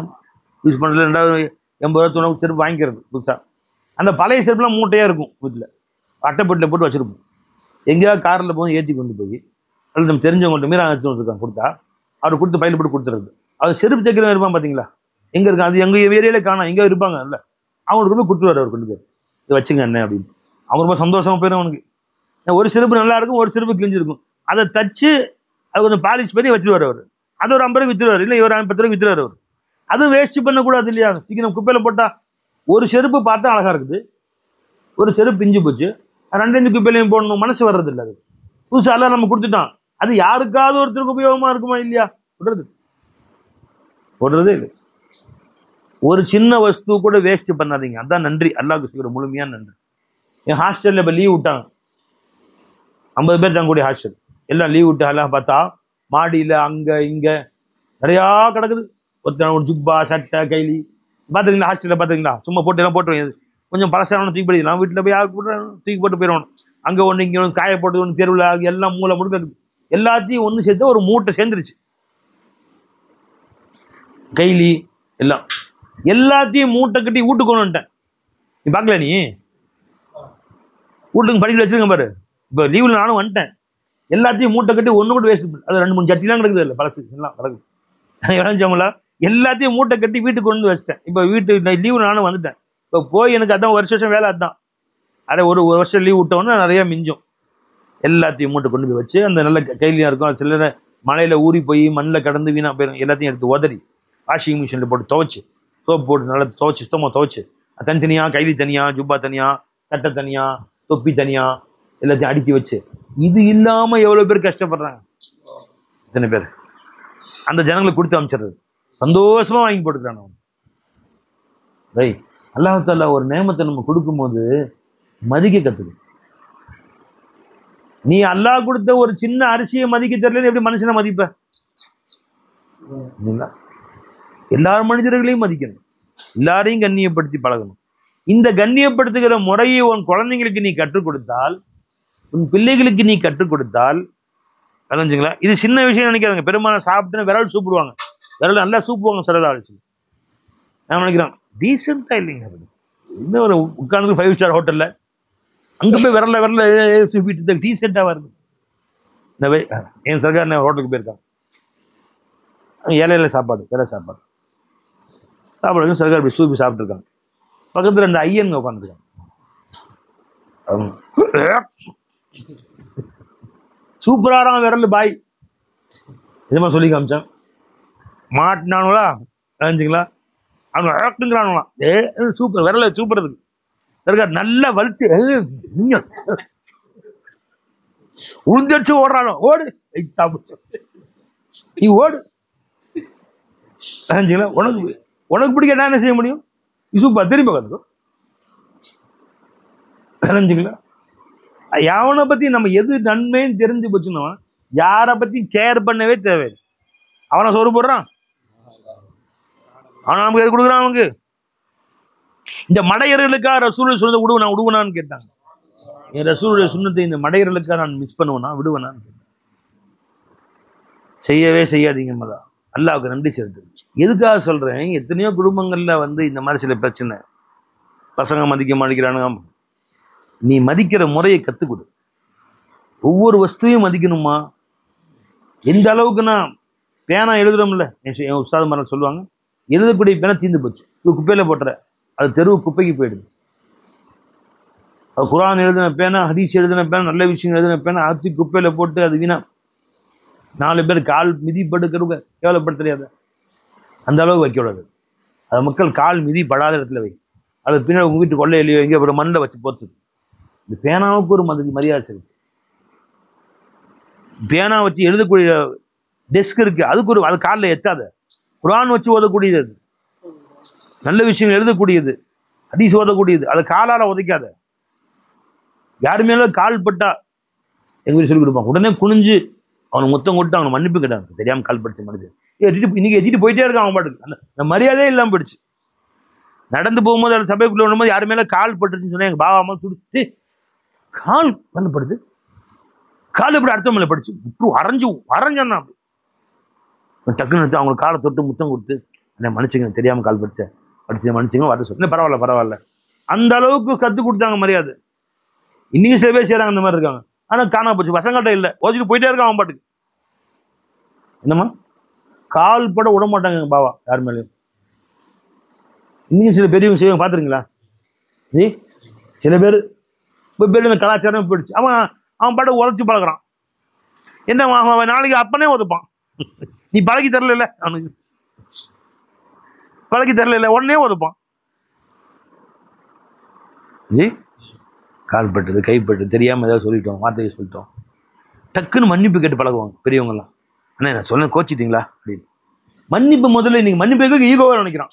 யூஸ் பண்ணுறது 280 ரூபா 90 செருப்பு வாங்கிக்கிறது புதுசாக. அந்த பழைய செருப்புலாம் மூட்டையாக இருக்கும், வீட்டில் அட்டைப்பட்டில் போட்டு வச்சுருப்போம். எங்கேயாவது காரில் போய் ஏற்றி கொண்டு போய் அது நம்ம தெரிஞ்சவங்கள்ட்ட மீறி வச்சுருக்காங்க, கொடுத்தா அவர் கொடுத்து பையில் போட்டு கொடுத்துறது. அது செருப்பு தைக்கிறவங்க இருப்பான் பார்த்தீங்களா, எங்கே இருக்கான், அது எங்கள் ஏரியாவிலே காணும், எங்கே இருப்பாங்க இல்லை, அவங்களுக்கு போய் கொடுத்துருவார். அவர் கொண்டு போய் இதை வச்சுங்க என்ன அப்படின்னு. அவங்க ரொம்ப சந்தோஷமாக போயிடும். அவனுக்கு ஒரு செருப்பு நல்லா இருக்கும், ஒரு செருப்பு கிழிஞ்சிருக்கும். அதை தச்சு அது கொஞ்சம் பாலிஷ் பண்ணி வச்சுருவார் அவர். அது ஒரு 50 ரூபாய்க்கு விற்றுருவார், இல்லை ஒரு 10 ரூபாய்க்கு விற்றுருவார் அவர். அதுவும் வேஸ்ட் பண்ணக்கூடாது இல்லையா? தூக்கி நம்ம குப்பையில் போட்டால் ஒரு செருப்பு பார்த்தா அழகாக இருக்குது, ஒரு செருப்பு பிஞ்சு போச்சு, 2 குப்பையிலையும் போடணும் மனசு வர்றதில்லை. அது புதுசாக எல்லாம் நம்ம கொடுத்துட்டோம், அது யாருக்காவது ஒருத்தருக்கு உபயோகமாக இருக்குமா இல்லையா? போடுறதே இல்லை. ஒரு சின்ன வஸ்து கூட வேஸ்ட் பண்ணாதீங்க. அதான் நன்றி, அல்லாஹ்வுக்கு செய்கிற முழுமையான நன்றி. என் ஹாஸ்டலில் இப்போ லீவ் விட்டாங்க, 50 பேர் தங்கக்கூடிய ஹாஸ்டல். எல்லாம் லீவ் விட்டு எல்லாம் பார்த்தா மாடியில் அங்கே இங்கே நிறையா கிடக்குது. ஒருத்தர் ஒரு ஜுப்பா சட்டை கைலி பார்த்துருங்களா? ஹாஸ்டலில் பார்த்துருங்களா? சும்மா போட்டு எல்லாம் போட்டுருவீங்க. கொஞ்சம் பழசான தூக்கி போடுக்கலாம், வீட்டில் போய் யாருக்கு போட்டு தூக்கி போட்டு போயிடணும். அங்கே ஒன்று இங்கே ஒன்று காய போட்டு ஒன்று தெருவில் எல்லாம் மூளை முடுக்க இருக்குது. எல்லாத்தையும் ஒன்று சேர்த்து ஒரு மூட்டை சேர்ந்துருச்சு. கைலி எல்லாம் எல்லாத்தையும் மூட்டை கட்டி வீட்டுக்கு கொண்டு வந்துட்டேன். நீ பார்க்கல, நீ வீட்டுக்கு படிக்க வச்சிருங்க பாரு. இப்போ லீவில் நானும் வந்துட்டேன், எல்லாத்தையும் மூட்டை கட்டி ஒன்று கூட வேஸ்ட். அது 2-3 சட்டிலாம் கிடக்குது, இல்லை பழசு எல்லாம் கிடக்குது. விளைஞ்சவங்களா எல்லாத்தையும் மூட்டை கட்டி வீட்டுக்கு கொண்டு வந்து வச்சிட்டேன். இப்போ வீட்டு லீவில் நானும் வந்துட்டேன். இப்போ போய் எனக்கு அதான் வருஷம் வேலை. அதுதான் அதே ஒரு வருஷம் லீவ் விட்டோன்னா நிறையா மிஞ்சும். எல்லாத்தையும் மூட்டை கொண்டு போய் வச்சு அந்த நல்ல கைலியாக இருக்கும். சில மழையில் ஊறி போய் மண்ணில் கடந்து வீணாக போயிடும். எல்லாத்தையும் எடுத்து உதறி வாஷிங் மிஷினில் போட்டு துவைச்சி, சோப்பு போட்டு நல்லா துவைச்சி சுத்தமாக துவைச்சி, தனித்தனியாக கைலி தனியாக, ஜுப்பா தனியாக, சட்டை தனியாக, தொப்பி தனியாக எல்லாத்தையும் அடுக்கி வச்சு. இது இல்லாமல் எவ்வளோ பேர் கஷ்டப்படுறாங்க, இத்தனை பேர். அந்த ஜனங்களுக்கு கொடுத்து அமைச்சிடுறது, சந்தோஷமாக வாங்கி போட்டுக்கிறான் அவன். ரைட். அல்லாஹ் தஆலா ஒரு நேமத்தை நம்ம கொடுக்கும்போது மதிக்க கற்றுக்கு. நீ அல்லாஹ் கொடுத்த ஒரு சின்ன அரிசியை மதிக்க தெரியல, எப்படி மனுஷனை மதிப்ப? எல்லாரும் மனிதர்களையும் மதிக்கணும், எல்லாரையும் கண்ணியப்படுத்தி பழகணும். இந்த கண்ணியப்படுத்துகிற முறையை உன் குழந்தைங்களுக்கு நீ கற்றுக் கொடுத்தால், உன் பிள்ளைகளுக்கு நீ கற்றுக் கொடுத்தால், அலைஞ்சுங்களா? இது சின்ன விஷயம் நினைக்காதுங்க. பெரும்பாலும் சாப்பிட்டுன்னு விரல் சூப்பிடுவாங்க, விரல் நல்லா சூப்புவாங்க சிலதா அழைச்சி. நான் நினைக்கிறேன் டீசெண்டாக இல்லைங்க. இன்னும் ஒரு உட்காந்து 5 ஸ்டார் ஹோட்டலில் அங்கே போய் விரல சூப்பிட்டு டீசெண்டாக வருது. இந்த என் சர்க்கார் ஹோட்டலுக்கு போயிருக்காங்க, இலையில சாப்பாடு, இலை சாப்பாடு சர்க்கார் இப்படி சூப்பி சாப்பிட்ருக்காங்க. பக்கத்தில் 2 ஐயனுங்க உட்காந்துருக்காங்க. சூப்பராக விரல் பாய் இதமா சொல்லி காமிச்சான். மாட்டினானுங்களா நினைச்சிங்களா? அவங்க அழகுங்கிறானுங்களா, சூப்பர் விரல சூப்பரதுக்கு. சர்க்கார் நல்லா வலிச்சு உளுந்தடிச்சு ஓடுறானோ, ஓடு நீ ஓடு. நினைச்சிங்களா? உனக்கு பிடிக்க என்ன செய்ய முடியும்? சூப்பர் திரும்பி பார்த்துக்கோ. நினைச்சிங்களா? அவனை பற்றி நம்ம எது நன்மைன்னு தெரிஞ்சு போச்சுன்னா யாரை பற்றி கேர் பண்ணவே தேவையில்லை. அவனை சோறு போடுறான், அவனை நமக்கு எது கொடுக்குறான்? அவனுக்கு இந்த மடையர்களுக்காக ரசூலுடைய சுன்னத்தை நான் விடுவேனான்னு கேட்டாங்க. என் ரசூலுடைய சுன்னத்தை இந்த மடையர்களுக்காக நான் மிஸ் பண்ணுவேனா, விடுவேனான்னு கேட்டேன். செய்யவே செய்யாதீங்க. மதா அல்லாஹ்வுக்கு நன்றி செலுத்து. எதுக்காக சொல்கிறேன், எத்தனையோ குடும்பங்களில் இந்த மாதிரி சில பிரச்சனை, பசங்க மதிக்க மாட்டேங்கிறானுங்க. நீ மதிக்கிற முறையை கற்றுக் கொடு. ஒவ்வொரு வஸ்துவையும் மதிக்கணுமா? எந்த அளவுக்கு நான் பேனா எழுதுறோம்ல, என் உஸ்தாது மாதிரி சொல்லுவாங்க, எழுதக்கூடிய பேனா தீர்ந்து போச்சு, இது குப்பையில் போட்டுற, அது தெருவு குப்பைக்கு போயிடுது. அது குர்ஆன் எழுதின பேனா, ஹதீஸ் எழுதின பேனா, நல்ல விஷயம் எழுதின பேனா ஆத்தி குப்பையில போட்டு அது வீணா 4 பேர் கால் மிதிப்படுக்கிறவங்க கேவலப்பட தெரியாத அந்த அளவுக்கு வைக்கக்கூடாது. அது மக்கள் கால் மிதி படாத இடத்துல வை. அது பின்னாடி உங்க வீட்டு கொள்ளையிலையோ எங்கே ஒரு மண்ணில் வச்சு போச்சு. இந்த பேனாவுக்கு ஒரு மரியாதை இருக்கு. பேனா வச்சு எழுதக்கூடிய டெஸ்க் இருக்கு, அதுக்கு ஒரு அது காலில் எத்தாத. குர்ஆன் வச்சு ஓதக்கூடியது, அது நல்ல விஷயம் எழுதக்கூடியது, ஹதீஸ் ஓதக்கூடியது, அதை காலால் உதைக்காத. யாரு மேலும் கால் பட்டா எங்க வீட்டு சொல்லி கொடுப்பாங்க, உடனே குனிஞ்சு அவனை மொத்தம் கொட்டு அவனை மன்னிப்பு கேட்டாங்க. தெரியாம கால் படிச்ச மனுஷன் இன்னைக்கு எத்திட்டு போயிட்டே இருக்கான். அவன் பாட்டுக்கு அந்த மரியாதையே இல்லாமல் போயிடுச்சு. நடந்து போகும்போது அந்த சபைக்குள்ள வரும்போது யாரு மேல கால் பட்டுச்சுன்னு சொன்னா எங்க பாபா அம்மா துடிச்சு கால் வந்து படுது, கால் எப்படி அர்த்தம் இல்லை படிச்சு விட்டு அரைஞ்சான். அப்படி டக்குன்னு எடுத்து அவங்களுக்கு காலை தொட்டு முத்தம் கொடுத்து என்ன மன்னிச்சுங்க, தெரியாம கால் படிச்ச மன்னிச்சுங்க வர சொல்லு, பரவாயில்ல. அந்த அளவுக்கு கற்றுக் கொடுத்தாங்க மரியாதை. இன்னைக்கு சில பேர் செய்யறாங்க அந்த மாதிரி இருக்காங்க. ஆனா காணா போச்சு, பசங்கள்ட்ட இல்லை, ஓதிட்டு போயிட்டே இருக்கான் அவன் பாட்டுக்கு. என்னம்மா கால் பட விட மாட்டாங்க எங்க பாவா யார் மேலேயும். இன்னைக்கும் சில பெரியவங்க செய்வாங்க, பார்த்துருங்களா? சில பேர் இந்த கலாச்சாரம் போயிடுச்சு. அவன் பாட்டு உழைச்சி பழகிறான். என்ன அவன் நாளைக்கு அப்பனே உதப்பான். நீ பழகி தரல, அவனுக்கு பழகி தரல, உடனே உதப்பான். கால் பட்டது கைப்பட்டு தெரியாம ஏதாவது சொல்லிட்டோம், வார்த்தையை சொல்லிட்டோம், டக்குன்னு மன்னிப்பு கேட்டு பழகுவாங்க பெரியவங்கலாம். அண்ணா நான் சொன்ன கோச்சிட்டீங்களா அப்படின்னு. மன்னிப்பு முதல்ல இன்னைக்கு மன்னிப்பு ஈகோவை நினைக்கிறான்.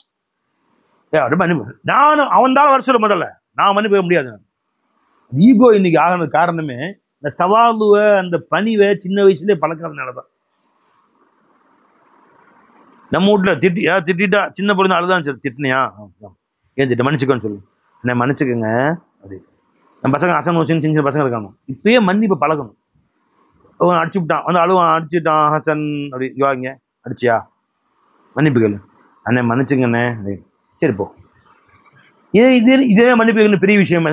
நானும் அவன் தான் வர சொல்ல, முதல்ல நான் மன்னிப்பு முடியாது. ஈகோ இன்னைக்கு ஆகினது காரணமே இந்த தவாலுவ அந்த பணிவை சின்ன வயசுலேயே பழக்கிறதுனாலதான். நம்ம வீட்டுல திட்டிட்டா சின்ன பொழுது அழுதான் சரி, திட்டினியா ஏன் திட்ட மன்னிச்சுக்கோன்னு சொல்லு, என்ன மன்னிச்சுக்கோங்க அப்படி. நம்ம பசங்க ஹசன் ஹுசேன் சின்ன பசங்க இருக்காங்க, இப்பயே மன்னிப்பு பழகணும். அவன் அடிச்சு விட்டான், வந்து அழுவான், அடிச்சுட்டான் ஹசன் அப்படி, வாங்க அடிச்சியா மன்னிப்பு கேளு, அண்ணே மன்னிச்சுங்கண்ணே, சரி போ. இதே மன்னிப்பு பெரிய விஷயம்.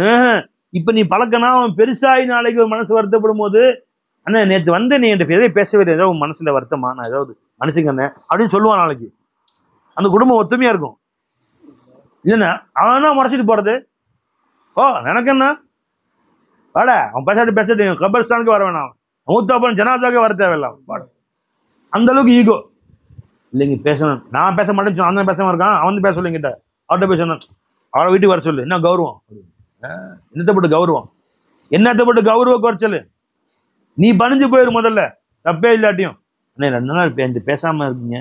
இப்ப நீ பழக்கனா அவன் பெருசாகி நாளைக்கு ஒரு மனசு வருத்தப்படும் போது, அண்ணா நேற்று வந்து நீ என்கிட்ட எதை பேசவே இல்லை, ஏதோ உன் மனசுல வருத்தமா, நான் ஏதாவது மன்னிச்சுங்கண்ணே அப்படின்னு சொல்லுவான். நாளைக்கு அந்த குடும்பம் ஒத்துமையா இருக்கும். இல்லைண்ணா அவனா மறைச்சிட்டு போறது, ஓ எனக்கு என்ன வாட அவன் பேசாட்டு கபர்ஸ்தானுக்கு வர வேணாம், மூத்தாப்பன் ஜனாதாக்கு வர தேவையில்லாம். அந்த அளவுக்கு ஈகோ இல்லைங்க. பேசணும், நான் பேச மாட்டேன்னு அந்த பேசாம இருக்கான், அவன் வந்து பேச சொல்லிங்கிட்ட அவர்கிட்ட பேசணும், அவரை வீட்டுக்கு வர சொல்லு. என்ன கௌரவம், என்னத்தப்பட்டு கௌரவம், என்னத்தப்பட்டு கௌரவ குறைச்சல். நீ பணிஞ்சு போயிரு முதல்ல, தப்பே இல்லாட்டியும். அண்ணே 2 நாள் பேசாம இருக்கீங்க,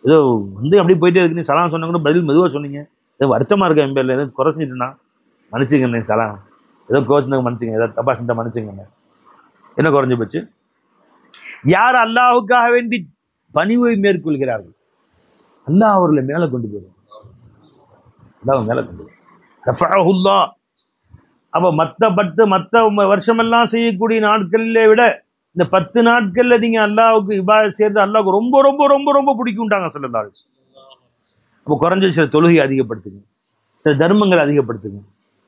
ஏதோ வந்து அப்படியே போயிட்டே இருக்கு, நீ சலாம் சொன்ன கூட பதில் மெதுவாக சொன்னீங்க, ஏதோ வருத்தமா இருக்க என் பேர்ல, ஏதோ குறை செஞ்சுட்டுனா மன்னிச்சுங்கண்ணே, சலாம் ஏதோ கோச்சிருந்தாங்க மன்னிச்சுங்க, ஏதோ தப்பா செஞ்சா மன்னிச்சுங்கண்ணே. என்ன குறைஞ்சு போச்சு? யார் அல்லாஹ்வுக்காக வேண்டி பணிவை மேற்கொள்கிறார்கள், அல்லாஹ் அவர்களை மேலே கொண்டு போயிடும். அல்லாஹ் மேலே கொண்டு போயிடும். அப்ப மற்ற வருஷமெல்லாம் செய்யக்கூடிய நாட்களிலே விட இந்த 10 நாட்கள்ல நீங்க அல்லாஹ்வுக்கு இபாதத் செய்யறது அல்லாஹ்வுக்கு ரொம்ப ரொம்ப ரொம்ப ரொம்ப பிடிக்கும்ட்டாங்க ஸல்லல்லாஹு அலைஹி வஸல்லம். அப்போ குறைஞ்ச சில தொழுகை அதிகப்படுத்துங்க, சில தர்மங்களை அதிகப்படுத்துங்க.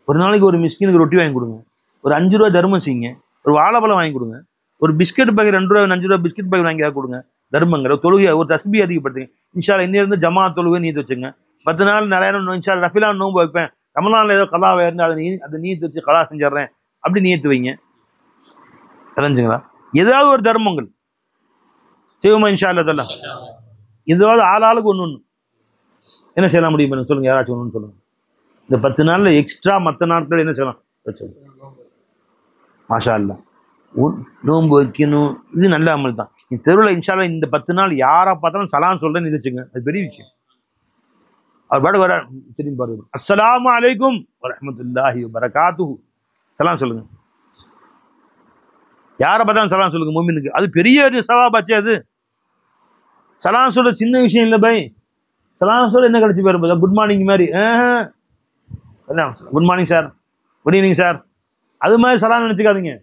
ஒரு நாளைக்கு ஒரு மிஸ்கினுக்கு ரொட்டி வாங்கி கொடுங்க, ஒரு 5 ரூபா தர்மம் செய்யுங்க, ஒரு வாழைப்பழம் வாங்கி கொடுங்க, ஒரு பிஸ்கட் பேக்கெட் 2 ரூபா 5 ரூபா பிஸ்கட் பேக்கெட் வாங்கி கொடுங்க. தர்மங்களை தொழுகை ஒரு தஸ்பீ அதிகப்படுத்துங்க. இன்ஷா அல்லாஹ் இன்னிலிருந்து ஜமா தொழுகை நீத்து வச்சுங்க. 10 நாள் நிறைய இன்ஷா அல்லாஹ் ரஃபிலா நோன்பு வைப்பேன், ரமலான்ல ஏதோ கலாவை இருந்து அதை நீத்து வச்சு கலா செஞ்சிடறேன் அப்படி நீத்து வைங்க. தெரிஞ்சுங்களா? ஏதாவது ஒரு தர்மங்கள் செய்வோமா இன்ஷா அல்லாஹ் தஆலா. ஏதாவது ஆளாளுக்கு ஒன்று என்ன செய்யலாம் முடியும் சொல்லுங்க, யாராச்சும் ஒன்று சொல்லுங்க. இந்த 10 நாள்ல எக்ஸ்ட்ரா மற்ற நாட்கள் என்ன செய்யலாம்? மாஷா அல்லாஹ் நோன்பு வைக்கணும், இது நல்ல அமல் தான். நீ தெருவில் இன்ஷா அல்லாஹ் இந்த 10 நாள் யாரை பார்த்தாலும் சலாம் சொல்றேன்னு நினைச்சுங்க, அது பெரிய விஷயம். அவர் பாடு வர திரும்பி பாரு, அஸ்ஸலாமு அலைக்கும் வரஹ்மத்துல்லாஹி வபரகாத்துஹு, சலாம் சொல்லுங்க. யாரை பார்த்தாலும் சலாம் சொல்லுங்க மூமினுக்கு, அது பெரிய சவாபாச்சு. அது சலாம் சொல்ற சின்ன விஷயம் இல்லை பை. சலாம் சொல்ல என்ன கிடைச்சி போயிருப்பா, குட் மார்னிங் மாதிரி, good morning sir, good evening sir, அது மாதிரி சலாம் நினைச்சுக்காதீங்க.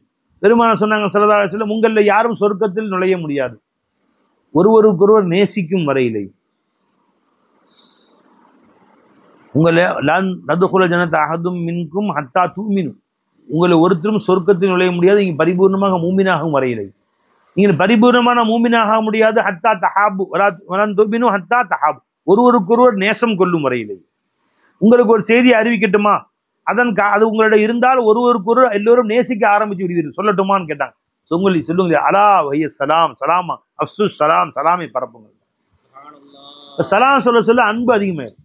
பெருமானார் சொன்னாங்க ஸல்லல்லாஹு அலைஹி வஸல்லம், உங்களில் யாரும் சொர்க்கத்தில் நுழைய முடியாது ஒருவருக்கொருவர் நேசிக்கும் வரையிலே. உங்களை உங்களை ஒருத்தரும் சொர்க்கத்தில் நுழைய முடியாது, நீங்க பரிபூர்ணமாக மூமினாகும் வரையிலே. நீங்கள் பரிபூர்ணமான மூமினாக முடியாது ஹத்தா தஹாபு வலன் துமினு ஹத்தா தஹாபு, ஒருவருக்கொருவர் நேசம் கொள்ளும் வரையிலே. உங்களுக்கு ஒரு செய்தியை அறிவிக்கட்டுமா, அது உங்களிடம் இருந்தால் ஒருவருக்கு எல்லோரும் நேசிக்க ஆரம்பிச்சு விடுவீர்கள். சொல்லட்டுமான்னு கேட்டாங்க. சொல்லுங்க அலா வைய சலாம் சலாமா அப்சு சலாம் சலாமை பரப்புங்க. சலாம் சொல்ல அன்பு அதிகமாயிரும்.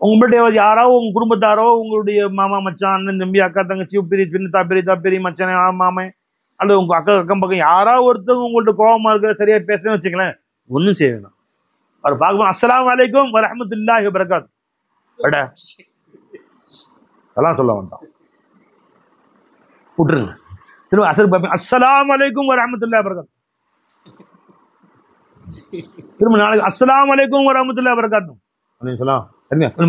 உங்களுடைய யாராவது உங்க குடும்பத்தாரோ உங்களுடைய மாமா மச்சான் அண்ணன் தம்பி அக்கா தங்கச்சி பெரிய மச்சான் மாமன் அல்லது உங்க அக்கம் பக்கம் யாராவது ஒருத்தவங்க உங்கள்ட்ட கோபமா இருக்கிற சரியா பேசுறேன்னு வச்சுக்கலாம், ஒன்றும் செய்ய வேணாம். அவர் பார்க்கும்போது அஸ்ஸலாமு அலைக்கும் வரஹ்மத்துல்லாஹி வபரகாத்துஹு அதெல்லாம் சொல்ல வேண்டாம், விட்டுருங்க. திரும்ப அசர் பார்ப்பேன் அஸ்ஸலாமு அலைக்கும் வரஹ்மத்துல்லாஹி வபரகாத்துஹு. திரும்ப நாளைக்கு அஸ்ஸலாமு அலைக்கும் வரஹ்மத்துல்லாஹி வபரகாத்துஹு அப்படின்னு சொல்லலாம்.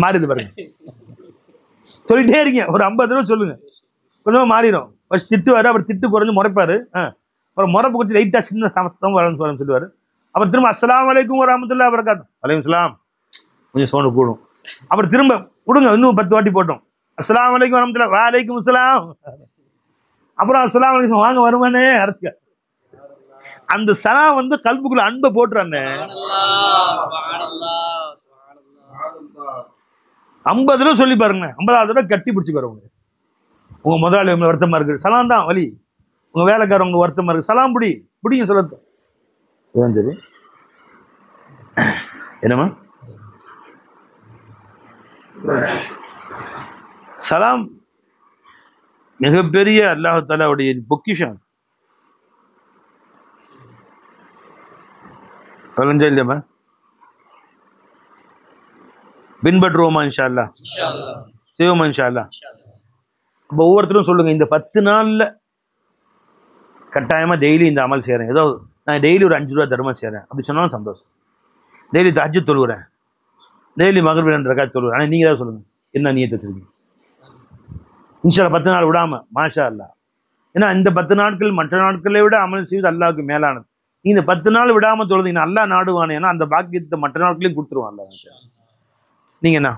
மாறிது பாருங்க, சொல்லிட்டே இருக்கீங்க. ஒரு 50 தடவை சொல்லுங்க, கொஞ்சமா மாறிடும். ஃபர்ஸ்ட் திட்டுவாரு, அப்புறம் திட்டு குறைஞ்சு முறைப்பாரு, அப்புறம் முறைப்பு குறிச்சு லைட்டா சின்ன சமத்தம் வரணும்னு சொல்லுவாரு. அப்புறம் திரும்ப அஸ்ஸலாமு அலைக்கும் வரஹ்மத்துல்லாஹி வபரகாத்துஹு அலைக்கும் சலாம் கொஞ்சம் சவுண்டு கூடும். அப்புறம் திரும்ப கொடுங்க, இன்னும் 10 வாட்டி போட்டோம். அஸ்ஸலாமு அலைக்கும் வரஹ்மத்துல்லாஹி வலைக்கும் அஸ்ஸலாம். அப்புறம் அஸ்ஸலாமு அலைக்கும் வாங்க வருமானே அரைச்சுக்க. அந்த சலாம் வந்து கல்புக்குள்ள அன்பை போட்டுறானே. 50 தடவை சொல்லி பாருங்க, 50வது தடவை கட்டி பிடிச்சி வரவங்க. உங்க முதலாளி வருத்தமா இருக்கு, சலாம் தான் வலி. உங்க வேலைக்காரவங்க வருத்தமா இருக்கு, சலாம் பிடிங்க சொல்ல. சரி என்னமா சலாம் மிகப்பெரிய அல்லாஹ் தஆலாவுடைய பொக்கிஷம். இல்லையம்மா பின்பற்றுவோமா இன்ஷா அல்லாஹ், செய்வோமா இன்ஷா அல்லாஹ். அப்போ ஒவ்வொருத்தரும் சொல்லுங்க, இந்த 10 நாள்ல கட்டாயமா டெய்லி இந்த அமல் செய்யறேன், ஏதோ நான் டெய்லி ஒரு 5 ரூபா தர்மம் செய்யறேன் அப்படி சொன்னாலும் சந்தோஷம். டெய்லி தஹஜ்ஜுத் தொழுகிறேன், டெய்லி மக்ரிப் 2 ரக்காத் தொழுகிறேன். ஆனால் நீங்க ஏதாவது சொல்லுங்க, என்ன நியத்து வச்சிருக்கீங்க? இன்ஷா அல்லாஹ் 10 நாள் விடாம மாஷா அல்லாஹ். ஏன்னா இந்த 10 நாட்கள் மற்ற நாட்களை விட அமல் செய்வது அல்லாஹ்வுக்கு மேலானது. நீங்க இந்த 10 நாள் விடாம தொழுதீங்கன்னா அல்லாஹ் நாடுவானே, ஏன்னா அந்த பாக்கியத்தை மற்ற நாட்களையும் கொடுத்துருவான் அல்லாஹ். நீங்க என்ன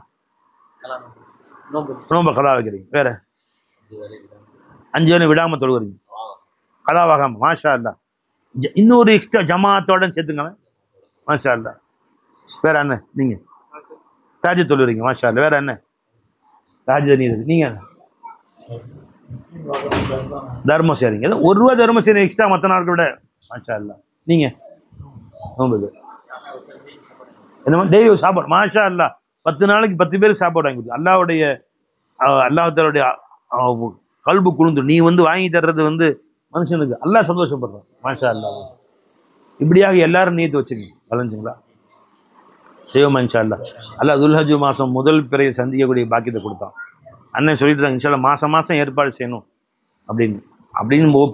நோம்ப கலா வைக்கிறீங்க, வேற 5 வேலை விடாம தொழுகிறீங்க, கலாவாகாம மாஷா அல்லாஹ். இன்னொரு எக்ஸ்ட்ரா ஜமாத்தோட சேர்த்துங்களேன் மாஷா அல்லாஹ். வேற என்ன நீங்க தாஜ் தொழுகிறீங்க மாஷா அல்லாஹ். வேற என்ன தாஜ் நீங்க தர்மம் செய்றீங்க, ஏதோ 1 ரூபா தர்மம் செய்யறீங்க எக்ஸ்ட்ரா மற்ற நாட்களை விட மாஷா அல்லாஹ். நீங்க என்னமா டெய்லி சாப்பாடு மாஷா அல்லாஹ். 10 நாளைக்கு 10 பேருக்கு சாப்பாடு வாங்கி கொடுத்து அல்லாஹ்வுடைய கல்பு குழுந்து. நீ வந்து வாங்கி தர்றது வந்து மனுஷனுக்கு அல்லாஹ் சந்தோஷப்படுறான் மாஷா அல்லாஹ். இப்படியாக எல்லாரும் நீத்து வச்சுக்கீங்க, வளைஞ்சுங்களா செய்வோமா இன்ஷா அல்லாஹ். அல்லாஹ் துல்ஹஜ் மாதம் முதல் பிறையை சந்திக்கக்கூடிய பாக்கியத்தை கொடுத்தான். அண்ணன் சொல்லிட்டு இருந்தாங்க இன்ஷா அல்லாஹ் மாதம் மாதம் ஏற்பாடு செய்யணும் அப்படின்னு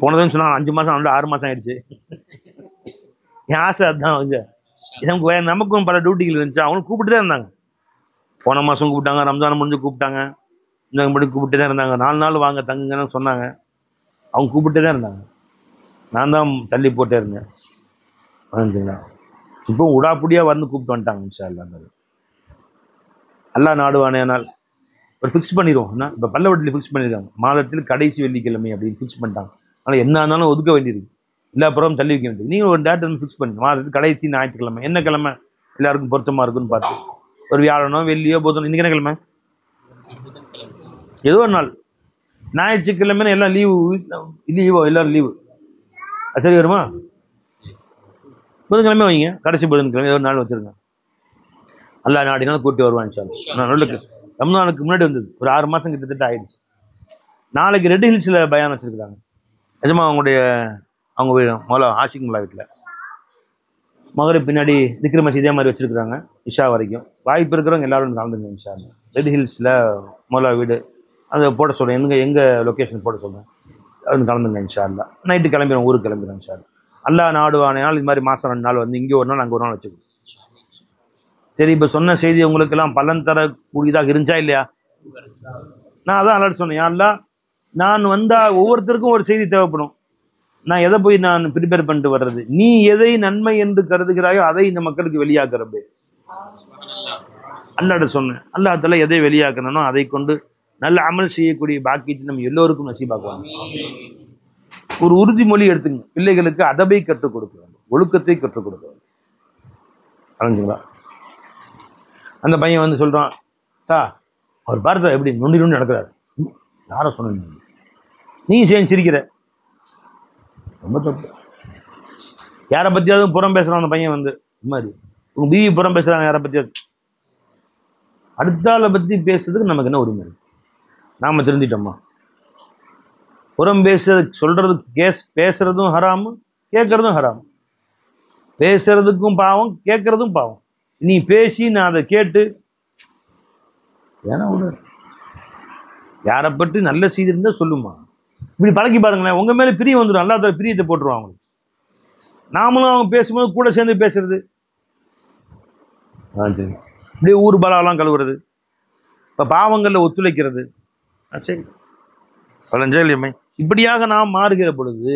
போனதுன்னு சொன்னாங்க. 5 மாதம் 6 மாதம் ஆயிடுச்சு. என் ஆசை அதுதான். கொஞ்சம் நமக்கும் பல டியூட்டிகள் இருந்துச்சு, அவங்களும் கூப்பிட்டு தான் இருந்தாங்க. போன மாதம் கூப்பிட்டாங்க, ரம்ஜான் முடிஞ்சு கூப்பிட்டாங்க, இந்த படி கூப்பிட்டு தான் இருந்தாங்க. 4 நாள் வாங்க தங்குங்கன்னு சொன்னாங்க, அவங்க கூப்பிட்டு தான் இருந்தாங்க. நான் தான் தள்ளி போட்டே இருந்தேன். புரிஞ்சுங்களா? இப்போ உடாப்புடியாக வந்து கூப்பிட்டு வந்துட்டாங்க இன்ஷா அல்லாஹ். அல்லாஹ் நாடுவானே நாள் ஒரு ஃபிக்ஸ் பண்ணிடுவோம். இப்போ பல்லவட்டில் ஃபிக்ஸ் பண்ணியிருக்காங்க, மாதத்தில் கடைசி வெள்ளிக்கிழமை அப்படின்னு ஃபிக்ஸ் பண்ணிட்டாங்க. ஆனால் என்ன ஆனாலும் ஒதுக்க வேண்டியிருக்கு, எல்லா புறம் தள்ளி வைக்க வேண்டியது. நீங்கள் ஒரு டேட் ஃபிக்ஸ் பண்ணுங்க, மாதத்துக்கு கடைசி ஞாயிற்றுக்கிழமை என்ன கிழமை எல்லாருக்கும் பொருத்தமாக இருக்குன்னு பார்த்து, ஒரு வியாழனோ வெள்ளியோ புதனோ, இன்னைக்கு என்ன கிழமை ஏதோ ஒரு நாள் ஞாயிற்றுக்கிழமைன்னு எல்லாம் லீவோ எல்லாரும் லீவு, அது சரி வருமா? புதன்கிழமை வைங்க, கடைசி புதன்கிழமை ஏதோ ஒரு நாள் வச்சுருங்க. அல்லா நாடினாலும் கூட்டி வருவான் சார். நல்லுக்கு ரம்ஜானுக்கு முன்னாடி வந்தது, ஒரு 6 மாதம் கிட்டத்தட்ட ஆயிடுச்சு. நாளைக்கு ரெட் ஹில்ஸில் பயான் வச்சுருக்குறாங்க. நிஜமா அவங்க வீடு மொழ ஆஷிக் முல்லா வீட்டில் மகரிப் பின்னாடி திக்ர் மசீத் இதே மாதிரி வச்சுருக்குறாங்க. இஷா வரைக்கும் வாய்ப்பு இருக்கிறவங்க எல்லாரும் கலந்துங்க இன்ஷா அல்லாஹ். ரெட் ஹில்ஸில் மொழ வீடு அதை போட சொல்கிறேன், எங்கள் லொக்கேஷன் போட சொல்கிறேன், அது கலந்துங்க இன்ஷா அல்லாஹ். நைட்டு கிளம்பிடுவோம், ஊருக்கு கிளம்பிடுவோம் இன்ஷா அல்லாஹ். அல்லாஹ் நாடுவானால் இது மாதிரி மாதம் 2 நாள் வந்து இங்கே ஒரு நாள் அங்கே ஒரு நாள் வச்சுக்கணும். சரி, இப்போ சொன்ன செய்தி உங்களுக்கெல்லாம் பலன் தரக்கூடியதாக இருந்துச்சா இல்லையா? நான் அதான் அல்லாஹ் சொன்னேன், யா அல்லாஹ் நான் வந்தால் ஒவ்வொருத்தருக்கும் ஒரு செய்தி தேவைப்படும், நான் எதை போய் நான் ப்ரிப்பேர் பண்ணிட்டு வர்றது? நீ எதை நன்மை என்று கருதுகிறாயோ அதை இந்த மக்களுக்கு வெளியாக்குறப்பே அல்லாஹ்ட்ட சொன்னேன். அல்லாஹ் தஆலா எதை வெளியாக்கணும் அதை கொண்டு நல்ல அமல் செய்யக்கூடிய பாக்கியத்தை நம்ம எல்லோருக்கும் நசீபாக்குவாங்க. ஒரு உறுதிமொழி எடுத்துங்க, பிள்ளைகளுக்கு அதபை கற்றுக் கொடுக்க வேண்டும், ஒழுக்கத்தை கற்றுக் கொடுக்க வேண்டும். அறிஞ்சுங்களா? அந்த பையன் வந்து சொல்கிறான், அவர் பார்த்தா எப்படி நொண்டி நடக்கிறார், யாரை சொன்னீங்க? நீ சேர்ந்து சிரிக்கிற, ரொம்ப தப்பு. யாரை பற்றியாவது புறம் பேசுகிறான் அந்த பையன் வந்து, இது மாதிரி உங்கள் பிவி புறம் பேசுகிறாங்க யாரை பற்றியாவது. அடுத்த ஆளை பற்றி பேசுறதுக்கு நமக்கு என்ன உரிமை இருக்கு? நாம் திருந்திட்டோமா? புறம் சொல்கிறதுக்கு பேசுறதும் ஹராமு, கேட்குறதும் ஹராமு. பேசுறதுக்கும் பாவம், கேட்குறதும் பாவம். நீ பேசி நான் அதை கேட்டு ஏன்னா விட. யாரை பற்றி நல்ல செய்தி இருந்தால் சொல்லுமா. இப்படி பழக்கி பாருங்களேன், உங்கள் மேலே பிரியம் வந்துடும். அல்லாஹ் பிரியத்தை போட்டுருவான் அவங்களுக்கு. நாமளும் அவங்க பேசும்போது கூட சேர்ந்து பேசுறது, சரி இப்படியே ஊர் பலாலாம் கழுவுறது, இப்போ பாவங்களில் ஒத்துழைக்கிறது, சரி பலஞ்சலியம்மை. இப்படியாக நாம் மாறுகிற பொழுது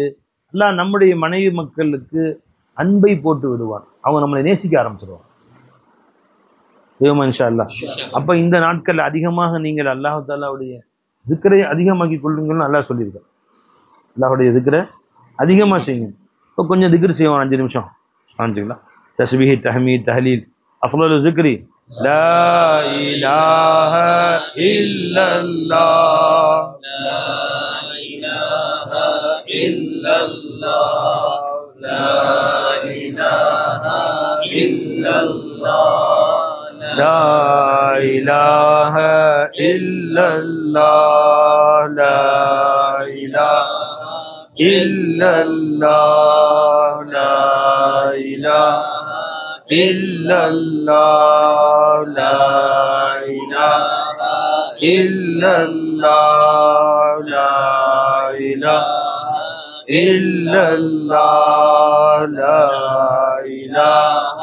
அல்லாஹ் நம்முடைய மனைவி மக்களுக்கு அன்பை போட்டு விடுவான். அவங்க நம்மளை நேசிக்க ஆரம்பிச்சிடுவாங்க. இன்ஷா அல்லாஹ். அப்போ இந்த நாட்கள் அதிகமாக நீங்கள் அல்லாஹ் தாலாவுடைய திக்ரை அதிகமாக்கி கொள்ளுங்கள்னு அல்லாஹ் சொல்லியிருக்கார். அல்லாஹுடைய திக்ரை அதிகமாக செய்யுங்க. இப்போ கொஞ்சம் திக்ர் செய்வோம், 5 நிமிஷம் ஆரம்பிச்சுக்கலாம். தஸ்பீஹ், தஹ்மீத், தஹ்லீல். அஃலலு ஸிக்ரி லா இலாஹ இல்லல்லாஹ், லா இலாஹ இல்லல்லாஹ், லா இலாஹ இல்லல்லாஹ், லா இலாஹ இல்லல்லாஹ், லா இலாஹ இல்லல்லாஹ், லா இலாஹ இல்லல்லாஹ், லா இலாஹ இல்லல்லாஹ், லா இலாஹ இல்லல்லாஹ், லா இலாஹ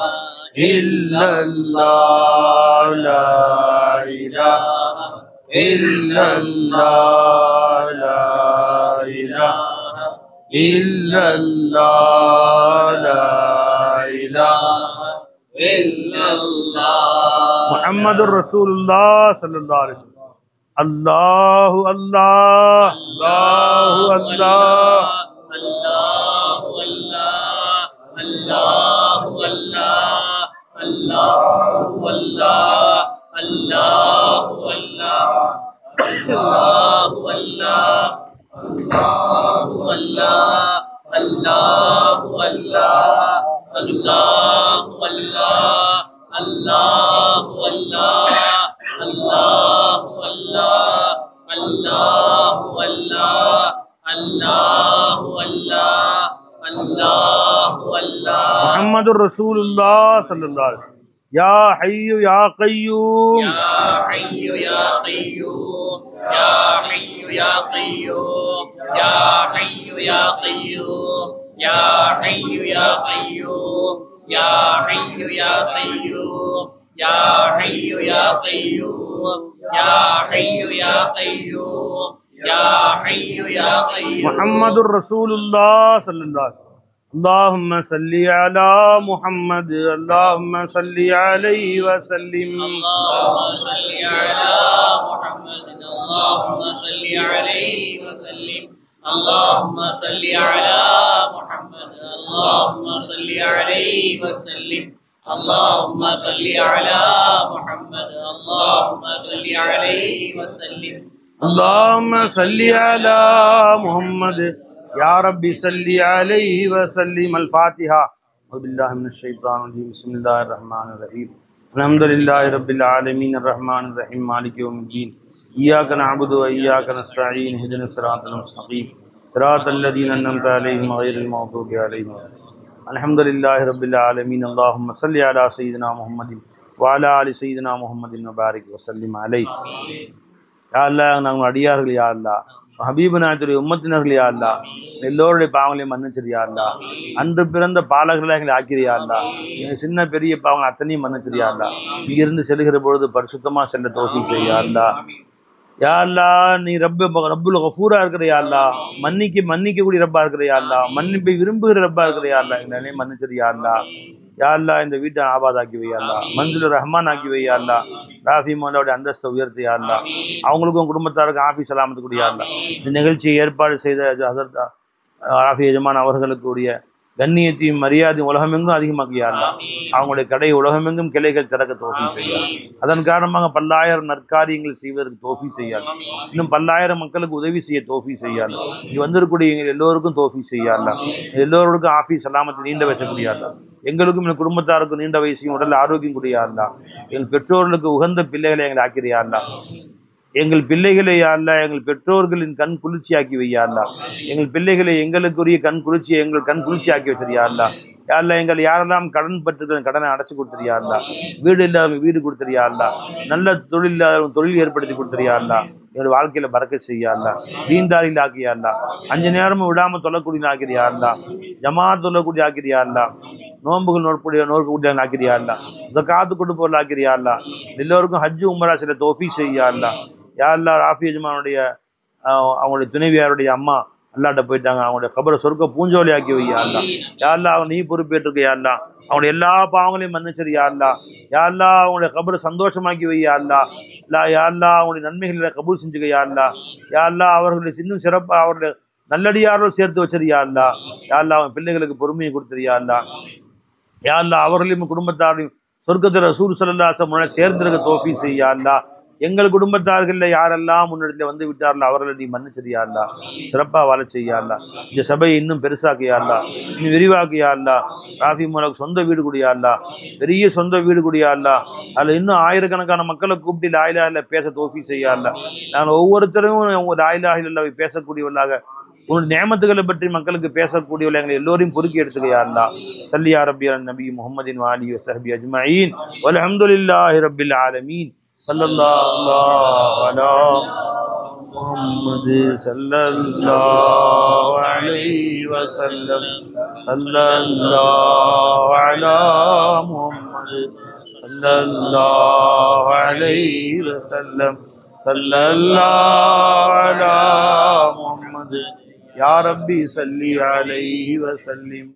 இல்லல்லாஹ், லா இலாஹ இல்லல்லாஹ், லா இலாஹ இல்லல்லாஹ், லா இலாஹ இல்லல்லாஹ், முஹம்மதுர் ரசூலுல்லாஹ் ஸல்லல்லாஹு அலைஹி வஸல்லம். அல்லாஹு அல்லாஹ், அல்லாஹு அல்லாஹ், அல்லாஹு அல்லாஹ், அல்லாஹு அல்லாஹ், அல்லாஹு அல்லாஹ், அல்லாஹு அல்லாஹ், அல்லாஹு அல்லாஹ், அல்லாஹு அல்லாஹ், அல்லாஹு அல்லாஹ், அல்லாஹு அல்லாஹ், அல்லாஹு அல்லாஹ், அல்லாஹு அல்லாஹ், அல்லாஹு அல்லாஹ், அல்லாஹு அல்லாஹ், அல்லாஹு அல்லாஹ், முஹம்மதுர் ரசூலுல்லாஹ் ஸல்லல்லாஹு அலைஹி வஸல்லம். யா ஹய்யு யா கய்யூம், யா ஹய்யு யா கய்யூம், யா ஹய்யு யா கய்யூம், யா ஹய்யு யா கய்யூம், யா ஹய்யு யா கய்யூம், யா ஹய்யு யா கய்யூம், யா ஹய்யு யா கய்யூம், யா ஹய்யு யா கய்யூம், யா ஹய்யு யா கய்யூம். முஹம்மதுர் ரசூலுல்லாஹ் ஸல்லல்லாஹு அலைஹி வஸல்லம். اللهم صل على محمد، اللهم صل عليه وسلم، اللهم صل على محمد، اللهم صل عليه وسلم، اللهم صل على محمد، اللهم صل عليه وسلم، اللهم صل على محمد، اللهم صل عليه وسلم، اللهم صل على محمد يا رب صل عليه وسلم. الفاتحة. أعوذ بالله من الشيطان الرجيم. بسم الله الرحمن الرحيم. الحمد لله رب العالمين الرحمن الرحيم مالك يوم الدين. إياك نعبد وإياك نستعين. اهدنا الصراط المستقيم صراط الذين أنعمت عليهم غير المغضوب عليهم. الحمد لله رب العالمين. اللهم صل على سيدنا محمد وعلى آل سيدنا محمد وبارك وسلم عليه. யா அல்லாஹ், நாங்கள் அடியார்கள் யா அல்லாஹ், ஹபீபு நாயத்துடைய உம்மத்தினர்கள் யா அல்லாஹ், எல்லோருடைய பாவங்களையும் மன்னிச்சிரு யா அல்லாஹ். அன்று பிறந்த பாலகர்களாக எங்களை ஆக்கிரு யா அல்லாஹ். சின்ன பெரிய பாவங்கள் அத்தனையும் மன்னிச்சிரு யா அல்லாஹ். இங்கிருந்து செல்கிற பொழுது பரிசுத்தமாக செல்ல தௌஃபீக் செய் யா அல்லாஹ். யா அல்லாஹ், நீ ரப்புல் கஃபூரா இருக்கிற யா அல்லாஹ், மன்னிக்கக்கூடிய ரப்பா இருக்கிற யா அல்லாஹ், மன்னிப்பை விரும்புகிற ரப்பா இருக்கிற யா அல்லாஹ். எங்களையும் மன்னிச்சிரு யா அல்லாஹ். யா அல்லாஹ், இந்த வீட்டை ஆபாதாக்கி வை யா அல்லாஹ், மன்சுல் ரஹ்மான் ஆக்கி வை யா அல்லாஹ். ராஃபி மோலாவுடைய அந்தஸ்தை உயர்த்தி யா அல்லாஹ், அவங்களுக்கும் குடும்பத்தாருக்கும் ஆஃபி சலாமத்து கூடிய யா அல்லாஹ். இந்த நிகழ்ச்சியை ஏற்பாடு செய்த ஹஸரத் ராஃபி எஜமான் அவர்களுக்குரிய கண்ணியத்தையும் மரியாதையும் உலகமெங்கும் அதிகமாக்கி யா அல்லாஹ். அவங்களுடைய கடை உலகமெங்கும் கிளைகள் திறக்க தௌஃபீக் செய்யார். அதன் காரணமாக பல்லாயிரம் நற்காரியங்கள் செய்வதற்கு தௌஃபீக் செய்யார். இன்னும் பல்லாயிரம் மக்களுக்கு உதவி செய்ய தௌஃபீக் செய்யார். இங்க வந்திருக்கக்கூடிய எங்கள் எல்லோருக்கும் தௌஃபீக் செய்யார். எல்லோருக்கும் ஆஃபீஸ் சலாமத்தை நீண்ட வயசு கூடியார். எங்களுக்கும் என் குடும்பத்தாருக்கும் நீண்ட வயசையும் உடல் ஆரோக்கியம் கூடியார்லா. எங்கள் பெற்றோர்களுக்கு உகந்த பிள்ளைகளை எங்களை ஆக்கிறியார்லா. எங்கள் பிள்ளைகளை அல்ல எங்கள் பெற்றோர்களின் கண் குளிர்ச்சியாக்கி வையார்லா. எங்கள் பிள்ளைகளை எங்களுக்குரிய கண் குளிர்ச்சியை எங்கள் கண் குளிர்ச்சியாக்கி வச்சிருயார்லா. யாரில் எங்கள் யாரெல்லாம் கடன் பட்டிருக்கிற கடனை அடைச்சி கொடுத்துறியார்லா. வீடு இல்லாத வீடு கொடுத்துறியார்லா. நல்ல தொழில் இல்லாத தொழில் ஏற்படுத்தி கொடுத்துறியார்லா. எங்கள் வாழ்க்கையில பறக்க செய்யார்லா. தீன்தாரியில் ஆக்கியார்லா. 5 நேரமும் விடாமல் தொல்லக்கூடிய ஆக்கிறியார்லா. ஜமாத் தொல்லக்கூடிய ஆக்கிறியார்லா. நோன்புகள் நோக்கக்கூடிய ஆக்கிறியார்லா. ஜகாத்து கொடுப்பவர்கள் ஆக்கிறியார்லா. எல்லோருக்கும் ஹஜ்ஜு உம்ரா சில தௌஃபீக் செய்யார்லா. யாரெல்லாம் ராஃபி அஜ்மானுடைய அவங்களுடைய துணைவியாருடைய அம்மா அல்லாட்ட போயிட்டாங்க. அவங்களுடைய கபரை சொர்க்க பூஞ்சோலி ஆக்கி வையார்லா. யாரெல்லாம் அவங்க நீ பொறுப்பேற்றுக்க யாருலா. அவங்களுடைய எல்லா பாவங்களையும் மன்னிச்சது யாருலா. யாரெல்லாம் அவங்களுடைய கபரை சந்தோஷமாக்கி வையார்லா. யாரெல்லாம் அவங்களுடைய நன்மைகளை கபூல் செஞ்சுக்க யாருலா. யாரெல்லாம் அவர்களுடைய இன்னும் சிறப்பாக அவருடைய நல்லடியாரோடு சேர்த்து வச்சது யாருலா. யாரெல்லாம் அவன் பிள்ளைகளுக்கு பொறுமையை கொடுத்துறியாருலா. யாரெல்லாம் அவர்களையும் குடும்பத்தாரையும் சொர்க்கத்தில் ரசூல் ஸல்லல்லாஹு அலைஹி வஸல்லம் முன்னாடி சேர்ந்திருக்க தௌஃபீக் செய்யாருலா. எங்கள் குடும்பத்தார்களில் யாரெல்லாம் முன்னிடத்தில் வந்து விட்டார்களோ அவர்களை நீ மன்னிச்சதியாருலா. சிறப்பாக வாழ செய்யாருலா. இந்த சபையை இன்னும் பெருசாக்கியாருலா. இன்னும் விரிவாக்கியாருலா. ராஃபி மூலக்கு சொந்த வீடு கூடியாருலா. பெரிய சொந்த வீடு கூடியாருலா. அதில் இன்னும் ஆயிரக்கணக்கான மக்களை கூப்பிட்டு லா இலாஹ இல்லல்லாஹ் பேச தௌஃபீக் செய்யாருலா. நாங்கள் ஒவ்வொருத்தரும் லா இலாஹ இல்லல்லாஹ் பேசக்கூடியவர்களாக உன்னுடைய நியமத்துகளை பற்றி மக்களுக்கு பேசக்கூடியவர்கள் எங்களை எல்லோரையும் பொறுக்கி எடுத்துக்கையாருலா. ஸல்லி யா ரப்பி அலா நபி முஹம்மதின் வ ஆலிஹி வ ஸஹ்பிஹி அஜ்மஈன் வல்ஹம்துலில்லாஹி ரப்பில் ஆலமீன். ஸல்லல்லாஹு அலா முஹம்மது ஸல்லல்லாஹு அலைஹி வஸல்லம். ஸல்லல்லாஹு அலா முஹம்மது ஸல்லல்லாஹு அலைஹி வஸல்லம். ஸல்லல்லாஹு அலா முஹம்மது யா ரப்பி ஸல்லி அலைஹி வஸல்லிம்.